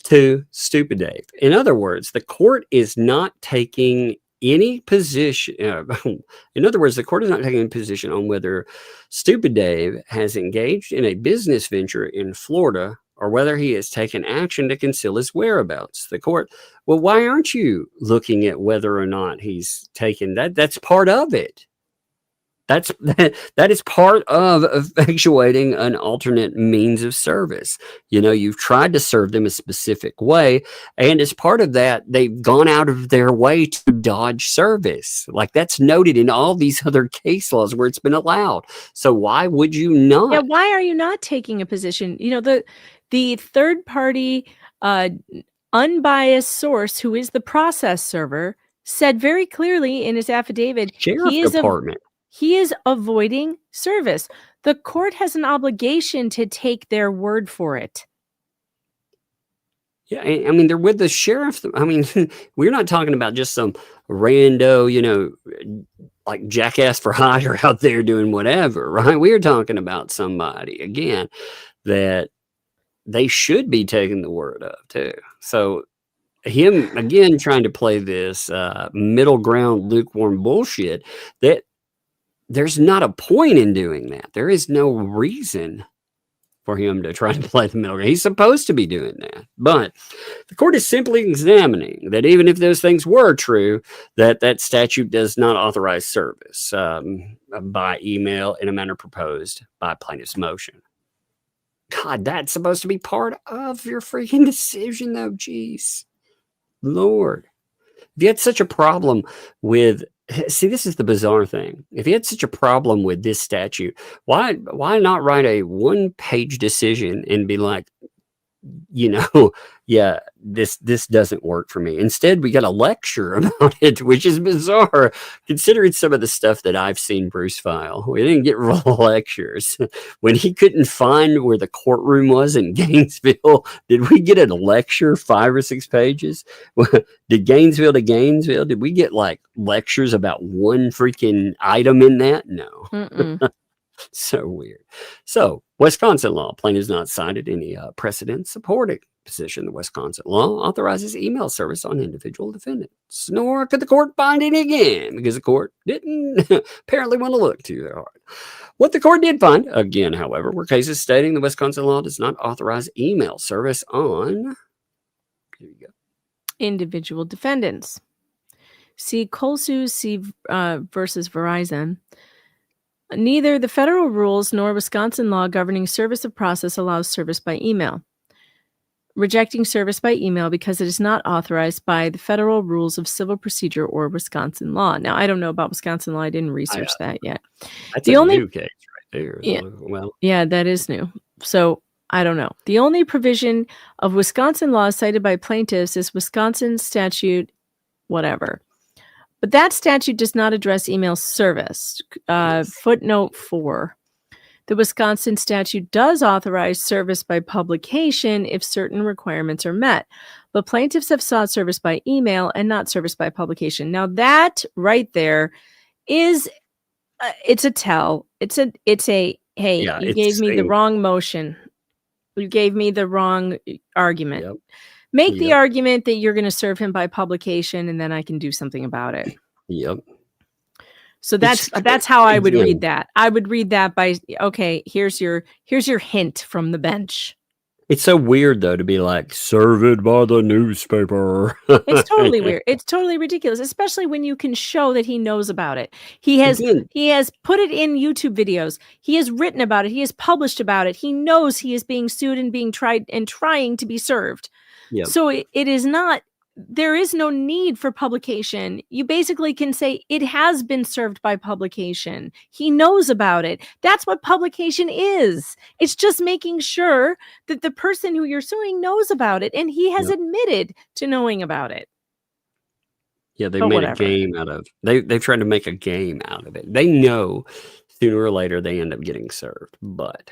to Stupid Dave. In other words, the court is not taking any position. In other words, the court is not taking a position on whether Stupid Dave has engaged in a business venture in Florida or whether he has taken action to conceal his whereabouts. The court, well, why aren't you looking at whether or not he's taken that? That's part of it. That is part of effectuating an alternate means of service. You've tried to serve them a specific way, and as part of that, they've gone out of their way to dodge service. Like that's noted in all these other case laws where it's been allowed. So why would you not? Yeah, why are you not taking a position? The third party unbiased source, who is the process server, said very clearly in his affidavit, Sheriff Department. He is avoiding service. The court has an obligation to take their word for it. Yeah, I mean, they're with the sheriff. I mean, we're not talking about just some rando, like jackass for hire out there doing whatever, right? We're talking about somebody, again, that they should be taking the word of, too. So him, again, trying to play this middle ground, lukewarm bullshit, that there's not a point in doing that. There is no reason for him to try to play the middle ground. He's supposed to be doing that. But the court is simply examining that even if those things were true, that statute does not authorize service by email in a manner proposed by plaintiff's motion. God, that's supposed to be part of your freaking decision, though. Jeez. Lord. If you had such a problem with... See, this is the bizarre thing. If you had such a problem with this statute, why not write a one-page decision and be like, yeah, this doesn't work for me. Instead, we got a lecture about it, which is bizarre considering some of the stuff that I've seen Bruce file. We didn't get real lectures. When he couldn't find where the courtroom was in Gainesville, did we get a lecture 5 or 6 pages? Did Gainesville to Gainesville? Did we get like lectures about one freaking item in that? No. So weird. So, Wisconsin law. Plaintiff has not cited any precedent supporting position. The Wisconsin law authorizes email service on individual defendants. Nor could the court find any again because the court didn't apparently want to look too hard. What the court did find, again, however, were cases stating the Wisconsin law does not authorize email service on here you go, individual defendants. See Colsu versus Verizon. Neither the federal rules nor Wisconsin law governing service of process allows service by email. Rejecting service by email because it is not authorized by the federal rules of civil procedure or Wisconsin law. Now, I don't know about Wisconsin law. I didn't research that yet. That's a new case right there. Yeah, well, yeah, that is new. So I don't know. The only provision of Wisconsin law cited by plaintiffs is Wisconsin statute, whatever. But that statute does not address email service. Footnote 4. The Wisconsin statute does authorize service by publication if certain requirements are met. But plaintiffs have sought service by email and not service by publication. Now that right there is, it's a tell. It's a hey, yeah, you gave me the wrong motion. You gave me the wrong argument. Yep. Make the argument that you're going to serve him by publication, and then I can do something about it. Yep. So that's how I would read that. I would read that by, okay, here's your hint from the bench. It's so weird though to be like, serve it by the newspaper. It's totally weird. It's totally ridiculous, especially when you can show that he knows about it. He has put it in YouTube videos. He has written about it. He has published about it. He knows he is being sued and being tried and trying to be served. Yep. So it is not, there is no need for publication. You basically can say it has been served by publication. He knows about it. That's what publication is. It's just making sure that the person who you're suing knows about it, and he has admitted to knowing about it. Yeah, they But made a whatever. game out of they've tried to make a game out of it. They know sooner or later they end up getting served, but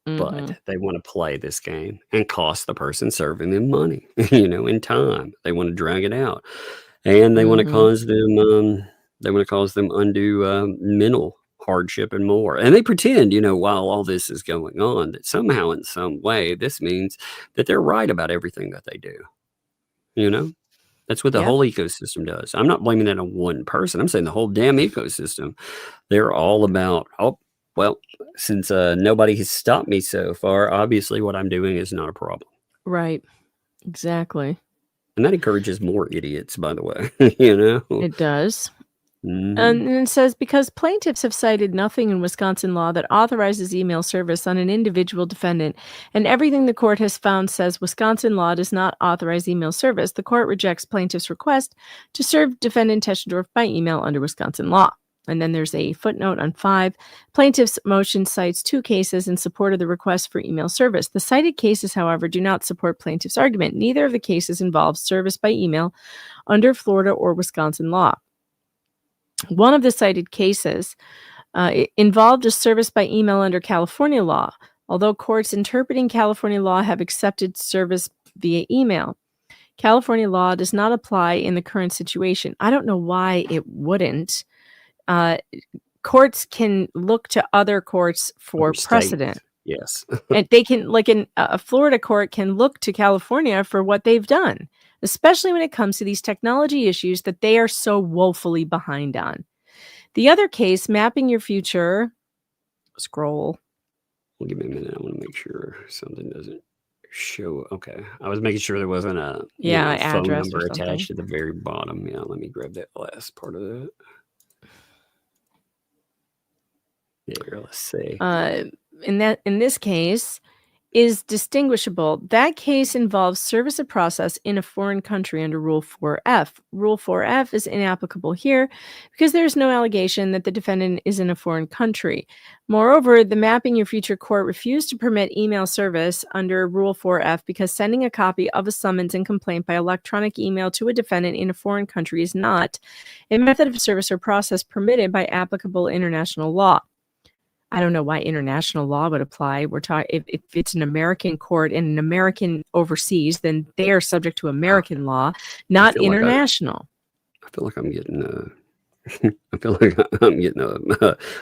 Mhm. they want to play this game and cost the person serving them money, you know, in time. They want to drag it out, and they want to Mhm. cause them undue mental hardship and more. And they pretend, you know, while all this is going on, that somehow in some way this means that they're right about everything that they do. You know, that's what the Yep. whole ecosystem does. I'm not blaming that on one person. I'm saying the whole damn ecosystem. They're all about, oh, well, since nobody has stopped me so far, obviously what I'm doing is not a problem. Right. Exactly. And that encourages more idiots, by the way, you know? It does. Mhm. And it says because plaintiffs have cited nothing in Wisconsin law that authorizes email service on an individual defendant, and everything the court has found says Wisconsin law does not authorize email service, the court rejects plaintiffs' request to serve defendant Teschendorf by email under Wisconsin law. And then there's a footnote on 5. Plaintiff's motion cites 2 cases in support of the request for email service. The cited cases, however, do not support plaintiff's argument. Neither of the cases involves service by email under Florida or Wisconsin law. One of the cited cases involved a service by email under California law, although courts interpreting California law have accepted service via email. California law does not apply in the current situation. I don't know why it wouldn't. Courts can look to other courts for Other states, precedent. yes. And they can, like in a Florida court, can look to California for what they've done, especially when it comes to these technology issues that they are so woefully behind on. The other case, mapping your future, scroll. Well, give me a minute. I want to make sure something doesn't show. Okay. I was making sure there wasn't a phone Address or number something. attached to the very bottom. Yeah, let me grab that last part of that. Here, let's see. In this case is distinguishable. That case involves service of process in a foreign country under Rule 4F. Rule 4F is inapplicable here because there's no allegation that the defendant is in a foreign country. Moreover, the Mapping Your Future court refused to permit email service under Rule 4F because sending a copy of a summons and complaint by electronic email to a defendant in a foreign country is not a method of service or process permitted by applicable international law. I don't know why international law would apply. We're talking if it's an American court and an American overseas, then they are subject to American law, not international. I feel like I'm getting I feel like I'm getting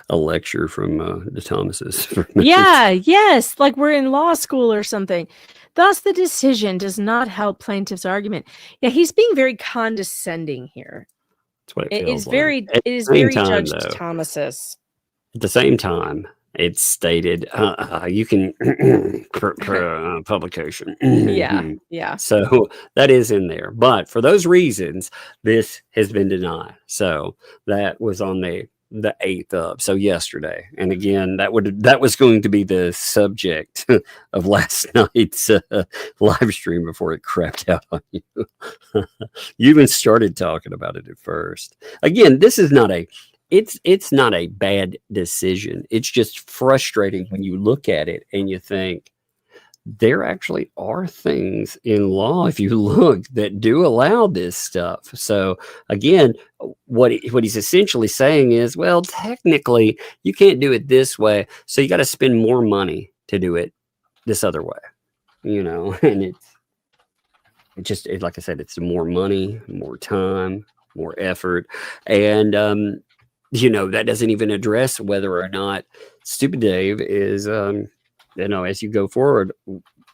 a lecture from the Thomases. Yes, like we're in law school or something. Thus, the decision does not help plaintiff's argument. Yeah, he's being very condescending here. That's what It is like. very, At it is the same very time, Judge though, Thomas's. At the same time, it's stated you can for publication. Yeah. So that is in there. But for those reasons, this has been denied. So that was on the 8th of, so yesterday. And again, that was going to be the subject of last night's live stream before it crapped out on you. You even started talking about it at first. Again, this is not it's not a bad decision. It's just frustrating when you look at it and you think there actually are things in law, if you look, that do allow this stuff. So again, what he's essentially saying is, well, technically you can't do it this way, so you got to spend more money to do it this other way, you know. And like I said, it's more money, more time, more effort, and you know, that doesn't even address whether or not Stupid Dave is, you know, as you go forward,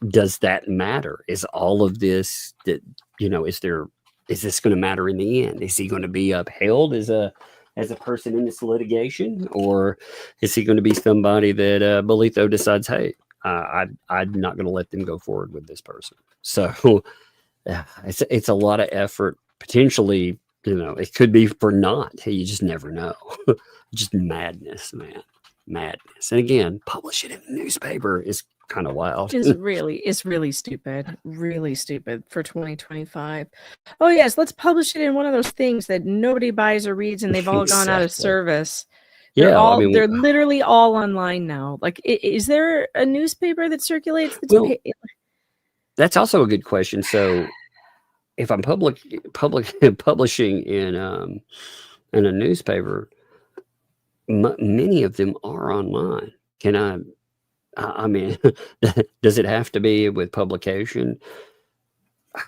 does that matter? Is all of this that, you know, is this going to matter in the end? Is he going to be upheld as a person in this litigation, or is he going to be somebody that Bolitho decides, hey, I'm not going to let them go forward with this person? So it's a lot of effort potentially. You know, it could be for naught. You just never know. Just madness, man. Madness. And again, publish it in the newspaper is kind of wild. It's really stupid. Really stupid for 2025. Oh, yes, let's publish it in one of those things that nobody buys or reads and they've all gone out of service. They're literally all online now. Like, is there a newspaper that circulates? That's also a good question. So if I'm publishing in a newspaper, many of them are online. I mean, does it have to be with publication?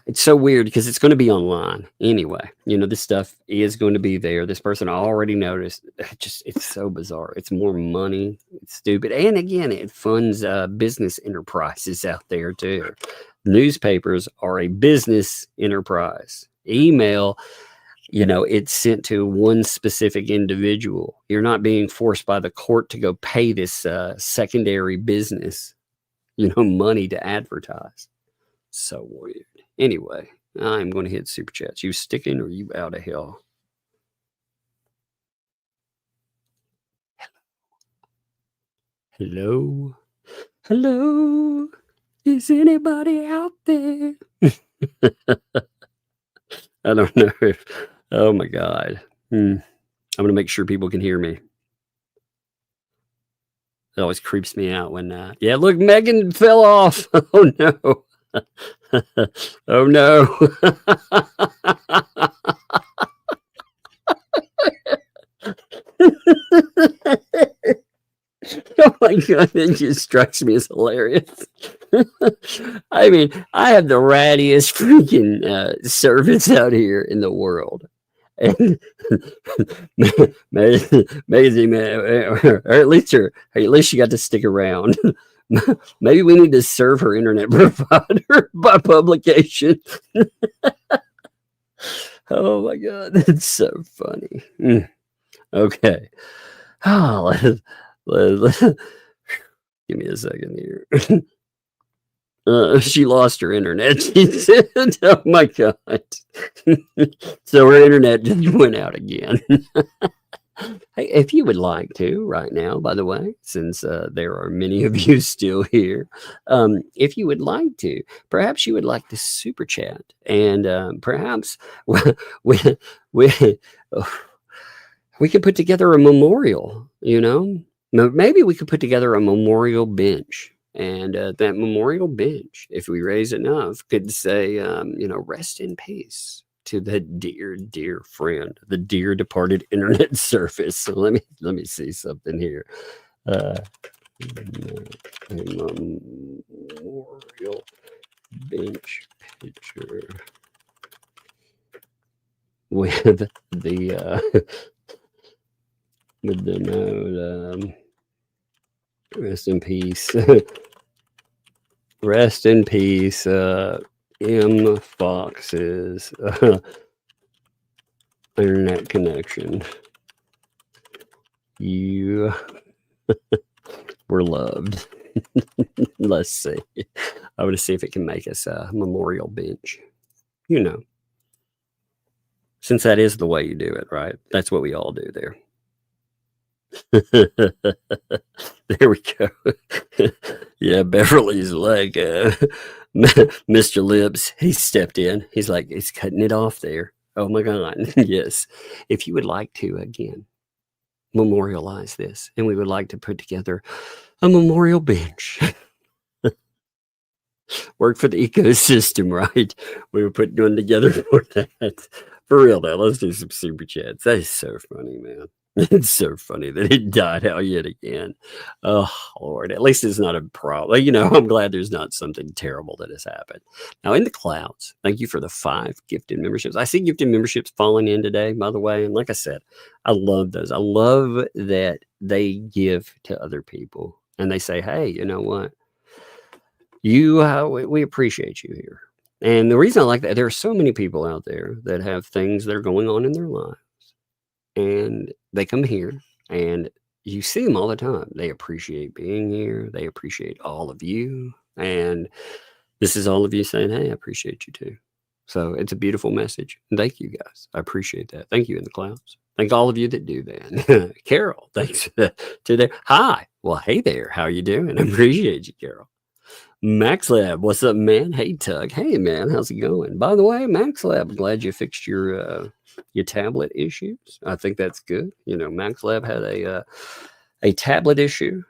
It's so weird because it's going to be online anyway. This stuff is going to be there. This person already noticed. It's so bizarre. It's more money. It's stupid. And again, it funds business enterprises out there too. Newspapers are a business enterprise. Email, it's sent to one specific individual. You're not being forced by the court to go pay this secondary business, money to advertise. So weird. Anyway, I'm going to hit super chats. You sticking or you out of hell? Hello? Hello? Is anybody out there? I don't know if, oh my God. I'm going to make sure people can hear me. It always creeps me out when, yeah, look, Megan fell off. Oh no. Oh no. Oh my God, it just strikes me as hilarious. I mean, I have the rattiest freaking service out here in the world. And amazing, man, or at least she got to stick around. Maybe we need to serve her internet provider by publication. Oh my God, that's so funny. Okay. Oh, give me a second here. She lost her internet, she said. Oh my God. So her internet just went out again. Hey, if you would like to right now, by the way, since there are many of you still here, if you would like to, perhaps you would like to super chat, and perhaps we could put together a memorial, maybe we could put together a memorial bench. And that memorial bench, if we raise enough, could say, rest in peace to the dear friend, the dear departed internet service. So let me see something here. A memorial bench picture with the note. Rest in peace. Rest in peace, M. Fox's internet connection. You were loved. Let's see. I want to see if it can make us a memorial bench. Since that is the way you do it, right? That's what we all do there. There we go. Yeah, Beverly's like Mr. Lips. He stepped in. He's like, he's cutting it off there. Oh my God. Yes. If you would like to, again, memorialize this, and we would like to put together a memorial bench. Work for the ecosystem, right? We were putting one together for that. For real though, let's do some super chats. That is so funny, man. It's so funny that it died out yet again. Oh, Lord. At least it's not a problem. I'm glad there's not something terrible that has happened. Now, in the clouds, thank you for the 5 gifted memberships. I see gifted memberships falling in today, by the way. And like I said, I love those. I love that they give to other people. And they say, hey, you know what? We appreciate you here. And the reason I like that, there are so many people out there that have things that are going on in their lives. And they come here and you see them all the time. They appreciate being here. They appreciate all of you. And this is all of you saying, hey, I appreciate you too. So it's a beautiful message. And thank you guys. I appreciate that. Thank you in the clouds. Thank all of you that do that. Carol, thanks to there. Hi. Well, hey there. How you doing? I appreciate you, Carol. Max Lab, what's up, man? Hey, Tug. Hey, man, how's it going? By the way, Max Lab, glad you fixed your tablet issues. I think that's good. Max Lab had a tablet issue,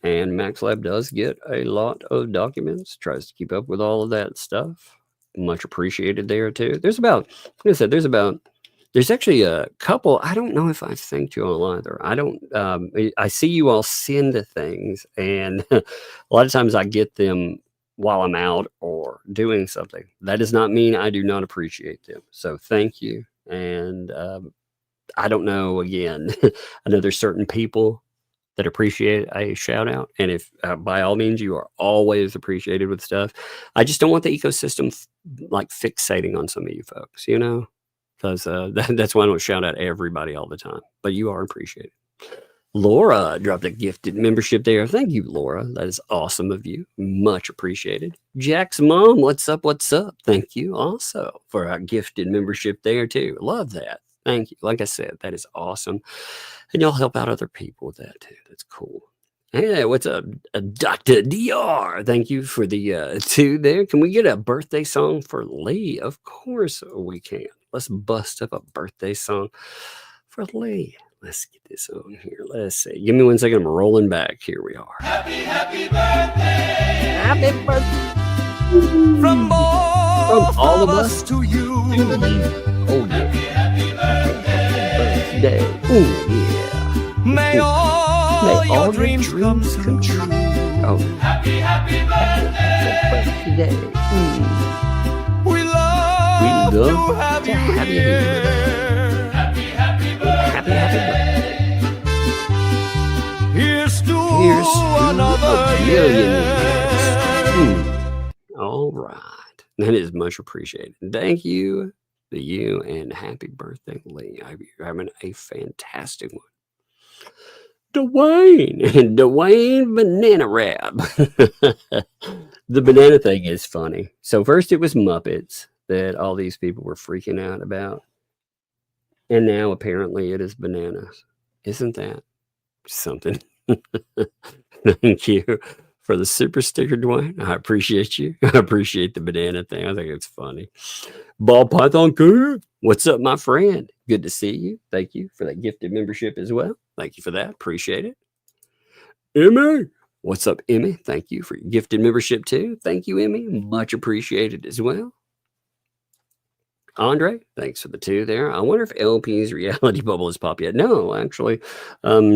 and Max Lab does get a lot of documents, tries to keep up with all of that stuff. much appreciated there too. There's about, like I said, there's actually a couple. I don't know if I've thanked you all either. I don't. I see you all send things, and a lot of times I get them while I'm out or doing something. That does not mean I do not appreciate them. So thank you. And I don't know. Again, I know there's certain people that appreciate a shout out, and if by all means you are always appreciated with stuff. I just don't want the ecosystem like fixating on some of you folks, because that's why I don't shout out everybody all the time, but you are appreciated. Laura dropped a gifted membership there. Thank you, Laura. That is awesome of you. Much appreciated. Jack's mom, what's up? What's up? Thank you also for our gifted membership there too. Love that. Thank you. Like I said, that is awesome. And y'all help out other people with that too. That's cool. Hey, what's up, Dr. DR? Thank you for the 2 there. Can we get a birthday song for Lee? Of course we can. Let's bust up a birthday song for Lee. Let's get this on here. Let's see. Give me 1 second. I'm rolling back. Here we are. Happy birthday. Happy birthday. From all of us to you. Oh, yeah. Happy Birthday. Oh, yeah. May all your dreams come true. Oh. Happy birthday. Birthday. We love to have you have you here. Happy birthday. Here's to another year. All right. That is much appreciated. Thank you to you, and happy birthday, Lee. I hope you're having a fantastic one. Dwayne Banana Rab. The banana thing is funny. So first it was Muppets that all these people were freaking out about. And now apparently it is bananas. Isn't that something? Thank you for the super sticker, Dwayne. I appreciate you. I appreciate the banana thing. I think it's funny. Ball Python Good. What's up, my friend? Good to see you. Thank you for that gifted membership as well. Thank you for that. Appreciate it. Emmy. What's up, Emmy? Thank you for your gifted membership too. Thank you, Emmy. Much appreciated as well. Andre, thanks for the 2 there. I wonder if LP's reality bubble is popped yet. No, actually,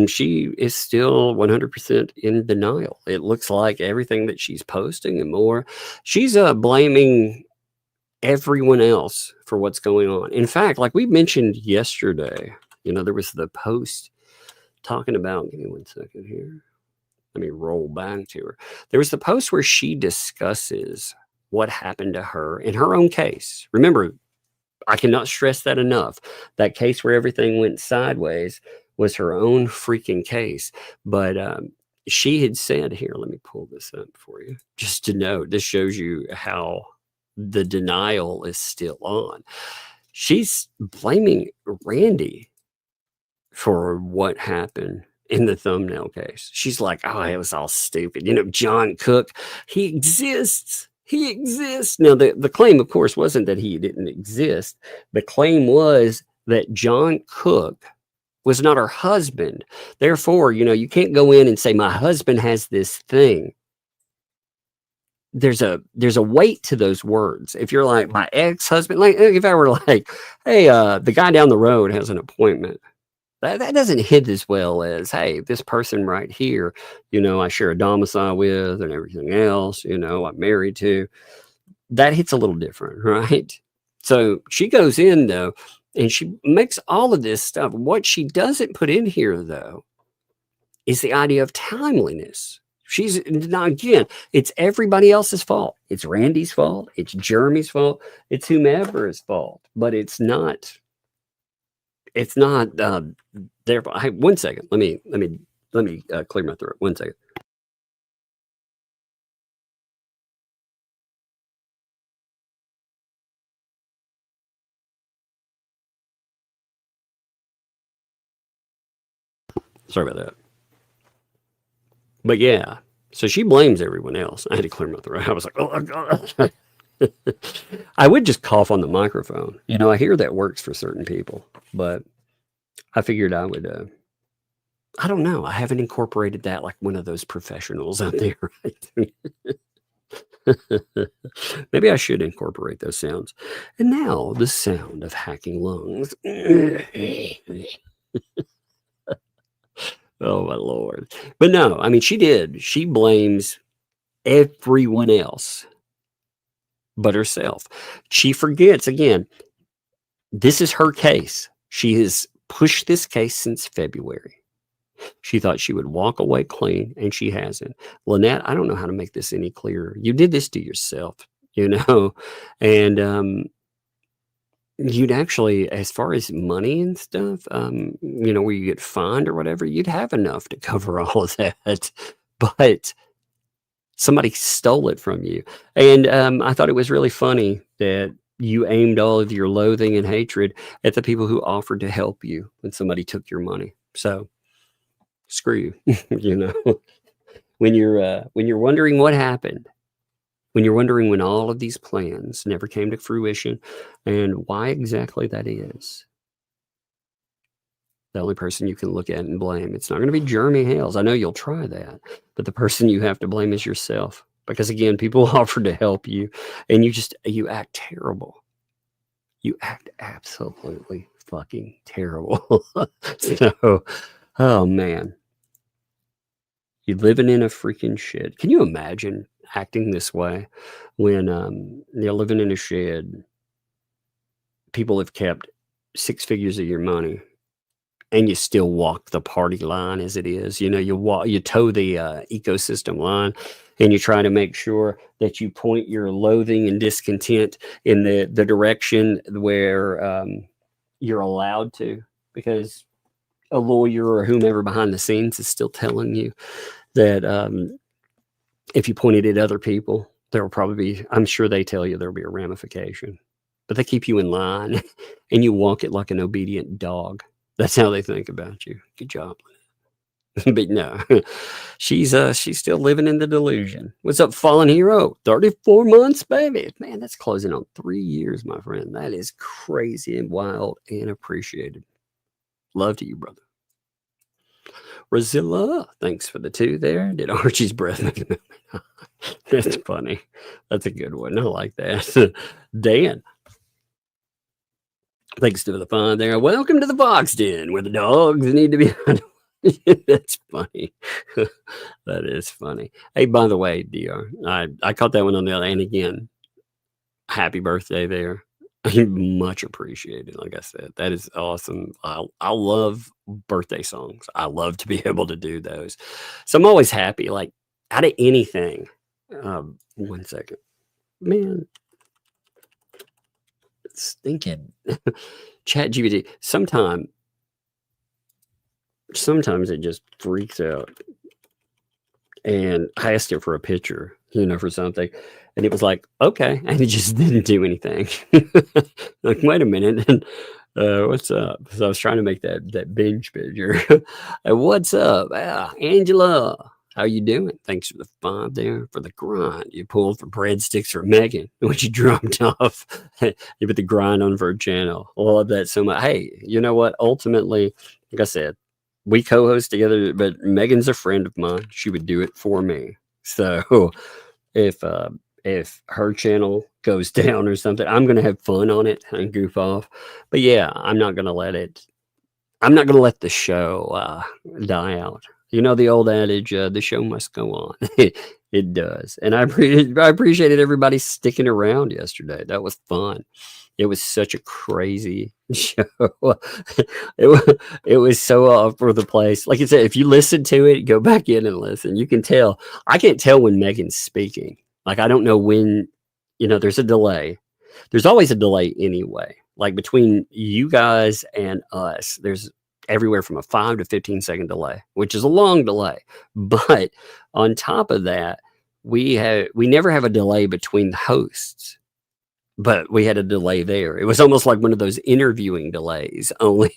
she is still 100% in denial. It looks like everything that she's posting and more, she's blaming everyone else for what's going on. In fact, like we mentioned yesterday, there was the post talking about, give me 1 second here. Let me roll back to her. There was the post where she discusses what happened to her in her own case. Remember, I cannot stress that enough. That case where everything went sideways was her own freaking case. But she had said, here, let me pull this up for you, just to note, this shows you how the denial is still on. She's blaming Randy for what happened in the thumbnail case. She's like, oh, it was all stupid. John Cook, he exists. He exists. Now, the claim, of course, wasn't that he didn't exist. The claim was that John Cook was not her husband. Therefore, you can't go in and say, my husband has this thing. There's a weight to those words. If you're like, my ex-husband, like if I were like, hey, the guy down the road has an appointment. That doesn't hit as well as, hey, this person right here, I share a domicile with and everything else, I'm married to. That hits a little different, right? So she goes in, though, and she makes all of this stuff. What she doesn't put in here, though, is the idea of timeliness. She's not, again, it's everybody else's fault. It's Randy's fault. It's Jeremy's fault. It's whomever's fault. But it's not their fault. Hey, 1 second. Let me clear my throat. 1 second. Sorry about that. But yeah, so she blames everyone else. I had to clear my throat. I was like, oh my God. I would just cough on the microphone. I hear that works for certain people, but I figured I would, I don't know. I haven't incorporated that like one of those professionals out there. Right? Maybe I should incorporate those sounds. And now the sound of hacking lungs. Oh my Lord. But no, I mean, she did. She blames everyone else but herself. She forgets, again, this is her case. She has pushed this case since February. She thought she would walk away clean, and she hasn't. Lynette, I don't know how to make this any clearer. You did this to yourself, and you'd actually, as far as money and stuff, where you get fined or whatever, you'd have enough to cover all of that. But somebody stole it from you. And I thought it was really funny that you aimed all of your loathing and hatred at the people who offered to help you when somebody took your money. So screw you. When you're wondering what happened, when you're wondering when all of these plans never came to fruition and why exactly that is, the only person you can look at and blame, it's not going to be Jeremy Hales. I know you'll try that, but the person you have to blame is yourself. Because again, people offer to help you and you act terrible. You act absolutely fucking terrible. So, oh man. You're living in a freaking shed. Can you imagine acting this way when you're living in a shed? People have kept 6 figures of your money, and you still walk the party line as it is. You toe the ecosystem line, and you try to make sure that you point your loathing and discontent in the direction where you're allowed to, because a lawyer or whomever behind the scenes is still telling you that if you point it at other people, there will probably be, I'm sure they tell you there'll be a ramification. But they keep you in line, and you walk it like an obedient dog. That's how they think about you. Good job. But no, she's still living in the delusion. What's up, fallen hero? 34 months, baby. Man, that's closing on 3 years, my friend. That is crazy and wild and appreciated. Love to you, brother. Rozilla, thanks for the 2 there. Did Archie's breath make a movement? That's funny. That's a good one. I like that. Dan, thanks to the fun there. Welcome to the Fox Den, where the dogs need to be. That's funny. That is funny. Hey, by the way, DR, I caught that one on the other. And again, happy birthday there. Much appreciated. Like I said, that is awesome. I love birthday songs. I love to be able to do those. So I'm always happy, like out of anything. 1 second, man. Stinking ChatGPT. Sometimes it just freaks out. And I asked it for a picture, for something. And it was like, okay. And it just didn't do anything. Like, wait a minute. And, what's up? So I was trying to make that binge picture. What's up? Angela, how you doing? Thanks for the 5 there for the grind. You pulled for breadsticks for Megan, which you dropped off. You put the grind on for her channel. I love that so much. Hey, you know what? Ultimately, like I said, we co-host together, but Megan's a friend of mine. She would do it for me. So if her channel goes down or something, I'm going to have fun on it and goof off. But yeah, I'm not going to let the show die out. You know the old adage, the show must go on. It does. And I appreciated everybody sticking around yesterday. That was fun. It was such a crazy show. It was so all over the place. Like I said, if you listen to it, go back in and listen. You can tell. I can't tell when Megan's speaking. Like, I don't know when, there's a delay. There's always a delay anyway. Like, between you guys and us, there's everywhere from a 5 to 15 second delay, which is a long delay. But on top of that, we never have a delay between the hosts. But we had a delay there. It was almost like one of those interviewing delays. Only,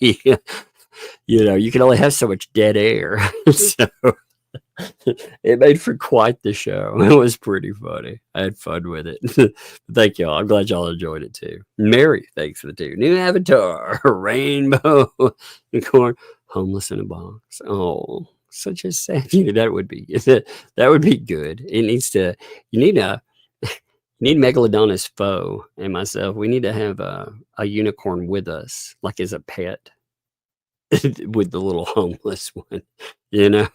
you can only have so much dead air. So it made for quite the show. It was pretty funny. I had fun with it. Thank y'all. I'm glad y'all enjoyed it too. Mary, thanks for the 2. New avatar, rainbow, unicorn, homeless in a box. Oh, such a sad. That would be good. It needs to. You need a. need Megalodon's foe and myself. We need to have a unicorn with us, like as a pet, with the little homeless one, you know?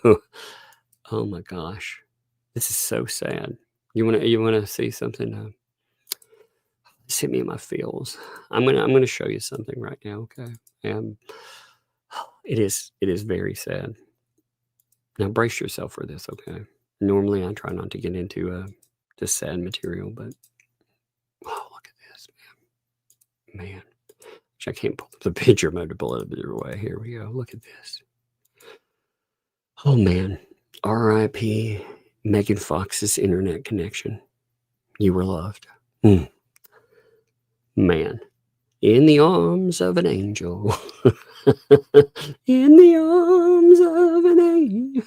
Oh my gosh. This is so sad. You wanna see something? Just hit me in my feels. I'm gonna show you something right now, okay? And it is very sad. Now brace yourself for this, okay? Normally I try not to get into just sad material, but oh, look at this, man. I can't pull up the picture mode to pull it a better way. Here we go. Look at this. Oh man. R.I.P. Megan Fox's internet connection. You were loved. Man. In the arms of an angel. In the arms of an angel.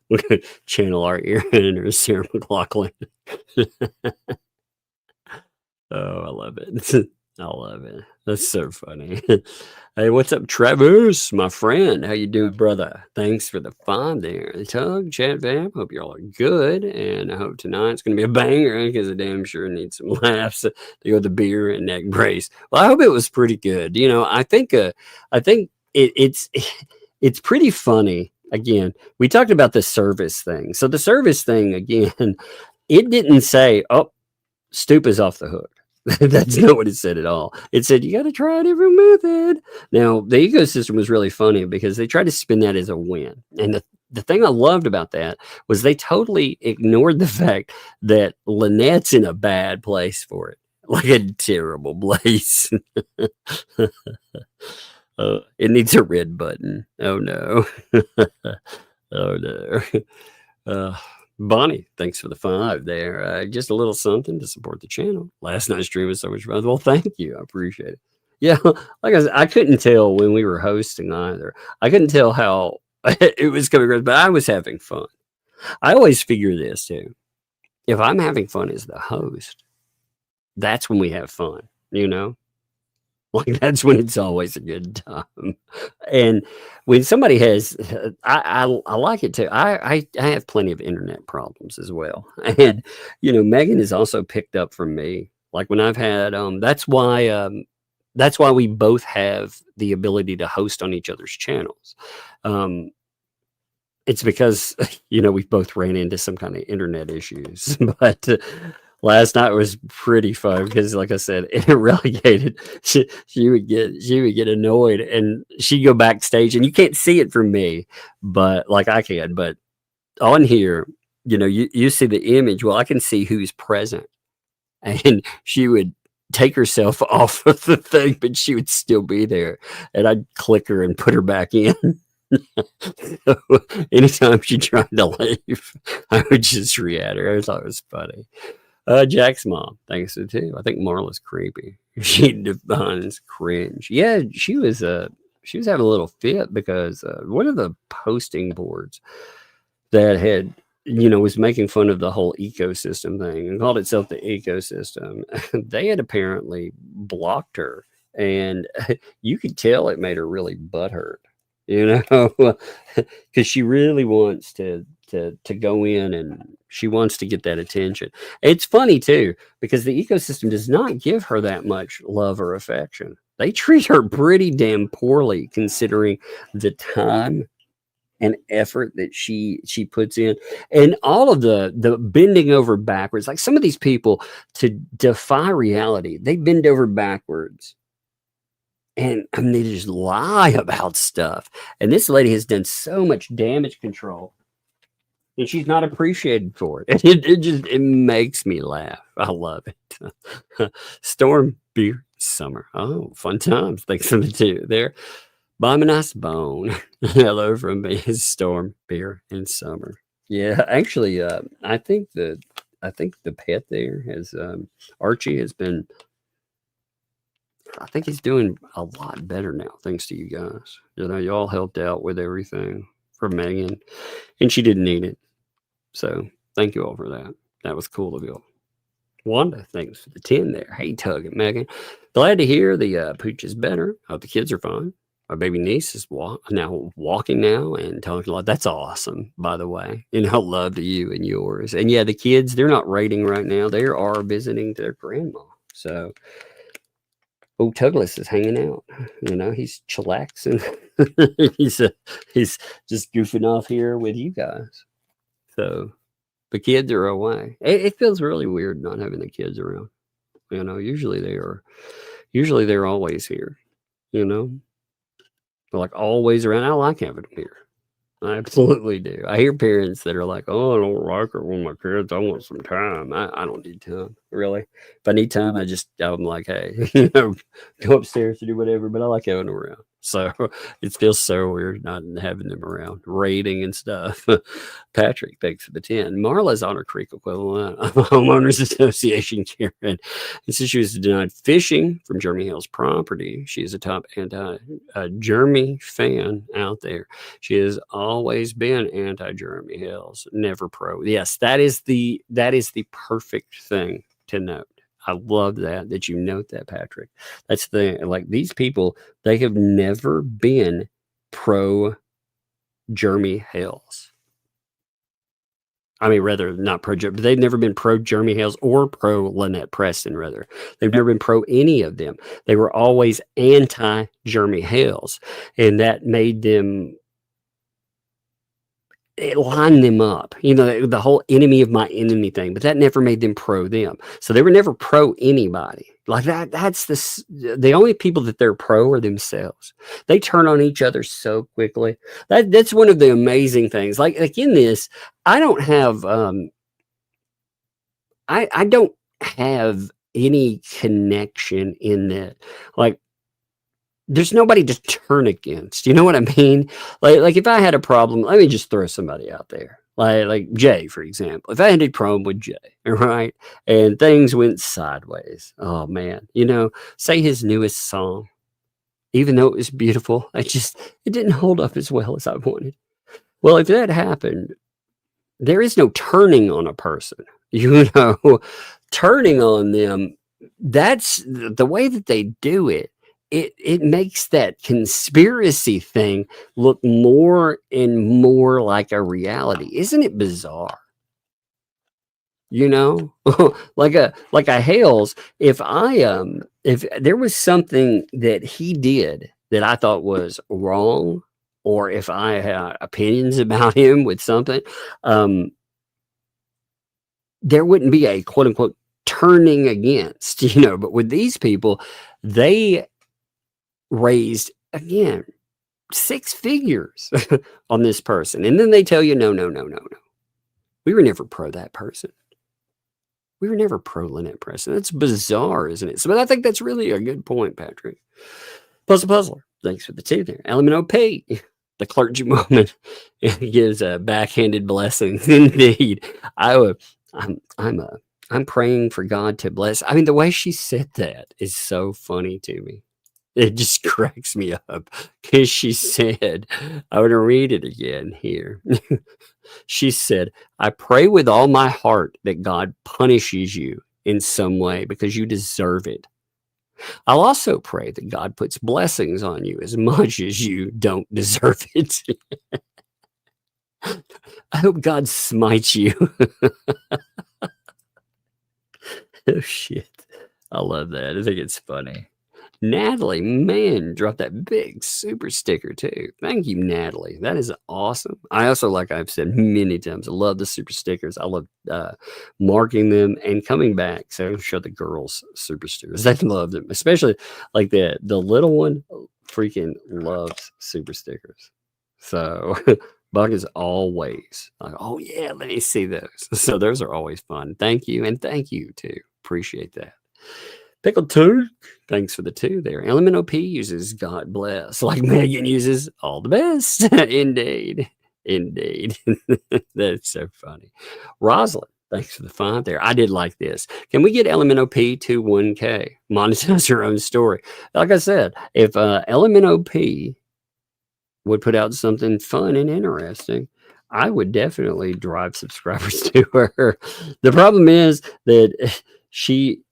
We're going to channel our ear inner Sarah McLachlan. Oh, I love it. I love it. That's so funny. Hey, what's up, Travis, my friend? How you doing, brother? Thanks for the fun there. Tug, chat fam. Hope y'all are good, and I hope tonight's gonna be a banger because I damn sure need some laughs to go with the beer and neck brace. Well, I hope it was pretty good. You know, I think it's pretty funny. Again, we talked about the service thing. So the service thing again, it didn't say, "Oh, Stoop is off the hook." That's not what it said at all. It said, you got to try a different method. Now, the ecosystem was really funny because they tried to spin that as a win. And the thing I loved about that was they totally ignored the fact that Lynette's in a bad place for it. Like a terrible place. It needs a red button. Oh, no. Oh, no. Bonnie, thanks for the 5 there. Just a little something to support the channel. Last night's stream was so much fun. Well, thank you. I appreciate it. Yeah, like I said, I couldn't tell when we were hosting either. I couldn't tell how it was coming across, but I was having fun. I always figure this too. If I'm having fun as the host, that's when we have fun, you know? Like that's when it's always a good time. And when somebody has, I like it too. I have plenty of internet problems as well. And, you know, Megan has also picked up from me. Like when I've had, that's why we both have the ability to host on each other's channels. It's because, you know, we both ran into some kind of internet issues, but last night was pretty fun because, like I said, it relegated. She would get annoyed, and she'd go backstage, and you can't see it from me, but like I can. But on here, you know, you see the image. Well, I can see who's present, and she would take herself off of the thing, but she would still be there, and I'd click her and put her back in. So anytime she tried to leave, I would just re-add her. I thought it was funny. Jack's mom, thanks to too. I think Marla's creepy. She defines cringe. Yeah, she was having a little fit because one of the posting boards that had, you know, was making fun of the whole ecosystem thing and called itself the ecosystem. They had apparently blocked her, and you could tell it made her really butthurt, you know, because she really wants to go in and she wants to get that attention. It's funny too, because the ecosystem does not give her that much love or affection. They treat her pretty damn poorly considering the time and effort that she puts in, and all of the bending over backwards. Like some of these people, to defy reality, they bend over backwards. And I mean, they just lie about stuff. And this lady has done so much damage control, and she's not appreciated for it. It makes me laugh. I love it. Storm, beer, summer. Oh, fun times. Thanks for the 2 there. Buy me a nice bone. Hello from me. Storm, beer, and summer. Yeah, actually, I think the pet there has Archie has been. I think he's doing a lot better now, thanks to you guys. You know, y'all helped out with everything for Megan, and she didn't need it. So thank you all for that. That was cool of you. Wanda, thanks for the 10 there. Hey, Tug and Megan. Glad to hear the pooch is better. Hope the kids are fine. My baby niece is walking now and talking a lot. That's awesome, by the way. Love to you and yours. And yeah, the kids, they're not raiding right now. They are visiting their grandma. So, Douglas is hanging out. He's chillaxing. he's just goofing off here with you guys. So the kids are away. It feels really weird not having the kids around. Usually they're always here. They're like always around. I like having them here. I absolutely do. I hear parents that are like, "Oh, I don't like it when my kids. I want some time." I don't need time, really. If I need time, I'm like, "Hey, go upstairs to do whatever." But I like having them around. So it feels so weird not having them around, raiding and stuff. Patrick, thanks for the 10. Marla's Otter Creek equivalent of Homeowners Association, Karen. And since she was denied fishing from Jeremy Hale's property, she is a top anti-Jeremy fan out there. She has always been anti-Jeremy Hale's, never pro. Yes, that is the perfect thing to note. I love that you note that, Patrick. That's like these people, they have never been pro Jeremy Hales. I mean, rather not pro, but they've never been pro Jeremy Hales or pro Lynette Preston, rather. They've never been pro any of them. They were always anti Jeremy Hales. And that made them, it lined them up, the whole enemy of my enemy thing, but that never made them pro them. So they were never pro anybody like that. That's the only people that they're pro are themselves. They turn on each other so quickly. That's one of the amazing things. Like in this, I don't have, I don't have any connection in that. Like, there's nobody to turn against. You know what I mean? Like if I had a problem, let me just throw somebody out there. Like Jay, for example. If I had a problem with Jay, right, and things went sideways, oh man, say his newest song, even though it was beautiful, it didn't hold up as well as I wanted. Well, if that happened, there is no turning on a person. Turning on them, that's the way that they do it. It makes that conspiracy thing look more and more like a reality. Isn't it bizarre? Like a Hales, if there was something that he did that I thought was wrong, or if I had opinions about him with something, there wouldn't be a quote unquote turning against, but with these people, they raised again 6 figures on this person, and then they tell you no, we were never pro that person. We were never pro Lynette Preston. That's bizarre, isn't it? So, but I think that's really a good point, Patrick. Puzzler, thanks for the 2 there. Element OP, the clergy moment gives a backhanded blessing. Indeed, I'm praying for God to bless. I mean, the way she said that is so funny to me. It just cracks me up because she said, I want to read it again here. She said, I pray with all my heart that God punishes you in some way because you deserve it. I'll also pray that God puts blessings on you as much as you don't deserve it. I hope God smites you. Oh, shit. I love that. I think it's funny. Natalie, man, dropped that big super sticker too. Thank you, Natalie. That is awesome. I also, like I've said many times, I love the super stickers. I love marking them and coming back. So show the girls super stickers. They love them, especially like the little one freaking loves super stickers. So Buck is always like, oh yeah, let me see those. So those are always fun. Thank you. And thank you too. Appreciate that. Pickled 2, thanks for the 2 there. Element OP uses God bless, like Megan uses all the best. Indeed. That's so funny. Rosalind, thanks for the 5 there. I did like this. Can we get Element OP to 1K? Monetize her own story. Like I said, if Element OP would put out something fun and interesting, I would definitely drive subscribers to her. The problem is that she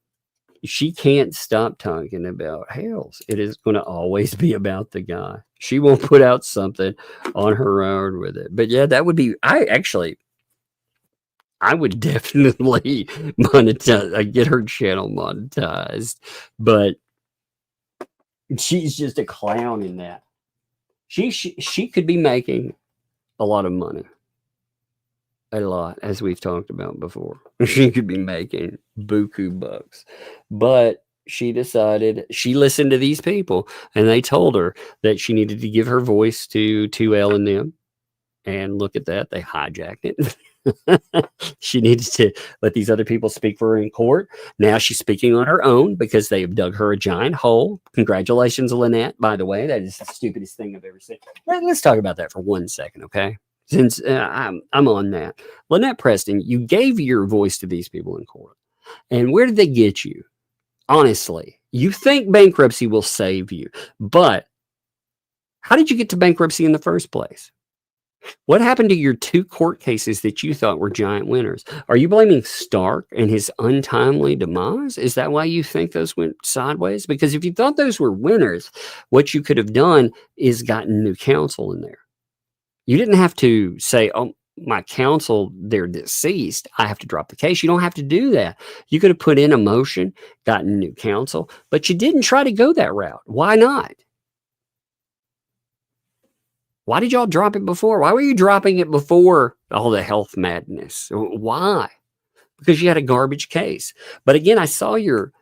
she can't stop talking about Hales. It is going to always be about the guy. She won't put out something on her own with it. But yeah, that would be, I would definitely monetize, get her channel monetized. But she's just a clown in that. She could be making a lot of money. A lot, as we've talked about before. She could be making buku bucks. But she decided, she listened to these people, and they told her that she needed to give her voice to 2L and them. And look at that, they hijacked it. She needed to let these other people speak for her in court. Now she's speaking on her own because they have dug her a giant hole. Congratulations, Lynette, by the way. That is the stupidest thing I've ever seen. Let's talk about that for 1 second, okay? Since I'm on that. Lynette Preston, you gave your voice to these people in court. And where did they get you? Honestly, you think bankruptcy will save you. But how did you get to bankruptcy in the first place? What happened to your 2 court cases that you thought were giant winners? Are you blaming Stark and his untimely demise? Is that why you think those went sideways? Because if you thought those were winners, what you could have done is gotten new counsel in there. You didn't have to say, oh, my counsel, they're deceased, I have to drop the case. You don't have to do that. You could have put in a motion, gotten new counsel, but you didn't try to go that route. Why not? Why did y'all drop it before? Why were you dropping it before all the health madness? Why? Because you had a garbage case. But again, I saw your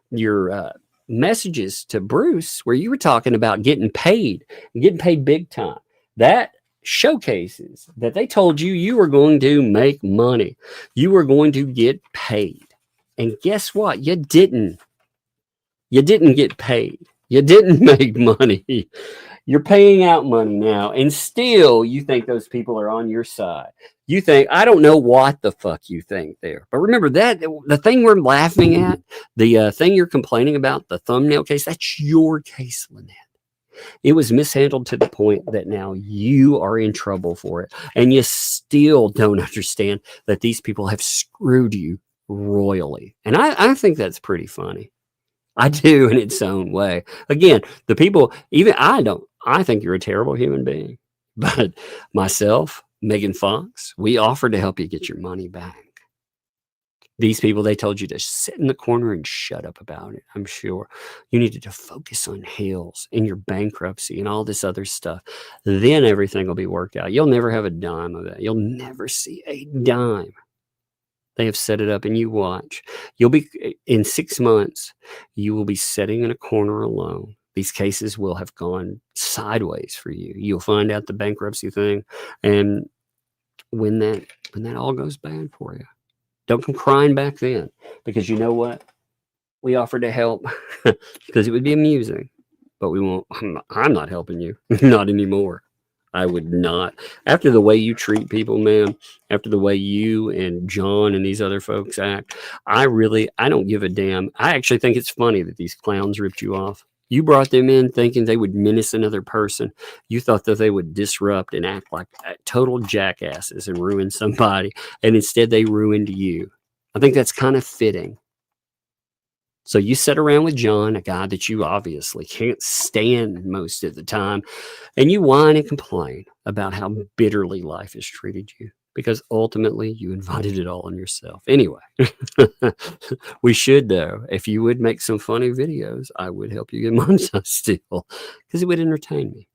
messages to Bruce where you were talking about getting paid big time. That showcases that they told you were going to make money. You were going to get paid. And guess what? You didn't. You didn't get paid. You didn't make money. You're paying out money now, and still you think those people are on your side. You think, I don't know what the fuck you think there. But remember that the thing we're laughing at, the thing you're complaining about, the thumbnail case, that's your case, Lynette. It was mishandled to the point that now you are in trouble for it. And you still don't understand that these people have screwed you royally. And I think that's pretty funny. I do in its own way. Again, the people, even I think you're a terrible human being. But myself, Megan Fox, we offered to help you get your money back. These people, they told you to sit in the corner and shut up about it. I'm sure you needed to focus on Hales and your bankruptcy and all this other stuff. Then everything will be worked out. You'll never have a dime of that. You'll never see a dime. They have set it up, and you watch. You'll be, in 6 months, you will be sitting in a corner alone. These cases will have gone sideways for you. You'll find out the bankruptcy thing, and when that all goes bad for you, don't come crying back then, because you know what? We offered to help because it would be amusing, but we won't. I'm not helping you, not anymore. I would not. After the way you treat people, man, after the way you and John and these other folks act, I don't give a damn. I actually think it's funny that these clowns ripped you off. You brought them in thinking they would menace another person. You thought that they would disrupt and act like total jackasses and ruin somebody, and instead they ruined you. I think that's kind of fitting. So you sit around with John, a guy that you obviously can't stand most of the time, and you whine and complain about how bitterly life has treated you, because ultimately you invited it all on yourself. Anyway, we should, though, if you would make some funny videos, I would help you get monetized still, because it would entertain me.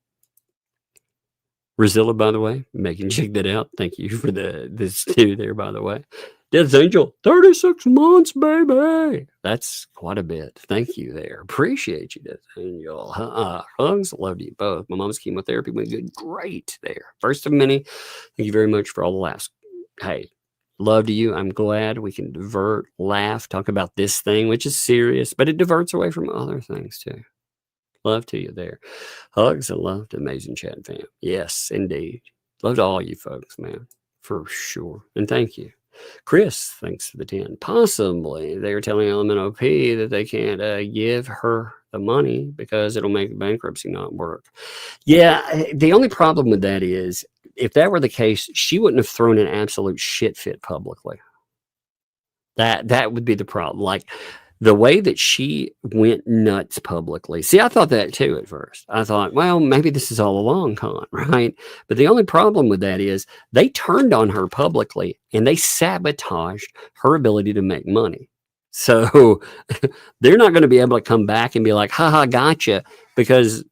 Rosilla, by the way, Megan, check that out. Thank you for this too there, by the way. Death Angel, 36 months, baby. That's quite a bit. Thank you there. Appreciate you, Death Angel. Hugs. Love you both. My mom's chemotherapy went good. Great there. First of many. Thank you very much for all the laughs. Hey, love to you. I'm glad we can divert, laugh, talk about this thing, which is serious, but it diverts away from other things too. Love to you there. Hugs and love to Amazing Chat fam. Yes, indeed. Love to all you folks, man. For sure. And thank you. Chris, thanks for the 10. Possibly they are telling LMNOP that they can't give her the money because it'll make bankruptcy not work. Yeah, the only problem with that is if that were the case, she wouldn't have thrown an absolute shit fit publicly. That would be the problem. Like the way that she went nuts publicly. See, I thought that too at first. I thought, well, maybe this is all a long con, right? But the only problem with that is they turned on her publicly and they sabotaged her ability to make money. So they're not going to be able to come back and be like, haha, gotcha, because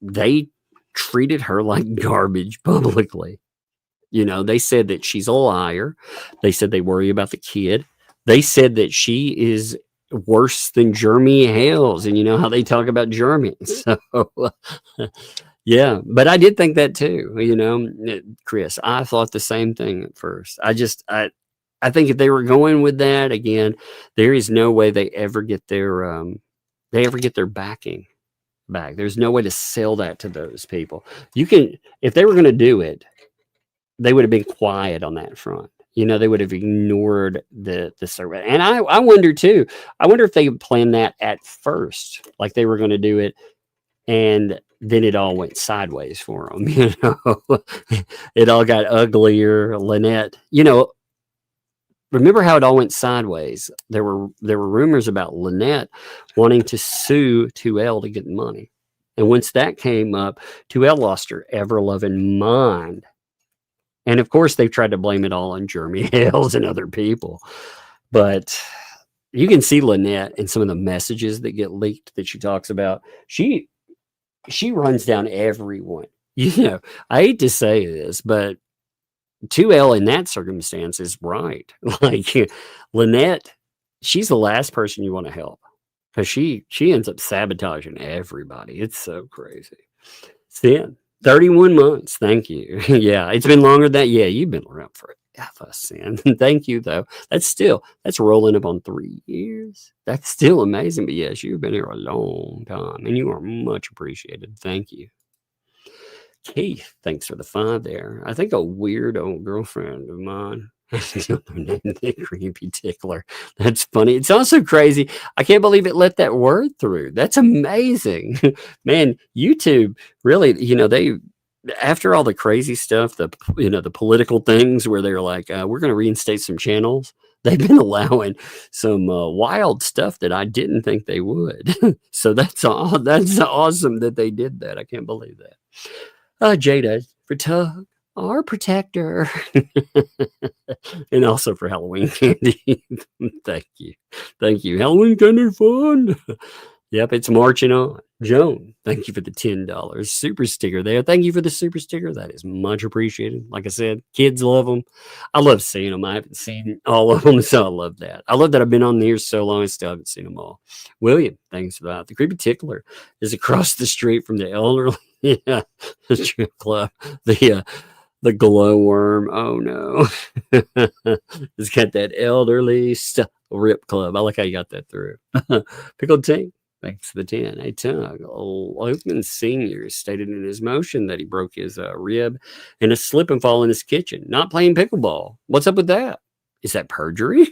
they treated her like garbage publicly. You know, they said that she's a liar. They said they worry about the kid. They said that she is worse than Jeremy Hales. And you know how they talk about Jeremy. So, yeah, but I did think that too, you know, Chris, I thought the same thing at first. I think if they were going with that again, there is no way they ever get their backing back. There's no way to sell that to those people. You can, if they were going to do it, they would have been quiet on that front. You know, they would have ignored the survey. And I wonder too, I wonder if they planned that at first, like they were going to do it, and then it all went sideways for them. You know, it all got uglier. Lynette, you know, remember how it all went sideways? There were rumors about Lynette wanting to sue 2L to get money. And once that came up, 2L lost her ever-loving mind. And of course, they've tried to blame it all on Jeremy Hales and other people. But you can see Lynette in some of the messages that get leaked that she talks about. She runs down everyone. You know, I hate to say this, but 2L in that circumstance is right. Like Lynette, she's the last person you want to help because she ends up sabotaging everybody. It's so crazy. Sin. 31 months. Thank you. Yeah, it's been longer than that. Yeah, you've been around for a Sin. Thank you, though. That's rolling up on 3 years. That's still amazing. But yes, you've been here a long time and you are much appreciated. Thank you. Keith, thanks for the 5 there. I think a weird old girlfriend of mine. The creepy tickler. That's funny. It's also crazy. I can't believe it let that word through. That's amazing. Man, YouTube really, you know, they, after all the crazy stuff, the political things where they're like, we're going to reinstate some channels. They've been allowing some wild stuff that I didn't think they would. So that's awesome that they did that. I can't believe that. Jada for Tug, our protector. And also for Halloween candy. Thank you. Halloween candy fun. Yep, it's marching on. Joan, thank you for the $10 super sticker there. Thank you for the super sticker. That is much appreciated. Like I said, kids love them. I love seeing them. I haven't seen all of them, so I love that. I love that I've been on here so long and still haven't seen them all. William, thanks for that. The creepy tickler is across the street from the elderly. Yeah, the strip club. The glowworm. Oh no. It's got that elderly stuff. Rip club. I like how you got that through. Pickled Tank. Thanks for the 10. Hey, Tug. Oakman Sr. stated in his motion that he broke his rib in a slip and fall in his kitchen. Not playing pickleball. What's up with that? Is that perjury?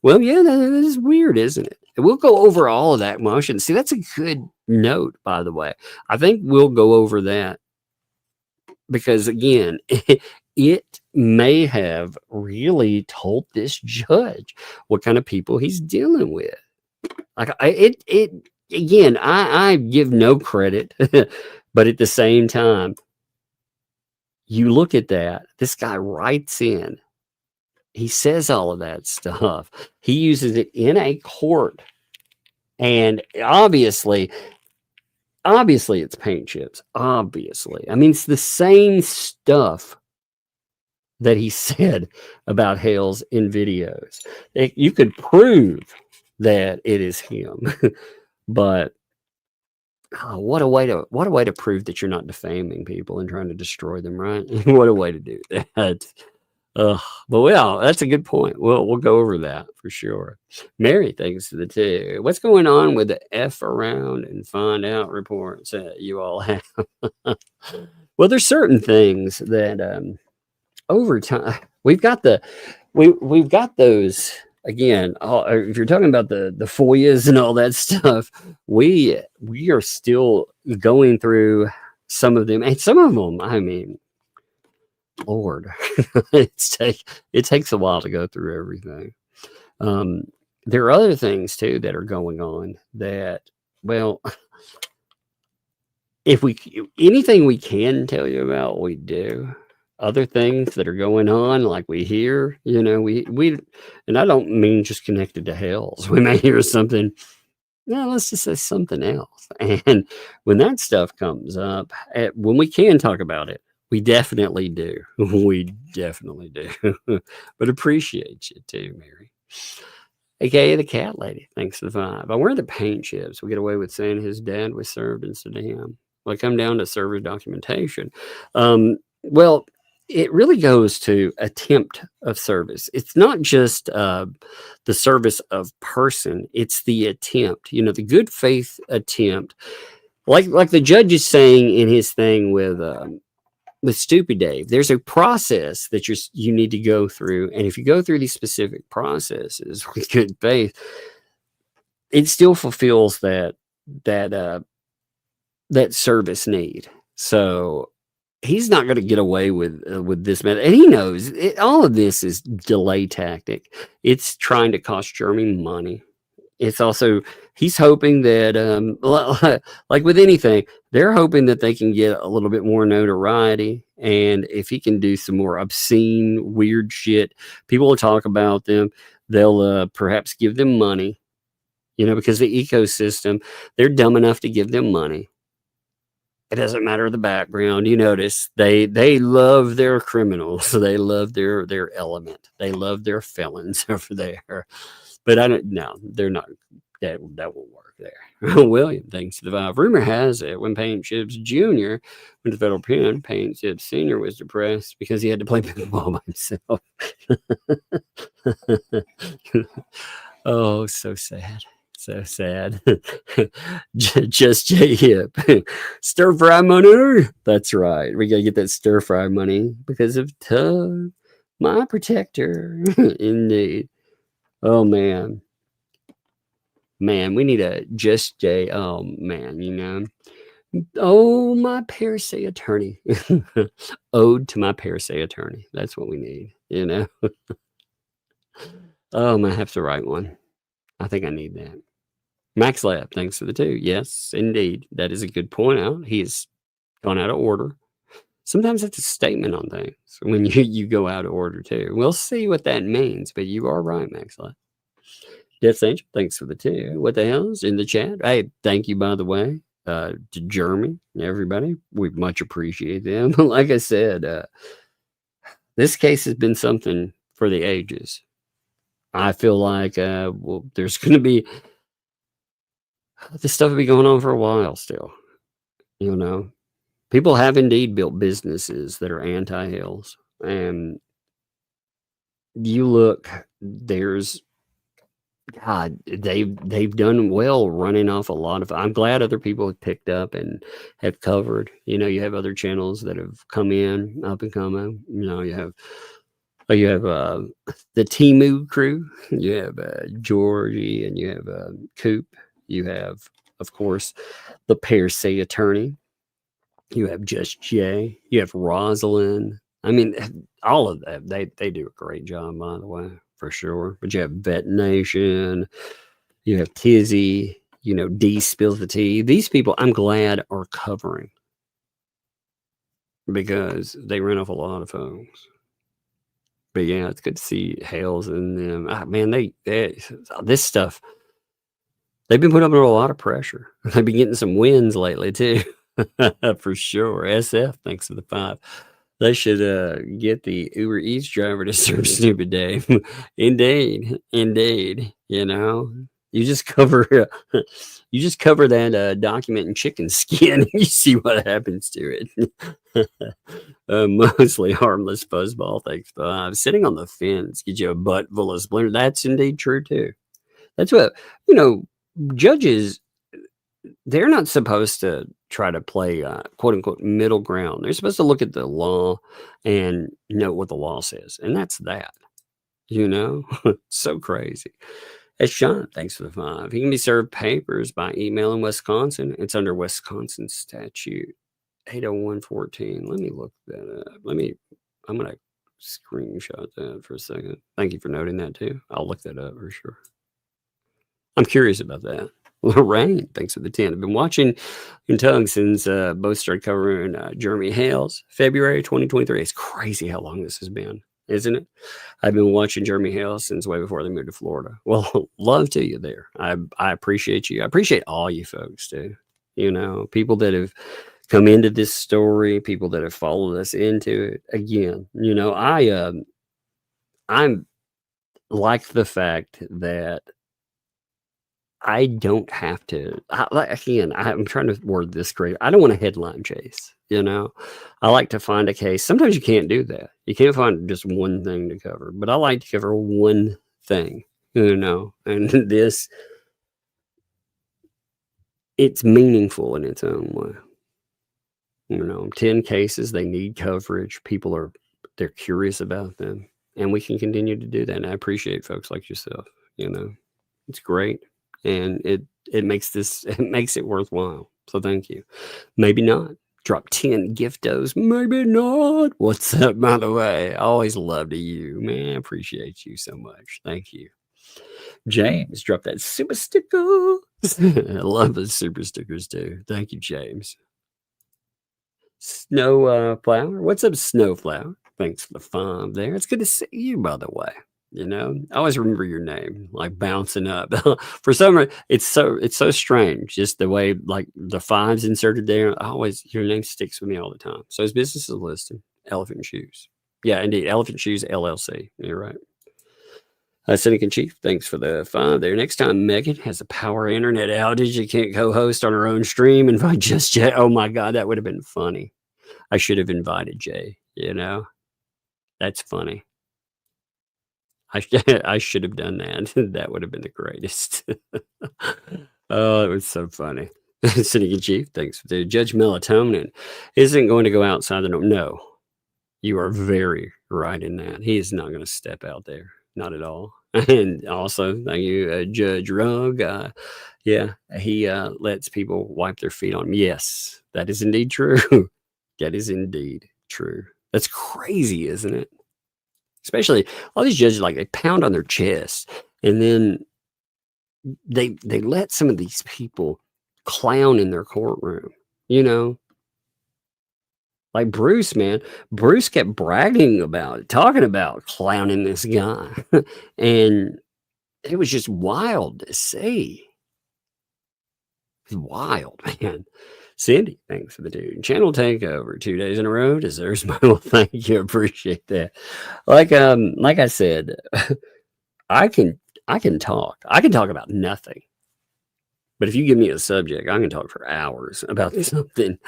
Well, yeah, that is weird, isn't it? We'll go over all of that motion. See, that's a good note, by the way. I think we'll go over that because, again, it may have really told this judge what kind of people he's dealing with. Like again, I give no credit, but at the same time, you look at that, this guy writes in, he says all of that stuff. He uses it in a court, and obviously it's paint chips. Obviously. I mean, it's the same stuff that he said about Hales in videos. You could prove that it is him. But what a way to prove that you're not defaming people and trying to destroy them, right? What a way to do that. But well, that's a good point. We'll go over that for sure. Mary, thanks to the 2. What's going on with the F around and find out reports that you all have? Well, there's certain things that over time we've got those. Again, if you're talking about the FOIAs and all that stuff, we are still going through some of them, and some of them, I mean, Lord, it takes a while to go through everything. there are other things too that are going on that, well, if we anything we can tell you about, we do. Other things that are going on, like we hear, we, and I don't mean just connected to Hales. We may hear something. No, let's just say something else. And when that stuff comes up, when we can talk about it, we definitely do. We definitely do. But appreciate you too, Mary. AKA the cat lady. Thanks for the 5. I wear the paint chips. We get away with saying his dad was served instead of him. Well, I come down to server documentation. Well, it really goes to attempt of service. It's not just the service of person, it's the attempt, the good faith attempt. Like the judge is saying in his thing with Stupid Dave, there's a process that you need to go through. And if you go through these specific processes with good faith, it still fulfills that service need. So he's not going to get away with this method. And he knows all of this is delay tactic. It's trying to cost Jeremy money. It's also, he's hoping that, like with anything, they're hoping that they can get a little bit more notoriety. And if he can do some more obscene, weird shit, people will talk about them. They'll perhaps give them money, because the ecosystem, they're dumb enough to give them money. It doesn't matter the background. You notice they love their criminals. They love their element. They love their felons over there. But they're not. That won't work there. William, thanks to the 5. Rumor has it when Payne Chips Jr. went to federal pen, Payne Chips Sr. was depressed because he had to play pickleball by himself. Oh, so sad. So sad. Just J-Hip. Stir fry money. That's right. We got to get that stir fry money because of Tug, my protector. Indeed. Oh, man. Man, we need a Just J. Oh, man, Oh, my per se attorney. Ode to my per se attorney. That's what we need, Oh, I'm going to have to write one. I think I need that. Max Lab, thanks for the 2. Yes, indeed. That is a good point out. He has gone out of order. Sometimes it's a statement on things when you go out of order too. We'll see what that means, but you are right, Max Lab. Death Angel, thanks for the 2. What the hell's in the chat? Hey, thank you, by the way, to Jeremy and everybody. We much appreciate them. Like I said, this case has been something for the ages. I feel like there's going to be this stuff will be going on for a while still. People have indeed built businesses that are anti-Hales, and you look. There's God. They've done well running off a lot of. I'm glad other people have picked up and have covered. You have other channels that have come in, up and coming. You have the Timu crew. You have Georgie, and you have Coop. You have, of course, the per se attorney. You have Just Jay. You have Rosalind. I mean, all of them. They do a great job, by the way, for sure. But you have Vet Nation. You have Tizzy. D spills the tea. These people, I'm glad, are covering because they run off a lot of folks. But yeah, it's good to see Hales and them. Man, they this stuff. They've been put under a lot of pressure. They've been getting some wins lately too, for sure. SF, thanks for the 5. They should get the Uber Eats driver to serve Stupid Dave. Indeed. You just cover that document in chicken skin, and you see what happens to it. Mostly harmless fuzzball. Thanks for 5. Sitting on the fence get you a butt full of splinters. That's indeed true too. That's what judges, they're not supposed to try to play quote unquote middle ground. They're supposed to look at the law and know what the law says. And that's that, so crazy. It's Sean, thanks for the 5. He can be served papers by email in Wisconsin. It's under Wisconsin statute 80114. Let me look that up. I'm going to screenshot that for a second. Thank you for noting that too. I'll look that up for sure. I'm curious about that. Lorraine, thanks for the 10. I've been watching in Tug since both started covering Jeremy Hale's February 2023. It's crazy how long this has been, isn't it? I've been watching Jeremy Hale since way before they moved to Florida. Well, love to you there. I appreciate you. I appreciate all you folks too. You know, people that have come into this story, people that have followed us into it. Again, you know, I'm like the fact that I don't have to. Again, I'm trying to word this great. I don't want to headline chase. You know, I like to find a case. Sometimes you can't do that. You can't find just one thing to cover. But I like to cover one thing. You know, and this, it's meaningful in its own way. You know, 10 cases, they need coverage. They're curious about them, and we can continue to do that. And I appreciate folks like yourself. You know, it's great. And it makes it worthwhile. So thank you. Maybe not. Drop 10 giftos. Maybe not. What's up, by the way? I always love to you, man. I appreciate you so much. Thank you. James, drop that super sticker. I love the super stickers too. Thank you, James. Snowflower. What's up, Snowflower? Thanks for the fun there. It's good to see you, by the way. You know, I always remember your name, like bouncing up. For some reason, it's so strange, just the way like the 5's inserted there. Your name sticks with me all the time. So his business is listed, Elephant Shoes. Yeah, indeed, Elephant Shoes LLC. You're right. Cynic and Chief, thanks for the 5 there. Next time Megan has a power internet outage, you can't co-host on her own stream. Invite just Jay. Oh my God, that would have been funny. I should have invited Jay. You know, that's funny. I should have done that. That would have been the greatest. Oh, it was so funny. Cynic and Chief, thanks for the Judge Melatonin isn't going to go outside the norm. No, you are very right in that. He is not going to step out there. Not at all. And also, thank you, Judge Rugg. Yeah, he lets people wipe their feet on him. Yes, that is indeed true. That is indeed true. That's crazy, isn't it? Especially all these judges, like they pound on their chest, and then they let some of these people clown in their courtroom. You know, like Bruce, man. Bruce kept bragging about it, talking about clowning this guy, and it was just wild to see. It was wild, man. Cindy, thanks for the dude. Channel takeover 2 days in a row. Deserves my well, thank you. Appreciate that. Like I said, I can talk. I can talk about nothing. But if you give me a subject, I can talk for hours about something.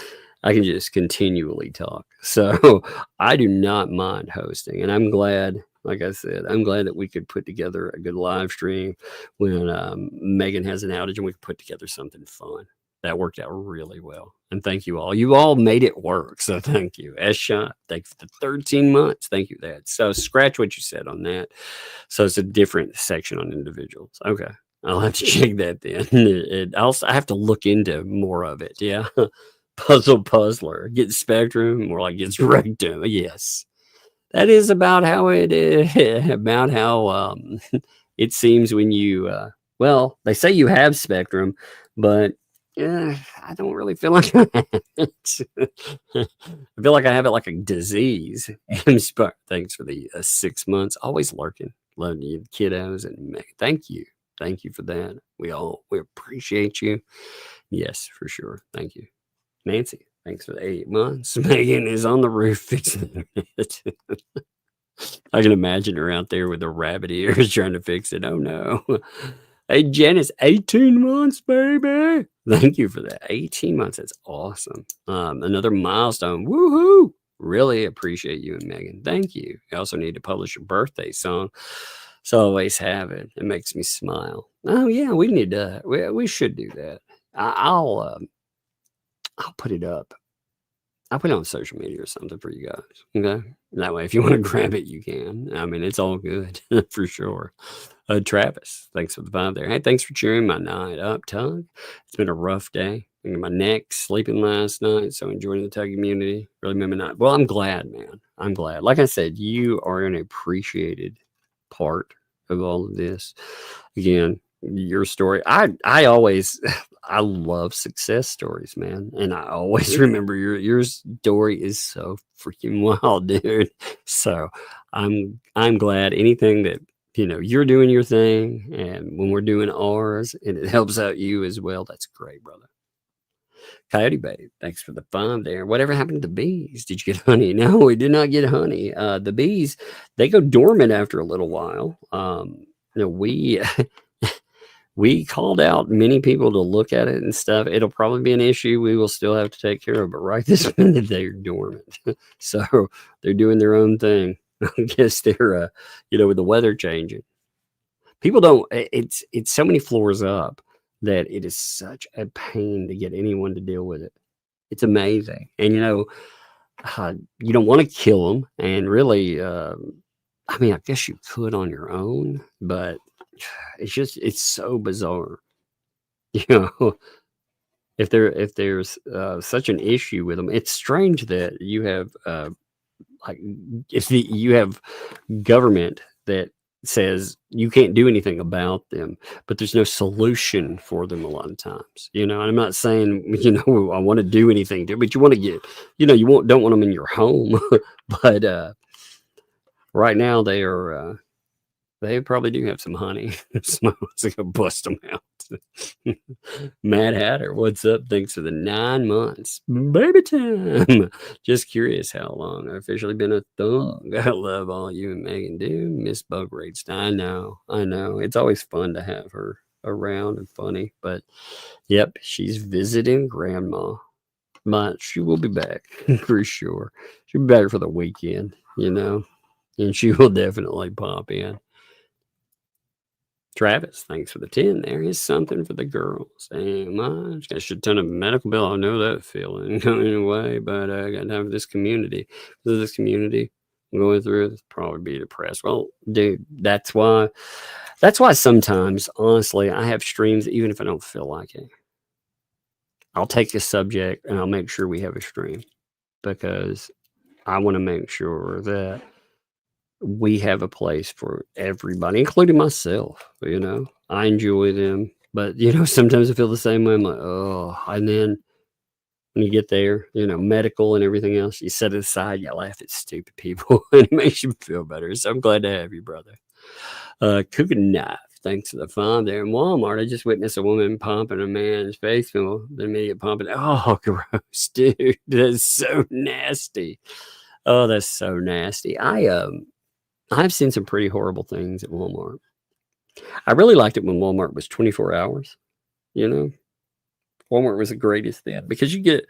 I can just continually talk. So I do not mind hosting. And I'm glad, like I said, I'm glad that we could put together a good live stream when Megan has an outage and we could put together something fun. That worked out really well. And thank you all. You all made it work. So thank you. S-Shot, thanks for the 13 months. Thank you for that. So scratch what you said on that. So it's a different section on individuals. Okay. I'll have to check that then. I have to look into more of it. Yeah. Puzzler. Get Spectrum, more like gets Rectum. Yes. That is about how it is. About how it seems when you, well, they say you have Spectrum, but I don't really feel like I have it. I feel like I have it like a disease. Thanks for the 6 months. Always lurking. Love you, kiddos. And thank you. Thank you for that. We appreciate you. Yes, for sure. Thank you. Nancy, thanks for the 8 months. Megan is on the roof fixing it. I can imagine her out there with the rabbit ears trying to fix it. Oh no. Hey, Janice, 18 months, baby. Thank you for that. 18 months. That's awesome. Another milestone. Woohoo. Really appreciate you and Megan. Thank you. You also need to publish your birthday song. So I always have it. It makes me smile. Oh, yeah, we need to. We should do that. I'll put it up. I'll put it on social media or something for you guys. Okay. That way, if you want to grab it, you can. I mean, it's all good for sure. Travis, thanks for the 5 there. Hey, thanks for cheering my night up, Tug. It's been a rough day. My neck sleeping last night. So enjoying the Tug community. Really made my night. Well, I'm glad, man. I'm glad. Like I said, you are an appreciated part of all of this. Again, your story. I always I love success stories, man, and I always remember your story is so freaking wild, dude. So I'm glad anything that you're doing your thing, and when we're doing ours, and it helps out you as well. That's great, brother. Coyote Babe, thanks for the fun there. Whatever happened to the bees? Did you get honey? No, we did not get honey. The bees, they go dormant after a little while. We we called out many people to look at it and stuff. It'll probably be an issue we will still have to take care of, but right this minute they're dormant. So they're doing their own thing. I guess they're with the weather changing. People don't it's so many floors up that it is such a pain to get anyone to deal with it. It's amazing. And you don't want to kill them, and really I mean, I guess you could on your own, but it's so bizarre. If there's such an issue with them, it's strange that you have you have government that says you can't do anything about them, but there's no solution for them a lot of times. And I'm not saying I want to do anything to, but you want to get don't want them in your home, but right now they are. They probably do have some honey. Someone's gonna bust them out. Mad Hatter, what's up? Thanks for the 9 months. Baby time. Just curious how long I've officially been a thug. I love all you and Megan do. Miss Bug Rates. I know. It's always fun to have her around and funny. But yep, she's visiting grandma. But she will be back for sure. She'll be back for the weekend, and she will definitely pop in. Travis, thanks for the 10. There is something for the girls. And I got a shit ton of medical bill. I know that feeling going away, but I got time for this community. This community I'm going through, it's probably be depressed. Well, dude, that's why sometimes, honestly, I have streams even if I don't feel like it. I'll take a subject and I'll make sure we have a stream because I want to make sure that we have a place for everybody, including myself. I enjoy them, but sometimes I feel the same way. I'm like, oh, and then when you get there, medical and everything else, you set it aside, you laugh at stupid people, and it makes you feel better. So I'm glad to have you, brother. Cooking Knife, thanks for the fun there. In Walmart, I just witnessed a woman pumping a man's face, then me get pumping. Oh, gross, dude, that's so nasty. Oh, that's so nasty. I've seen some pretty horrible things at Walmart. I really liked it when Walmart was 24 hours. Walmart was the greatest then because you get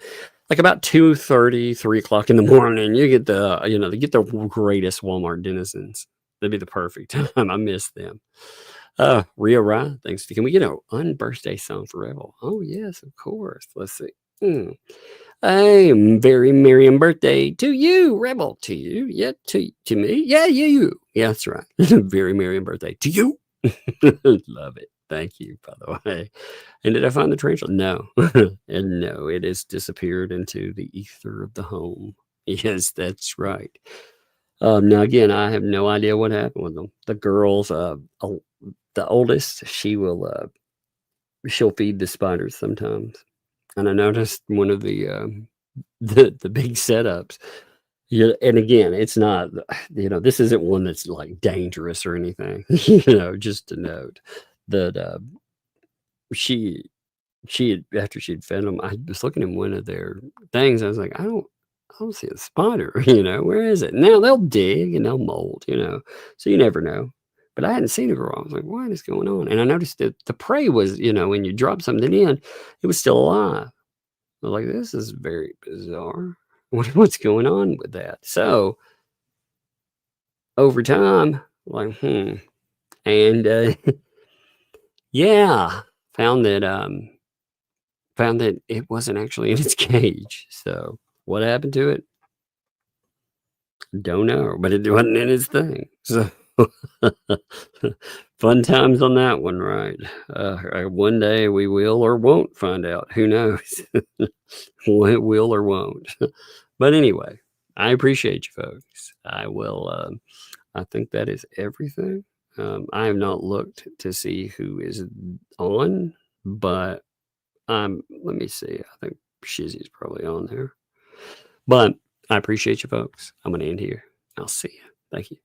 like about 2:30, 3 o'clock in the morning. You get they get the greatest Walmart denizens. That'd be the perfect time. I miss them. Ria Rye, thanks. Can we get an unbirthday song for Rebel? Oh yes, of course. Let's see. Hey, very merry birthday to you, Rebel. To you, yeah, to me, yeah, you. Yeah, that's right. Very merry birthday to you. Love it. Thank you, by the way. And did I find the tarantula? No, and no, it has disappeared into the ether of the home. Yes, that's right. Now again, I have no idea what happened with them. The girls, the oldest, she'll feed the spiders sometimes. And I noticed one of the big setups. Yeah, and again, it's not. This isn't one that's like dangerous or anything. Just to note that she had after she'd fed them, I was looking at one of their things. I was like, I don't see a spider. Where is it? Now they'll dig and they'll mold. So you never know. But I hadn't seen a girl. I was like, what is going on? And I noticed that the prey was, when you drop something in, it was still alive. I was like, this is very bizarre. What's going on with that? So over time, like, and yeah, found that it wasn't actually in its cage. So what happened to it? Don't know, but it wasn't in its thing. So fun times on that one, right? One day we will or won't find out. Who knows? It will or won't. But anyway, I appreciate you folks. I will. I think that is everything. I have not looked to see who is on, but let me see. I think Shizzy's probably on there. But I appreciate you folks. I'm going to end here. I'll see you. Thank you.